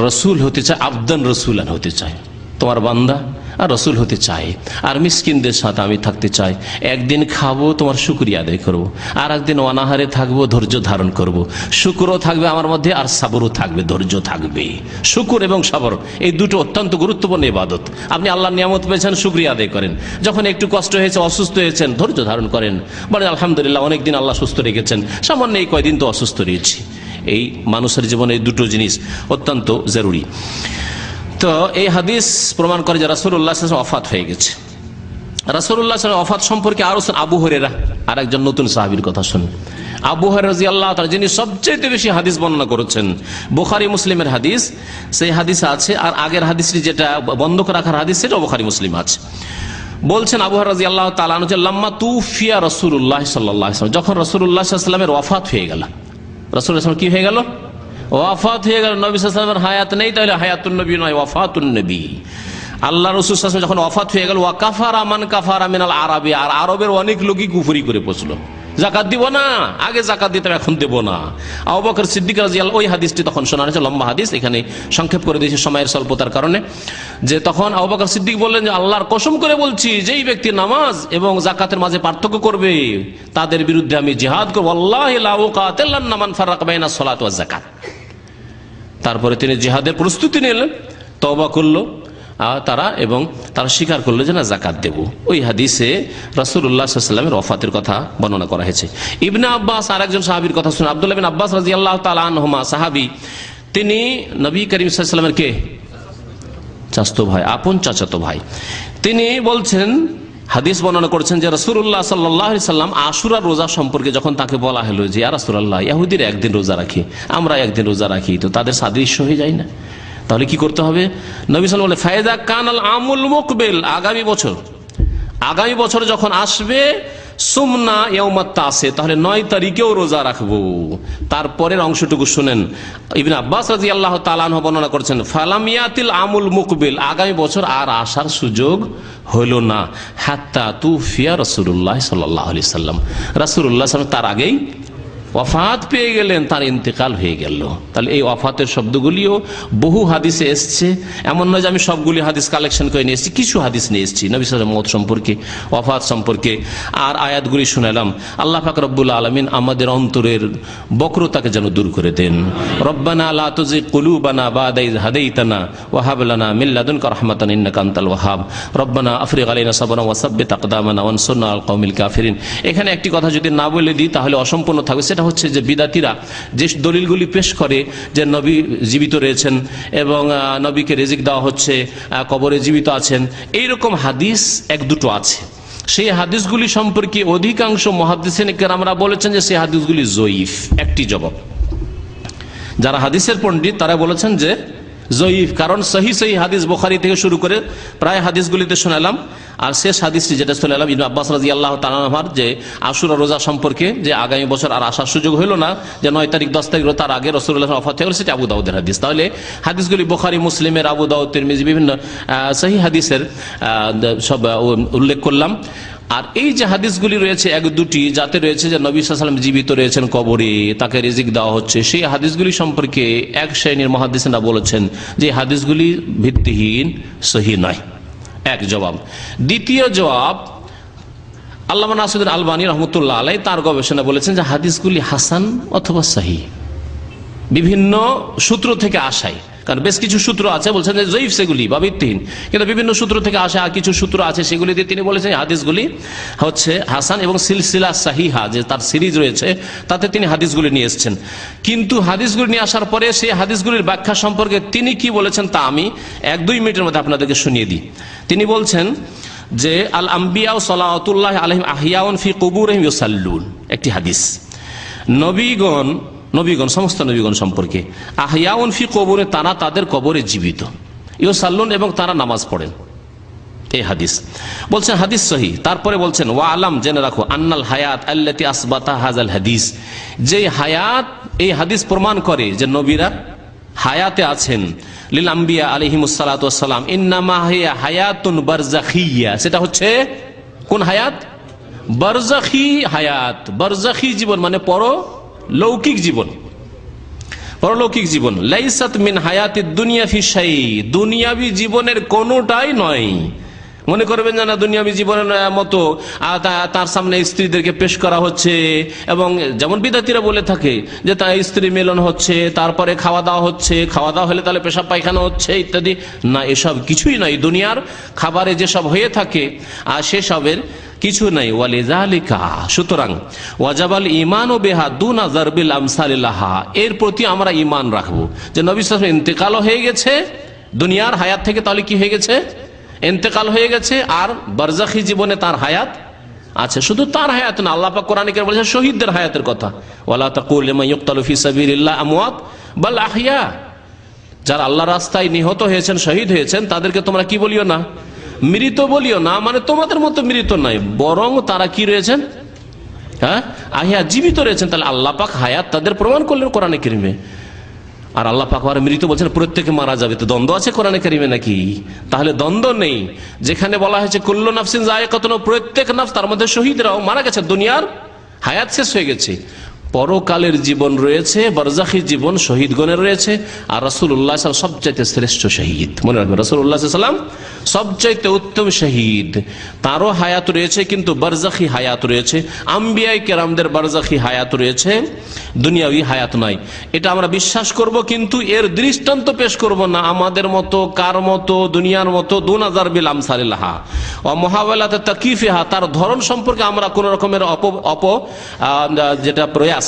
রসুল হতে চাই, আবদান রসুলান হতে চাই, তোমার বান্দা আর রসুল হতে চাই, আর মিসকিনদের সাথে আমি থাকতে চাই। একদিন খাবো, তোমার শুকরিয়া আদায় করবো, আর একদিন অনাহারে থাকবো, ধৈর্য ধারণ করব। শুকরও থাকবে আমার মধ্যে, আর সাবরও থাকবে, ধৈর্য থাকবে। শুকুর এবং সাবর এই দুটো অত্যন্ত গুরুত্বপূর্ণ ইবাদত। আপনি আল্লাহর নিয়ামত পেয়েছেন, শুকরিয়া আদায় করেন। যখন একটু কষ্ট হয়েছে, অসুস্থ হয়েছেন, ধৈর্য ধারণ করেন, বলেন আলহামদুলিল্লাহ, অনেকদিন আল্লাহ সুস্থ রেখেছেন, সামান্য এই কয়দিন তো অসুস্থ রয়েছি। এই মানুষের জীবনে এই দুটো জিনিস অত্যন্ত জরুরি। তো এই হাদিস প্রমাণ করে যে রাসূলুল্লাহ সাল্লাল্লাহু আলাইহি ওয়াসাল্লাম ওয়াফাত হয়ে গেছে। রাসূলুল্লাহ সাল্লাল্লাহু আলাইহি ওয়াসাল্লাম ওয়াফাত সম্পর্কে আরো আবু হুরায়রা আর একজন নতুন সাহাবীর কথা শুনুন। আবু হুরায়রা রাদিয়াল্লাহু তাআলা, যিনি সবচেয়ে বেশি হাদিস বর্ণনা করেছেন, বুখারী মুসলিমের হাদিস, সেই হাদিস আছে। আর আগের হাদিসটি যেটা বন্ধ করে রাখার হাদিস, সেটা বুখারী মুসলিম আছে। বলছেন আবু হুরায়রা রাদিয়াল্লাহু তাআলা আনহু, লাম্মা তুফিয়া রাসূলুল্লাহ সাল্লাল্লাহু আলাইহি ওয়াসাল্লাম, যখন রাসূলুল্লাহ সাল্লাল্লাহু আলাইহি ওয়াসাল্লামের ওয়াফাত হয়ে গেল, রাসূলুল্লাহ সাল্লাল্লাহু আলাইহি ওয়াসাল্লাম কি হয়ে গেল? ওয়াফাত হয়ে গেল। নবী সাল্লাল্লাহু আলাইহি ওয়াসাল্লামের হায়াত নেই, তাহলে হায়াতুন নবী নয়, ওয়াফাতুন নবী। আল্লাহ রাসূল সাল্লাল্লাহু আলাইহি ওয়াসাল্লাম যখন ওয়াফাত হয়ে গেল, ওয়া কাফারা মান কাফারা মিনাল আরাবি, আর আরবের অনেক লোকই কুফরি করে বসলো, যাকাত দিব না, আগে যাকাত দিতাম এখন দেব না। আবু বকর সিদ্দিক রাদিয়াল্লাহু, ওই হাদিসটি তখন শোনা হয়েছে, লম্বা হাদিস, এখানে সংক্ষেপ করে দিয়েছি সময়ের স্বল্পতার কারণে। যে তখন আবু বকর সিদ্দিক বললেন যে আল্লাহর কসম করে বলছি, যেই ব্যক্তি নামাজ এবং যাকাতের মাঝে পার্থক্য করবে, তাদের বিরুদ্ধে আমি জিহাদ করব। আল্লাহি লা উকাতিলান্না মান ফারাকা বাইনা সালাত ওয়াজ যাকাত। তারপরে তিনি জিহাদের প্রস্তুতি নিলেন, তওবা করলো তারা, এবং তারা স্বীকার করলো যে না, যাকাত দেব। ওই হাদিসে রাসূলুল্লাহ সাল্লাল্লাহু আলাইহি ওয়াসাল্লামের ওয়াফাতের কথা বর্ণনা করা হয়েছে। ইবনে আব্বাস আর একজন সাহাবীর কথা শুনুন। আব্দুল্লাহ বিন আব্বাস রাদিয়াল্লাহু তাআলা আনহুমা সাহাবী, তিনি নবী করিম সাল্লাল্লাহু আলাইহি ওয়াসাল্লামের কে চাচাতো ভাই, আপন চাচাতো ভাই। তিনি বলছেন, হাদিস বর্ণনা করেছেন যে রাসূলুল্লাহ সাল্লাল্লাহু আলাইহি ওয়াসাল্লাম আশুরার রোজা সম্পর্কে যখন তাকে বলা হলো যে ইয়া রাসূলুল্লাহ, ইহুদিরা একদিন রোজা রাখে, আমরা একদিন রোজা রাখি, তো তাদের সাদৃশ্য হয়ে যায় না, তাহলে কি করতে হবে? নবী সাল্লাল্লাহু আলাইহি ওয়াসাল্লাম বলে, ফায়দা কানাল আমুল মুকবিল, আগামী বছর যখন আসবে, সুমনা ইয়াউমাত তাসে, তাহলে 9 তারিখেও রোজা রাখবো। তারপরের অংশটুকু শুনেন। ইবনে আব্বাস রাদিয়াল্লাহু তাআলা আনহু বর্ণনা করেছেন, ফালাম ইয়াতিল আমুল মুকবিল, আগামী বছর আর আসার সুযোগ হলো না, হাত্তা তুফিয়া রাসূলুল্লাহ সাল্লাল্লাহু আলাইহি ওয়াসাল্লাম, রাসূলুল্লাহ সাল্লাল্লাহু আলাইহি ওয়াসাল্লাম তার আগেই ওয়াফাত পেয়ে গেলেন, তার ইন্তেকাল হয়ে গেল। তাহলে এই ওয়াফাতের শব্দগুলিও বহু হাদিসে এসছে, এমন নয় যে আমি সবগুলি হাদিস কালেকশন করে নিয়ে এসেছি, কিছু হাদিস নিয়ে এসেছি নবী সাল্লাল্লাহু আলাইহি ওয়াসাল্লাম মওত সম্পর্কে, ওয়াফাত সম্পর্কে। আর আয়াতগুলি শুনালাম। আল্লাহ পাক রব্বুল আলামিন আমাদের অন্তরের বক্রতাকে যেন দূর করে দেন। রব্বানা লা তুযিগ কুলুবানা বা'দা ইয হাদাইতানা ওয়া হাব লানা মিন লাদুনকা রাহমাতান ইন্নাকা আনতাল ওয়াহ্হাব রব্বানা আফরিগ আলাইনা সাবরান ওয়া সাব্বিত আকদামানা ওয়ানসুরনা আলাল কওমিল কাফিরিন। এখানে একটি কথা যদি না বলে দিই তাহলে অসম্পূর্ণ থাকবে। সেটা হচ্ছে যে বিদাতিরা যে দলিলগুলি পেশ করে যে নবী জীবিত রয়েছেন এবং নবীকে রিজিক দেওয়া হচ্ছে, কবরে জীবিত আছেন, এইরকম হাদিস এক দুটো আছে। সেই হাদিসগুলি সম্পর্কে অধিকাংশ মুহাদ্দিসিন কেরামরা বলেছেন যে সেই হাদিসগুলি জয়ীফ। একটি জবাব, যারা হাদিসের পণ্ডিত তারা বলেছেন যে জয়ীফ, কারণ সহি হাদিস বুখারী থেকে শুরু করে প্রায় হাদিসগুলিতে শোনালাম। আর শেষ হাদিসটি যেটা শোনালাম ইবনে আব্বাস রাদিয়াল্লাহু তাআলা আনহুর, যে আশুরা রোজা সম্পর্কে, যে আগামী বছর আর আসার সুযোগ হলো না, যে 9 তারিখ 10 তারিখ তার আগে রাসূলুল্লাহ ওয়াফাত হয়ে গেল, সেটা আবু দাউদের হাদিস। তাহলে হাদিসগুলি বুখারী, মুসলিমের, আবু দাউদ, তিরমিজি, বিভিন্ন সহি হাদিসের সব উল্লেখ করলাম। আর এই যে হাদিসগুলি রয়েছে এক দুটি, যাতে রয়েছে যে নবী সাল্লাল্লাহু আলাইহি ওয়াসাল্লাম জীবিত রয়েছেন, কবরে তাকে রিজিক দেওয়া হচ্ছে, সেই হাদিসগুলি সম্পর্কে এক শ্রেণীর মুহাদ্দিসিনরা বলেছেন যে হাদিসগুলি ভিত্তিহীন, সহিহ নয়। এক জবাব। দ্বিতীয় জবাব, আল্লামা নাসিরুদ্দিন আলবানী রাহমাতুল্লাহ আলাইহি তার গবেষণা বলেছেন যে হাদিসগুলি হাসান অথবা সহিহ, বিভিন্ন সূত্র থেকে আসায়। কারণ বেশ কিছু সূত্র আছে বলছেন যে জয়ীফ সেগুলি বা ভিত্তিহীন, কিন্তু বিভিন্ন সূত্র থেকে আসে। আর কিছু সূত্র আছে সেগুলি দিয়ে তিনি বলেছেন হাদিসগুলি হচ্ছে হাসান, এবং সিলসিলা সাহিহা যে তার সিরিজ রয়েছে তাতে তিনি হাদিসগুলি নিয়ে এসেছেন। কিন্তু হাদিসগুলি নিয়ে আসার পরে সেই হাদিসগুলির ব্যাখ্যা সম্পর্কে তিনি কি বলেছেন তা আমি 1-2 মিনিটের মধ্যে আপনাদেরকে শুনিয়ে দিই। তিনি বলছেন যে আল আম্বিয়া সালাওয়াতুল্লাহি আলাইহিম আহিয়াউন ফি কুবুরিহিম ইউসাল্লুন, একটি হাদিস, নবীগণ নবীগণ, সমস্ত নবীগণ সম্পর্কে। আহইয়াউন ফি কবরে, তারা তাদের কবরে জীবিত। ইউসাল্লুন, এবং তারা নামাজ পড়েন। এই হাদিস বলছেন হাদিস সহি। তারপরে বলছেন ওয়া আলাম, জেনে রাখো, আন্নাল হায়াত আল্লাতি আসবাতা হাযাল হাদিস, যে হায়াত, এই হাদিস প্রমাণ করে যে নবীরা হায়াতে আছেন। লিল আম্বিয়া আলাইহিমুস সালাতু ওয়াস সালাম ইন্নামা হিয়া হায়াতুন বারযাখিয়া, সেটা হচ্ছে কোন হায়াত? বারযাখি হায়াত। বারযাখি জীবন মানে পরলৌকিক জীবন, পরলৌকিক জীবন। লাইসাত মিন হায়াতিদ দুনিয়া ফি শাই, দুনিয়াবি জীবনের কোনটাই নয়। মনে করবেন যে না, দুনিয়াবি জীবনের মতো তার সামনে স্ত্রীদেরকে পেশ করা হচ্ছে, এবং যেমন বিদাতিরা বলে থাকে যে তার স্ত্রী মিলন হচ্ছে, তারপরে খাওয়া দাওয়া হচ্ছে, খাওয়া দাওয়া হলে তাহলে পেশাব পায়খানা হচ্ছে ইত্যাদি। না, এসব কিছুই নাই। দুনিয়ার খাবারে যেসব হয়ে থাকে আর সেসবের কিছু নাই। ওয়ালিযালিকা, সুতরাং ওয়াজাবাল ঈমানু বিহা দুনা যারবিল আমসালিল্লাহা, এর প্রতি আমরা ঈমান রাখবো যে নবী সাল্লাল্লাহু আলাইহি ওয়াসাল্লাম ইন্তেকাল হয়ে গেছে দুনিয়ার হায়াত থেকে, তাহলে কি হয়ে গেছে? ইন্তেকাল হয়ে গেছে, আর বারযাখি জীবনে তার হায়াত আছে। শুধু তার হায়াত না, আল্লাহ পাক কোরআনে কারিমে বলেছেন শহীদদের হায়াতের কথা, ওয়ালা তাকুল লিমান ইউকতালু ফি সাবিলিল্লাহ আমওয়াত বাল আহইয়া, যারা আল্লাহর রাস্তায় নিহত হয়েছেন, শহীদ হয়েছেন, তাদেরকে তোমরা কি বলিও না? মৃত বলিও না। মানে তোমাদের মতো মৃত নাই, বরং তারা কি রয়েছেন? হ্যাঁ, আহিয়া, জীবিত রয়েছেন। তাহলে আল্লাহ পাক হায়াত তাদের প্রমাণ করলেন কোরআনে কারিমে। আর আল্লাহ পাক আর মৃত বলছেন প্রত্যেকে মারা যাবে। তো দ্বন্দ্ব আছে কোরআনে কারিমে নাকি? তাহলে দ্বন্দ্ব নেই। যেখানে বলা হয়েছে কুল্লু নাফসিন যায়কাতুল মাউত, প্রত্যেক নাফস, তার মধ্যে শহীদরাও মারা গেছে, দুনিয়ার হায়াত শেষ হয়ে গেছে। পরকালের জীবন রয়েছে, বারযাখি জীবন শহীদগণের রয়েছে। আর রাসূলুল্লাহ সাল্লাল্লাহু আলাইহি ওয়াসাল্লাম সবচাইতে শ্রেষ্ঠ শহীদ। মনে রাখবেন, রাসূলুল্লাহ সাল্লাল্লাহু আলাইহি ওয়াসাল্লাম সবচাইতে উত্তম শহীদ। তারও হায়াত রয়েছে, কিন্তু বারযাখি হায়াত রয়েছে। আম্বিয়ায়ে কেরামদের বারযাখি হায়াত রয়েছে, দুনিয়াবি হায়াত নাই। এটা আমরা বিশ্বাস করব, কিন্তু এর দৃষ্টান্ত পেশ করব না আমাদের মতো, কার মতো, দুনিয়ার মতো। দুনা যারবিল আমসালিল্লাহা ওয়া মুহাওয়ালাত তাকিফিহা, তার ধরন সম্পর্কে আমরা কোন রকমের যেটা প্রয়াস,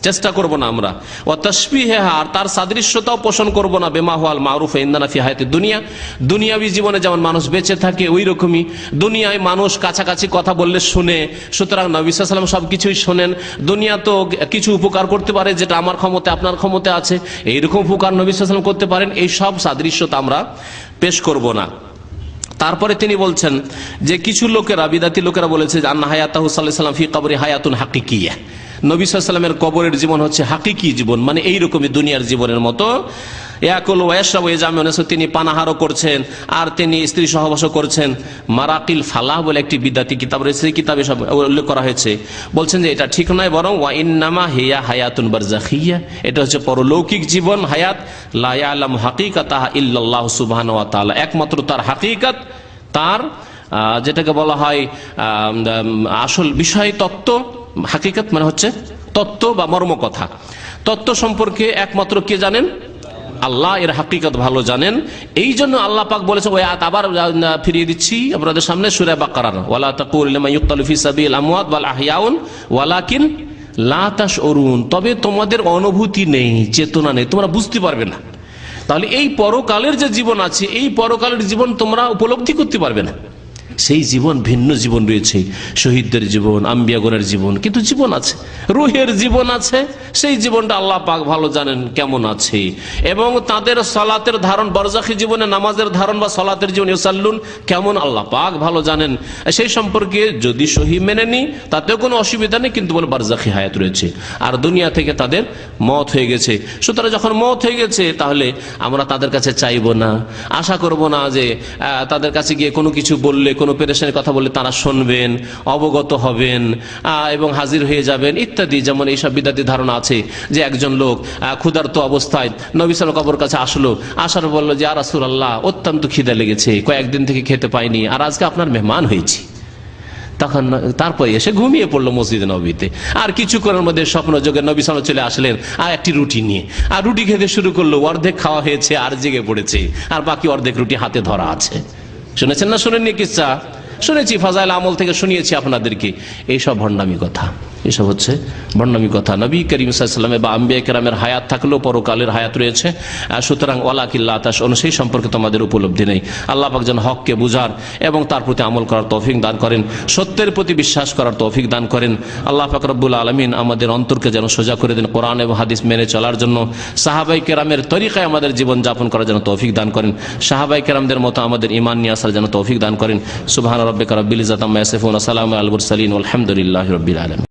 চেষ্টা করব না আমরা। ওয়া তাশবিহা, আর তার সাদৃশ্যতাও পোষণ করব না। বিমা হুয়াল মারুফ ইনদানা ফি হায়াতিদ দুনিয়া, দুনিয়াবি জীবনে যেমন মানুষ বেঁচে থাকে ওই রকমই দুনিয়ায় মানুষ কাছাকাছি কথা বললে শুনে, সুতরাং নবী সাল্লাল্লাহু আলাইহি ওয়াসাল্লাম সবকিছুই শোনেন। দুনিয়া তো কিছু উপকার করতে পারে যেটা আমার ক্ষমতা আপনার ক্ষমতা আছে, এইরকম উপকার নবী সাল্লাল্লাহু আলাইহি ওয়াসাল্লাম করতে পারেন। এই সব সাদৃশ্যতা আমরা পেশ করব না। তারপরে তিনি বলছেন যে কিছু লোকেরা, বিদাতি লোকেরা বলেছে যে আন্না হায়াতাহু সাল্লাল্লাহু আলাইহি ওয়াসাল্লাম ফি কবরি হায়াতুন হাকিকিয়া, নবী সাল্লাল্লাহু আলাইহি ওয়াসাল্লামের কবরের জীবন হচ্ছে হাকিকি জীবন, মানে এইরকমই দুনিয়ার জীবনের মতো। ইয়াকুল ওয়া ইয়াশরাবু ইয়াজামুন, তিনি পানাহারও করছেন আর তিনি স্ত্রী সহবাসও করছেন। মারাকিল ফালাহ বলে একটি বিদাতি কিতাব রয়েছে, সেই কিতাবে সব উল্লেখ করা হয়েছে। বলছেন যে এটা ঠিক নয়, বরং ওয়া ইন্নামা হিয়া হায়াতুন বারযাখিয়া, এটা হচ্ছে পরলৌকিক জীবন, হায়াত। লা ইয়ালামু হাকিকাতাহা ইল্লাল্লাহু সুবহানাহু ওয়া তাআলা, একমাত্র তার হাকিকত, তার যেটাকে বলা হয় আসল বিষয় তত্ত্ব, হাকিকত মানে হচ্ছে তত্ত্ব বা মর্ম কথা, তত্ত্ব সম্পর্কে একমাত্র কে জানেন? আল্লাহ এর হাকিকত ভালো জানেন। এই জন্য আল্লাহ পাক বলেছে, ওই আয়াত আবার ফিরিয়ে দিচ্ছি আপনাদের সামনে, সূরা বাকারার, ওয়ালা তাকুলু লিমান ইউকতালু ফি সাবিলিল আমওয়াত বাল আহইয়াউন ওয়ালাকিন লা তাশউরুন, তবে তোমাদের অনুভূতি নেই, চেতনা নেই, তোমরা বুঝতে পারবে না। তাহলে এই পরকালের যে জীবন আছে, এই পরকালের জীবন তোমরা উপলব্ধি করতে পারবে না। সেই জীবন ভিন্ন জীবন রয়েছে, শহীদদের জীবন, আম্বিয়াগণের জীবন, কিন্তু জীবন আছে, রুহের জীবন আছে। সেই জীবনটা আল্লাহ পাক ভালো জানেন কেমন আছে, এবং তাদের সালাতের ধারণ, বারযাখি জীবনে নামাজের ধারণ বা সালাতের জীবন ইউসাল্লুন কেমন আল্লাহ পাক ভালো জানেন। সেই সম্পর্কে যদি সহি মেনে নি তাতেও কোনো অসুবিধা নেই, কিন্তু বলে বারযাখি হায়াত রয়েছে আর দুনিয়া থেকে তাদের মওত হয়ে গেছে। সুতরাং যখন মওত হয়ে গেছে, তাহলে আমরা তাদের কাছে চাইবো না, আশা করব না যে তাদের কাছে গিয়ে কোনো কিছু বললে, কোনো পেরেশানির কথা বললে তারা শুনবেন, অবগত হবেন এবং হাজির হয়ে যাবেন ইত্যাদি। যেমন এইসব বিদাতি ধারণা আছে যে একজন লোক ক্ষুধার্ত অবস্থায় নবী সাল্লাল্লাহু আলাইহি ওয়াসাল্লাম কবর কাছে আসলো, আসার বলল যে ইয়া রাসূলুল্লাহ, অত্যন্ত খিদে লেগেছে, কয়েকদিন থেকে খেতে পাইনি, আর আজকে আপনার মেহমান হয়েছি। তখন তারপরে এসে ঘুমিয়ে পড়লো মসজিদে নবীতে। আর কিছুক্ষণের মধ্যে স্বপ্ন যোগে নবী সাল্লাল্লাহু আলাইহি ওয়াসাল্লাম চলে আসলেন আর একটি রুটি নিয়ে, আর রুটি খেতে শুরু করলো। অর্ধেক খাওয়া হয়েছে আর জেগে পড়েছে, আর বাকি অর্ধেক রুটি হাতে ধরা আছে। শুনেছেন না শুনেননি কিচ্ছা? শুনেছি, ফাজাইল আমল থেকে শুনিয়েছি আপনাদেরকে। এইসব ভণ্ডামি কথা। এসব হচ্ছে ভণ্ডামি কথা। নবী করিম সাল্লাল্লাহু আলাইহি ওয়াসাল্লামের বা আম্বিয়া কেরামের হায়াত থাকলেও পরকালের হায়াত রয়েছে, সুতরাং ওয়ালাকিল্লাহ তাশউরুন, সেই সম্পর্কে তোমাদের উপলব্ধি নেই। আল্লাহ পাক যেন হককে বুঝার এবং তার প্রতি আমল করার তৌফিক দান করেন, সত্যের প্রতি বিশ্বাস করার তৌফিক দান করেন। আল্লাহ পাক রব্বুল আলামিন আমাদের অন্তরকে যেন সোজা করে দেন কোরআন এবং হাদিস মেনে চলার জন্য, সাহাবায়ে কেরামের তরিকায় আমাদের জীবন যাপন করার জন্য তৌফিক দান করেন, সাহাবায়ে কেরামদের মতো আমাদের ঈমান নিয়ে আসার জন্য তৌফিক দান করেন। সুবহান রাব্বিকা রাব্বিল ইজ্জাতি আম্মা ইয়াসিফুন ওয়া সালামুন আলাল মুরসালিন ওয়ালহামদুলিল্লাহি রাব্বিল আলামিন।